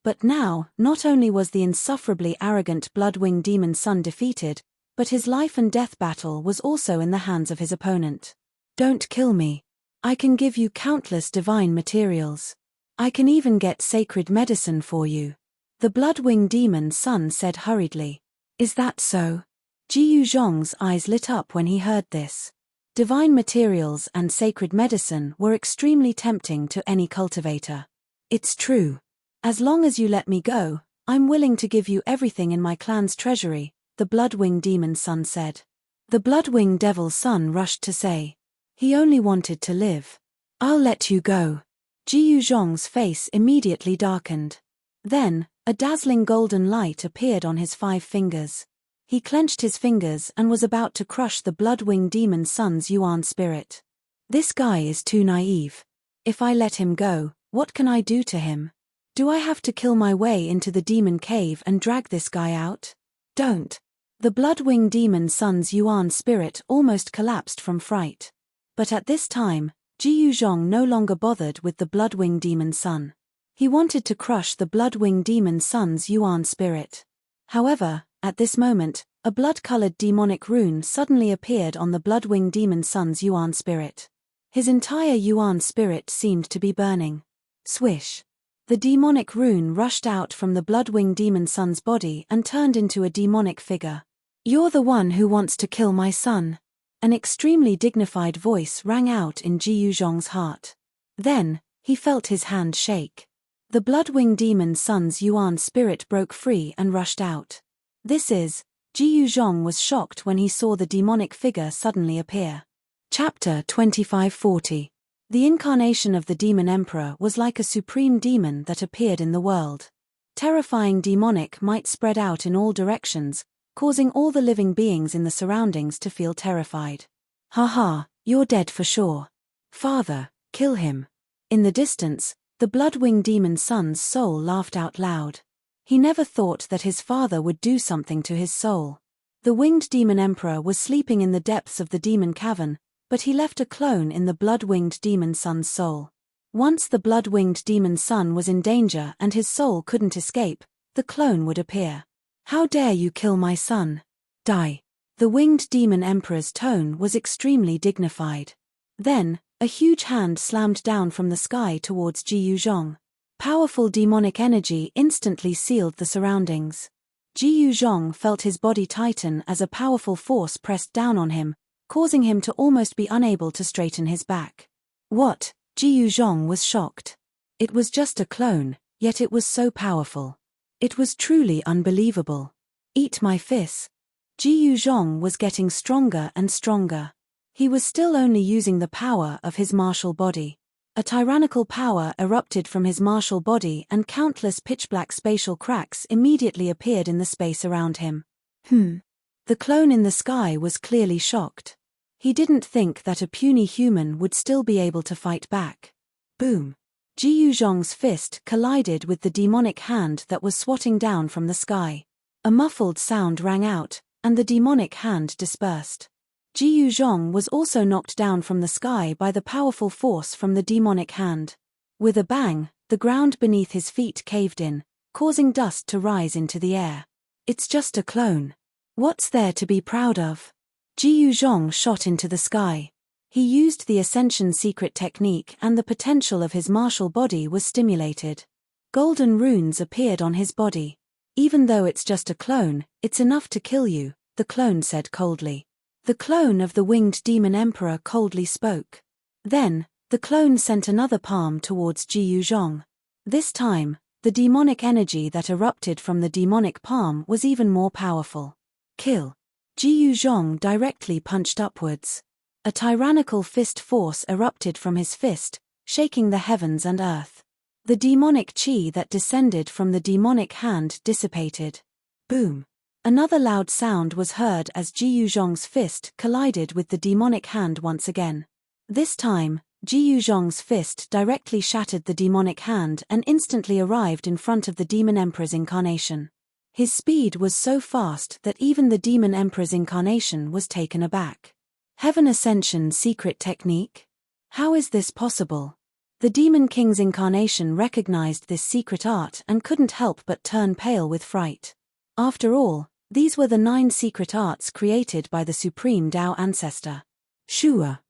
But now, not only was the insufferably arrogant blood-winged demon's son defeated, but his life and death battle was also in the hands of his opponent. Don't kill me. I can give you countless divine materials. I can even get sacred medicine for you. The blood-winged demon's son said hurriedly. Is that so? Ji Yuzhong's eyes lit up when he heard this. Divine materials and sacred medicine were extremely tempting to any cultivator. It's true. As long as you let me go, I'm willing to give you everything in my clan's treasury, the blood-winged demon's son said. The blood-winged devil's son rushed to say. He only wanted to live. I'll let you go. Ji Yuzhong's face immediately darkened. Then, a dazzling golden light appeared on his 5 fingers. He clenched his fingers and was about to crush the blood-winged demon's son's Yuan spirit. This guy is too naive. If I let him go, what can I do to him? Do I have to kill my way into the demon cave and drag this guy out? Don't. The blood-winged demon's son's Yuan spirit almost collapsed from fright. But at this time, Ji Yuzhong no longer bothered with the blood-winged demon's son. He wanted to crush the blood-winged demon's son's Yuan spirit. However, at this moment, a blood-colored demonic rune suddenly appeared on the blood-winged demon's son's Yuan spirit. His entire Yuan spirit seemed to be burning. Swish. The demonic rune rushed out from the blood-winged demon's son's body and turned into a demonic figure. You're the one who wants to kill my son. An extremely dignified voice rang out in Ji Yuzhong's heart. Then, He felt his hand shake. The blood-winged demon Sun's Yuan spirit broke free and rushed out. Ji Yuzhong was shocked when he saw the demonic figure suddenly appear. Chapter 2540. The incarnation of the demon emperor was like a supreme demon that appeared in the world. Terrifying demonic might spread out in all directions, causing all the living beings in the surroundings to feel terrified. "Ha, you're dead for sure. Father, kill him." In the distance, the blood-winged demon Sun's soul laughed out loud. He never thought that his father would do something to his soul. The winged demon emperor was sleeping in the depths of the demon cavern, but he left a clone in the blood-winged demon Sun's soul. Once the blood-winged demon Sun was in danger and his soul couldn't escape, the clone would appear. "How dare you kill my son? Die." The winged demon emperor's tone was extremely dignified. Then, a huge hand slammed down from the sky towards Ji Yuzhong. Powerful demonic energy instantly sealed the surroundings. Ji Yuzhong felt his body tighten as a powerful force pressed down on him, causing him to almost be unable to straighten his back. What? Ji Yuzhong was shocked. It was just a clone, yet it was so powerful. It was truly unbelievable. "Eat my fist." Ji Yuzhong was getting stronger and stronger. He was still only using the power of his martial body. A tyrannical power erupted from his martial body and countless pitch-black spatial cracks immediately appeared in the space around him. The clone in the sky was clearly shocked. He didn't think that a puny human would still be able to fight back. Boom! Ji Yuzhong's fist collided with the demonic hand that was swatting down from the sky. A muffled sound rang out, and the demonic hand dispersed. Ji Yuzhong was also knocked down from the sky by the powerful force from the demonic hand. With a bang, the ground beneath his feet caved in, causing dust to rise into the air. "It's just a clone. What's there to be proud of?" Ji Yuzhong shot into the sky. He used the Ascension secret technique and the potential of his martial body was stimulated. Golden runes appeared on his body. "Even though it's just a clone, it's enough to kill you," the clone said coldly. The clone of the winged demon emperor coldly spoke. Then, the clone sent another palm towards Ji Yuzhong. This time, the demonic energy that erupted from the demonic palm was even more powerful. "Kill." Ji Yuzhong directly punched upwards. A tyrannical fist force erupted from his fist, shaking the heavens and earth. The demonic chi that descended from the demonic hand dissipated. Boom! Another loud sound was heard as Ji Yuzhong's fist collided with the demonic hand once again. This time, Ji Yuzhong's fist directly shattered the demonic hand and instantly arrived in front of the demon emperor's incarnation. His speed was so fast that even the demon emperor's incarnation was taken aback. Heaven Ascension secret technique? How is this possible? The demon king's incarnation recognized this secret art and couldn't help but turn pale with fright. After all, these were the 9 secret arts created by the supreme Tao ancestor. Shua.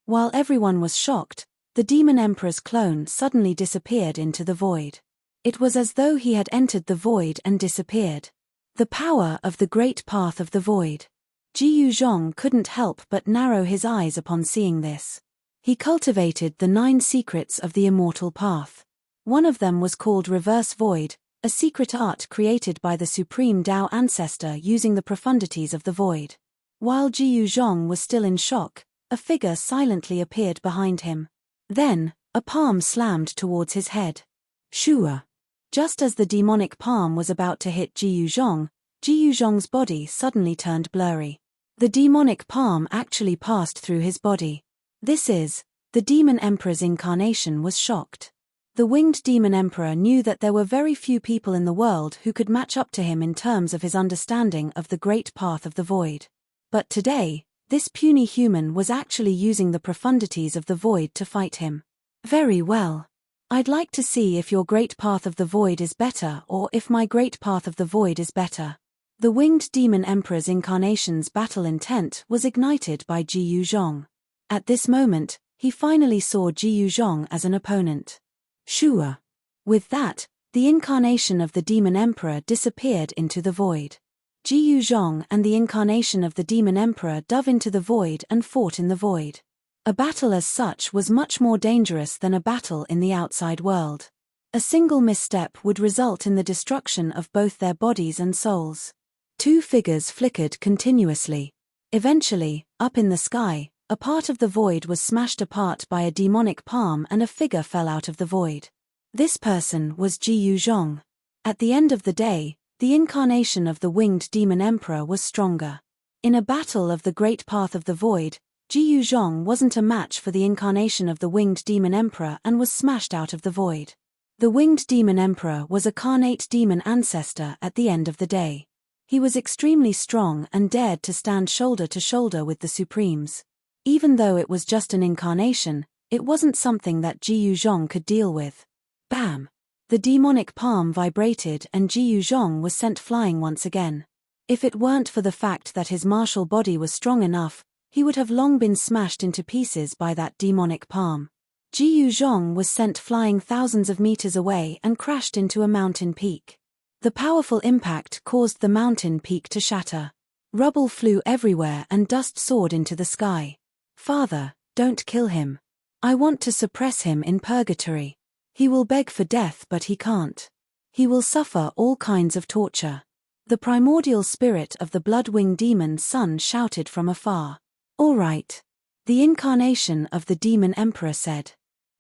While everyone was shocked, the demon emperor's clone suddenly disappeared into the void. It was as though he had entered the void and disappeared. The power of the great path of the void. Ji Yuzhong couldn't help but narrow his eyes upon seeing this. He cultivated the 9 secrets of the immortal path. One of them was called Reverse Void, a secret art created by the supreme Tao ancestor using the profundities of the void. While Ji Yuzhong was still in shock, a figure silently appeared behind him. Then, a palm slammed towards his head. Shua. Just as the demonic palm was about to hit Ji Yuzhong's body suddenly turned blurry. The demonic palm actually passed through his body. The demon emperor's incarnation was shocked. The winged demon emperor knew that there were very few people in the world who could match up to him in terms of his understanding of the great path of the void. But today, this puny human was actually using the profundities of the void to fight him. Very well. I'd like to see if your great path of the void is better or if my great path of the void is better. The winged demon emperor's incarnation's battle intent was ignited by Ji Yuzhong. At this moment, he finally saw Ji Yuzhong as an opponent. Shua. With that, the incarnation of the demon emperor disappeared into the void. Ji Yuzhong and the incarnation of the demon emperor dove into the void and fought in the void. A battle as such was much more dangerous than a battle in the outside world. A single misstep would result in the destruction of both their bodies and souls. Two figures flickered continuously. Eventually, up in the sky, a part of the void was smashed apart by a demonic palm and a figure fell out of the void. This person was Ji Yuzhong. At the end of the day, the incarnation of the winged demon emperor was stronger. In a battle of the great path of the void, Ji Yuzhong wasn't a match for the incarnation of the winged demon emperor and was smashed out of the void. The winged demon emperor was a carnate demon ancestor at the end of the day. He was extremely strong and dared to stand shoulder to shoulder with the Supremes. Even though it was just an incarnation, it wasn't something that Ji Yuzhong could deal with. Bam! The demonic palm vibrated and Ji Yuzhong was sent flying once again. If it weren't for the fact that his martial body was strong enough, he would have long been smashed into pieces by that demonic palm. Ji Yuzhong was sent flying thousands of meters away and crashed into a mountain peak. The powerful impact caused the mountain peak to shatter. Rubble flew everywhere and dust soared into the sky. Father, don't kill him. I want to suppress him in purgatory. He will beg for death but he can't. He will suffer all kinds of torture. The primordial spirit of the blood-winged demon son shouted from afar. All right. The incarnation of the demon emperor said.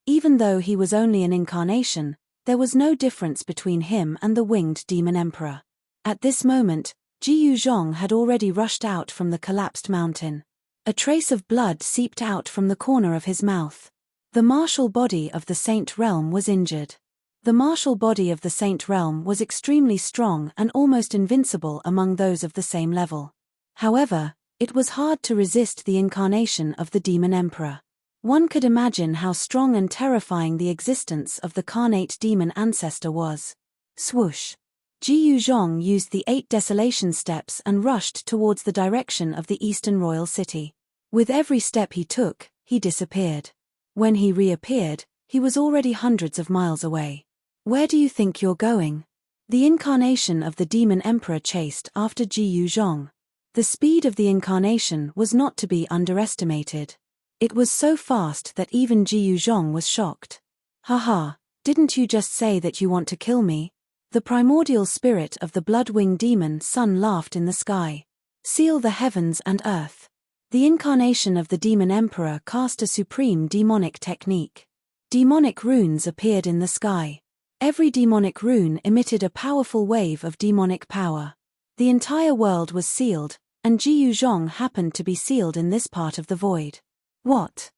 Even though he was only an incarnation, there was no difference between him and the winged demon emperor. At this moment, Ji Yuzhong had already rushed out from the collapsed mountain. A trace of blood seeped out from the corner of his mouth. The martial body of the Saint Realm was injured. The martial body of the Saint Realm was extremely strong and almost invincible among those of the same level. However, it was hard to resist the incarnation of the demon emperor. One could imagine how strong and terrifying the existence of the carnate demon ancestor was. Swoosh! Ji Yuzhong used the 8 desolation steps and rushed towards the direction of the eastern royal city. With every step he took, he disappeared. When he reappeared, he was already hundreds of miles away. Where do you think you're going? The incarnation of the demon emperor chased after Ji Yuzhong. The speed of the incarnation was not to be underestimated. It was so fast that even Ji Yuzhong was shocked. Haha, didn't you just say that you want to kill me? The primordial spirit of the blood-winged demon son laughed in the sky. Seal the heavens and earth. The incarnation of the demon emperor cast a supreme demonic technique. Demonic runes appeared in the sky. Every demonic rune emitted a powerful wave of demonic power. The entire world was sealed, and Ji Yuzhong happened to be sealed in this part of the void. What?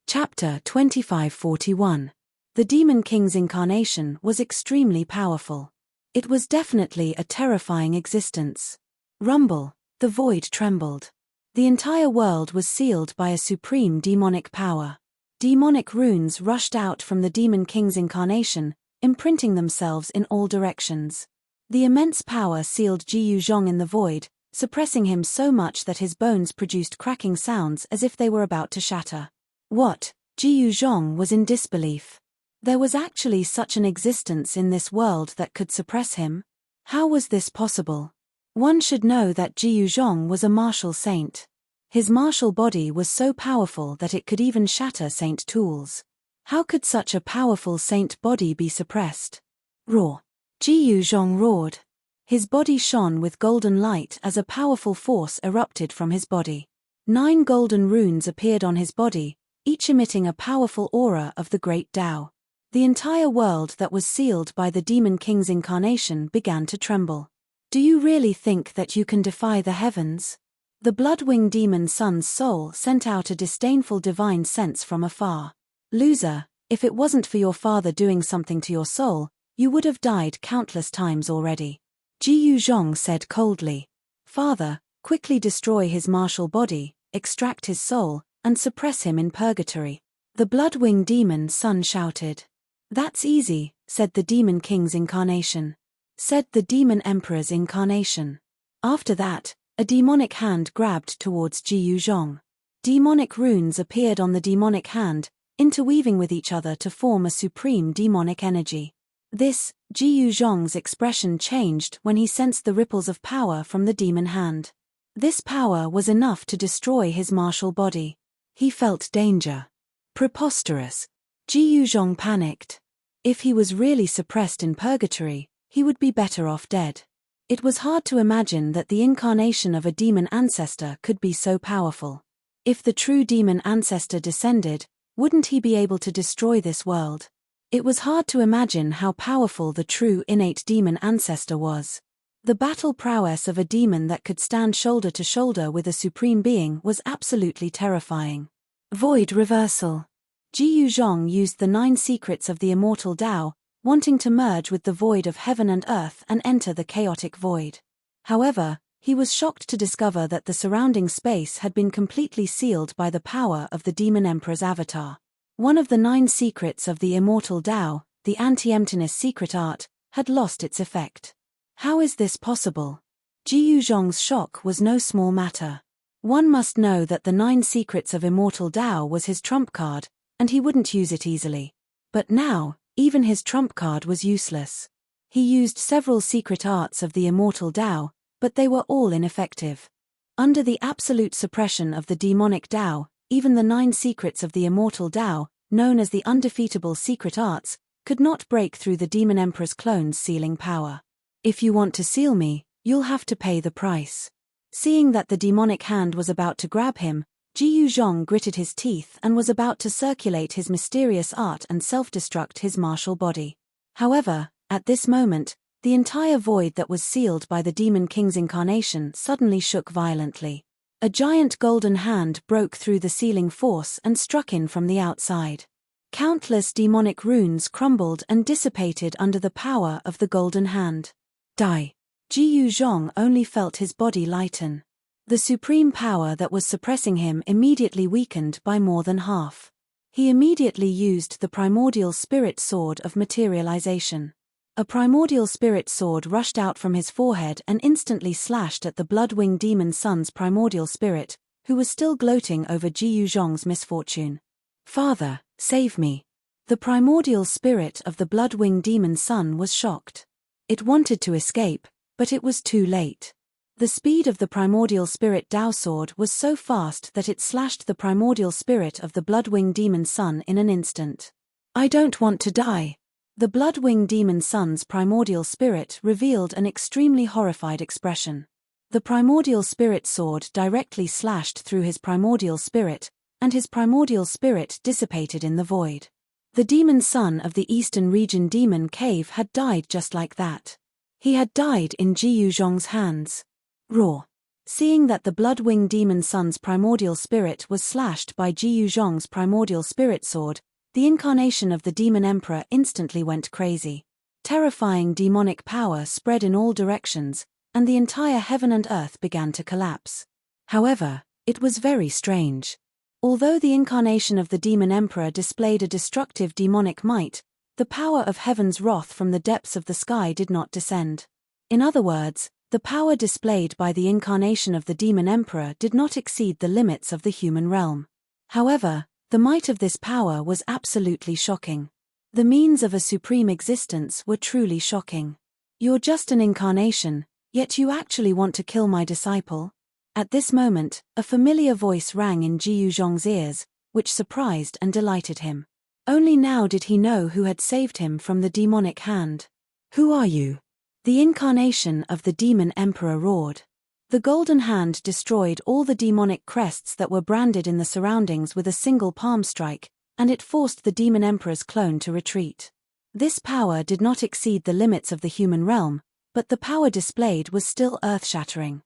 Chapter 2541. The Demon King's incarnation was extremely powerful. It was definitely a terrifying existence. Rumble, the void trembled. The entire world was sealed by a supreme demonic power. Demonic runes rushed out from the Demon King's incarnation, imprinting themselves in all directions. The immense power sealed Ji Yuzhong in the void, suppressing him so much that his bones produced cracking sounds as if they were about to shatter. What? Ji Yuzhong was in disbelief. There was actually such an existence in this world that could suppress him? How was this possible? One should know that Ji Yuzhong was a martial saint. His martial body was so powerful that it could even shatter saint tools. How could such a powerful saint body be suppressed? Roar! Ji Yuzhong roared. His body shone with golden light as a powerful force erupted from his body. 9 golden runes appeared on his body, each emitting a powerful aura of the great Tao. The entire world that was sealed by the Demon King's incarnation began to tremble. Do you really think that you can defy the heavens? The blood-winged demon son's soul sent out a disdainful divine sense from afar. Loser, if it wasn't for your father doing something to your soul, you would have died countless times already. Ji Yuzhong said coldly. Father, quickly destroy his martial body, extract his soul, and suppress him in purgatory. The blood-winged demon son shouted. That's easy, said the Demon King's incarnation. Said the Demon Emperor's incarnation. After that, a demonic hand grabbed towards Ji Yuzhong. Demonic runes appeared on the demonic hand, interweaving with each other to form a supreme demonic energy. Ji Yuzhong's expression changed when he sensed the ripples of power from the demon hand. This power was enough to destroy his martial body. He felt danger. Preposterous. Ji Yuzhong panicked. If he was really suppressed in purgatory, he would be better off dead. It was hard to imagine that the incarnation of a demon ancestor could be so powerful. If the true demon ancestor descended, wouldn't he be able to destroy this world? It was hard to imagine how powerful the true innate demon ancestor was. The battle prowess of a demon that could stand shoulder to shoulder with a supreme being was absolutely terrifying. Void reversal. Ji Yuzhong used the 9 secrets of the immortal Tao, wanting to merge with the void of heaven and earth and enter the chaotic void. However, he was shocked to discover that the surrounding space had been completely sealed by the power of the Demon Emperor's avatar. One of the 9 secrets of the immortal Tao, the anti-emptiness secret art, had lost its effect. How is this possible? Ji Yuzhong's shock was no small matter. One must know that the 9 secrets of immortal Tao was his trump card, and he wouldn't use it easily. But now, even his trump card was useless. He used several secret arts of the immortal Tao, but they were all ineffective. Under the absolute suppression of the demonic Tao, even the 9 secrets of the immortal Tao, known as the undefeatable secret arts, could not break through the Demon Emperor's clone's sealing power. If you want to seal me, you'll have to pay the price. Seeing that the demonic hand was about to grab him, Ji Yuzhong gritted his teeth and was about to circulate his mysterious art and self-destruct his martial body. However, at this moment, the entire void that was sealed by the Demon King's incarnation suddenly shook violently. A giant golden hand broke through the sealing force and struck in from the outside. Countless demonic runes crumbled and dissipated under the power of the golden hand. Die. Ji Yuzhong only felt his body lighten. The supreme power that was suppressing him immediately weakened by more than half. He immediately used the primordial spirit sword of materialization. A primordial spirit sword rushed out from his forehead and instantly slashed at the blood-winged demon son's primordial spirit, who was still gloating over Ji Yuzhong's misfortune. Father, save me. The primordial spirit of the blood-winged demon son was shocked. It wanted to escape, but it was too late. The speed of the primordial spirit Tao sword was so fast that it slashed the primordial spirit of the blood-winged demon son in an instant. I don't want to die. The blood-winged demon son's primordial spirit revealed an extremely horrified expression. The primordial spirit sword directly slashed through his primordial spirit, and his primordial spirit dissipated in the void. The demon son of the Eastern Region Demon Cave had died just like that. He had died in Ji Yuzhong's hands. Raw. Seeing that the blood-winged demon son's primordial spirit was slashed by Ji Yuzhong's primordial spirit sword, the incarnation of the Demon Emperor instantly went crazy. Terrifying demonic power spread in all directions, and the entire heaven and earth began to collapse. However, it was very strange. Although the incarnation of the Demon Emperor displayed a destructive demonic might, the power of heaven's wrath from the depths of the sky did not descend. In other words, the power displayed by the incarnation of the Demon Emperor did not exceed the limits of the human realm. However, the might of this power was absolutely shocking. The means of a supreme existence were truly shocking. You're just an incarnation, yet you actually want to kill my disciple? At this moment, a familiar voice rang in Ji Yuzhong's ears, which surprised and delighted him. Only now did he know who had saved him from the demonic hand. Who are you? The incarnation of the Demon Emperor roared. The golden hand destroyed all the demonic crests that were branded in the surroundings with a single palm strike, and it forced the Demon Emperor's clone to retreat. This power did not exceed the limits of the human realm, but the power displayed was still earth-shattering.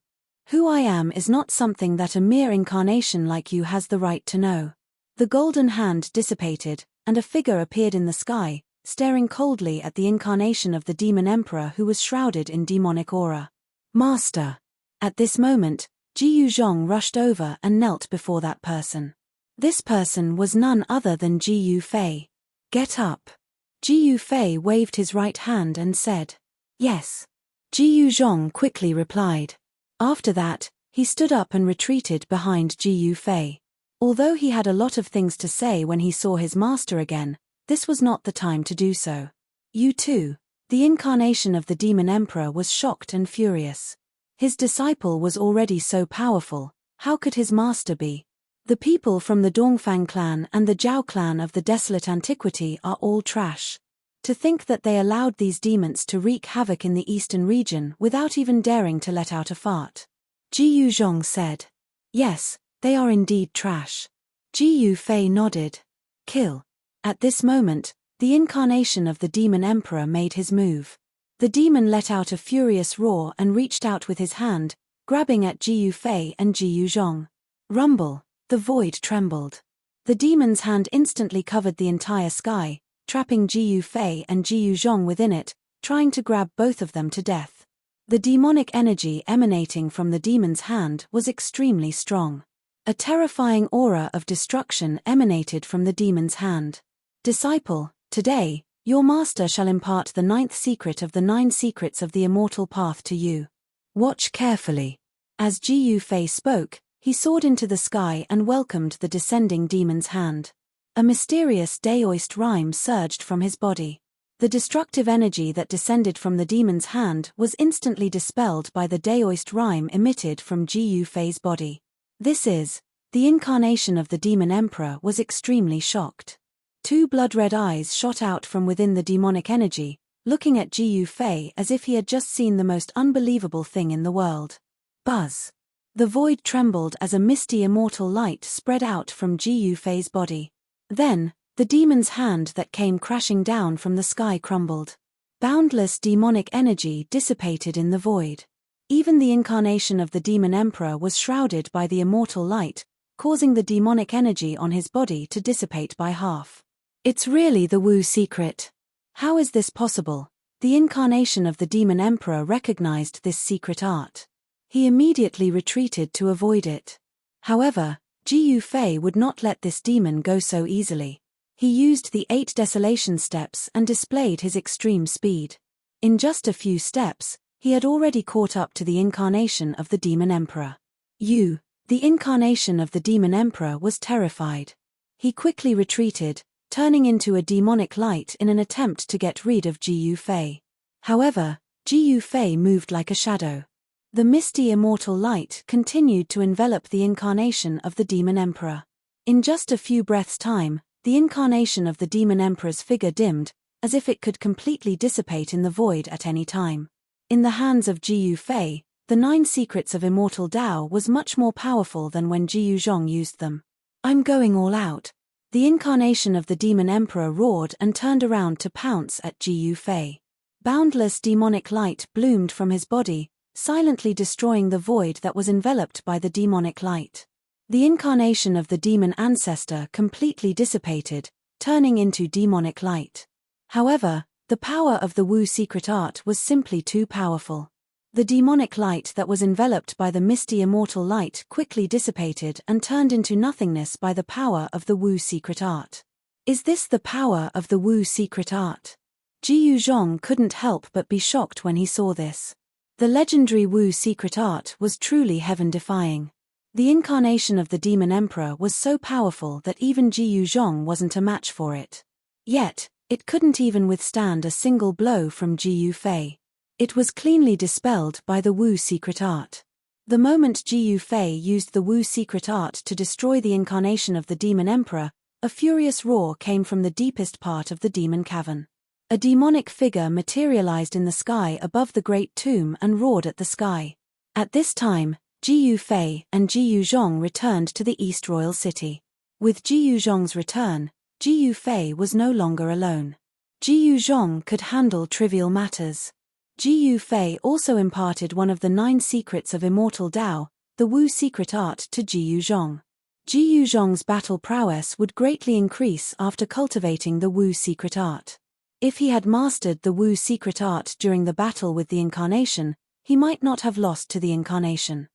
Who I am is not something that a mere incarnation like you has the right to know. The golden hand dissipated, and a figure appeared in the sky, staring coldly at the incarnation of the Demon Emperor who was shrouded in demonic aura. Master! At this moment, Ji Yuzhong rushed over and knelt before that person. This person was none other than Ji Yufei. Get up! Ji Yufei waved his right hand and said, Yes. Ji Yuzhong quickly replied. After that, he stood up and retreated behind Ji Yufei. Although he had a lot of things to say when he saw his master again, this was not the time to do so. You too. The incarnation of the Demon Emperor was shocked and furious. His disciple was already so powerful, how could his master be? The people from the Dongfang clan and the Zhao clan of the desolate antiquity are all trash. To think that they allowed these demons to wreak havoc in the eastern region without even daring to let out a fart. Ji Yuzhong said. Yes, they are indeed trash. Ji Yufei nodded. Kill. At this moment, the incarnation of the demon emperor made his move. The demon let out a furious roar and reached out with his hand, grabbing at Ji Yufei and Ji Yuzhong. Rumble, the void trembled. The demon's hand instantly covered the entire sky, trapping Ji Yufei and Ji Yuzhong within it, trying to grab both of them to death. The demonic energy emanating from the demon's hand was extremely strong. A terrifying aura of destruction emanated from the demon's hand. Disciple, today, your master shall impart the 9th secret of the 9 secrets of the immortal path to you. Watch carefully. As Ji Yufei spoke, he soared into the sky and welcomed the descending demon's hand. A mysterious Daoist rhyme surged from his body. The destructive energy that descended from the demon's hand was instantly dispelled by the Daoist rhyme emitted from Ji Yufei's body. This is, the incarnation of the demon emperor was extremely shocked. 2 blood-red eyes shot out from within the demonic energy, looking at Ji Yufei as if he had just seen the most unbelievable thing in the world. Buzz. The void trembled as a misty immortal light spread out from Ji Yufei's body. Then, the demon's hand that came crashing down from the sky crumbled. Boundless demonic energy dissipated in the void. Even the incarnation of the demon emperor was shrouded by the immortal light, causing the demonic energy on his body to dissipate by half. It's really the Wu secret. How is this possible? The incarnation of the demon emperor recognized this secret art. He immediately retreated to avoid it. However, Ji Yufei would not let this demon go so easily. He used the 8 desolation steps and displayed his extreme speed. In just a few steps, he had already caught up to the incarnation of the demon emperor. The incarnation of the demon emperor was terrified. He quickly retreated, turning into a demonic light in an attempt to get rid of Ji Yufei. However, Ji Yufei moved like a shadow. The misty immortal light continued to envelop the incarnation of the demon emperor. In just a few breaths' time, the incarnation of the demon emperor's figure dimmed, as if it could completely dissipate in the void at any time. In the hands of Ji Yufei, the 9 secrets of immortal Tao was much more powerful than when Ji Yuzhong used them. I'm going all out. The incarnation of the demon emperor roared and turned around to pounce at Ji Yufei. Boundless demonic light bloomed from his body, silently destroying the void that was enveloped by the demonic light. The incarnation of the demon ancestor completely dissipated, turning into demonic light. However, the power of the Wu secret art was simply too powerful. The demonic light that was enveloped by the misty immortal light quickly dissipated and turned into nothingness by the power of the Wu secret art. Is this the power of the Wu secret art? Ji Yuzhong couldn't help but be shocked when he saw this. The legendary Wu secret art was truly heaven-defying. The incarnation of the demon emperor was so powerful that even Ji Yuzhong wasn't a match for it. Yet, it couldn't even withstand a single blow from Ji Yufei. It was cleanly dispelled by the Wu secret art. The moment Ji Yufei used the Wu secret art to destroy the incarnation of the demon emperor, a furious roar came from the deepest part of the demon cavern. A demonic figure materialized in the sky above the great tomb and roared at the sky. At this time, Ji Yufei and Ji Yuzhong returned to the East Royal City. With Ji Yuzhong's return, Ji Yufei was no longer alone. Ji Yuzhong could handle trivial matters. Ji Yufei also imparted one of the 9 secrets of immortal Tao, the Wu secret art, to Ji Yuzhong. Ji Yuzhong's battle prowess would greatly increase after cultivating the Wu secret art. If he had mastered the Wu secret art during the battle with the incarnation, he might not have lost to the incarnation.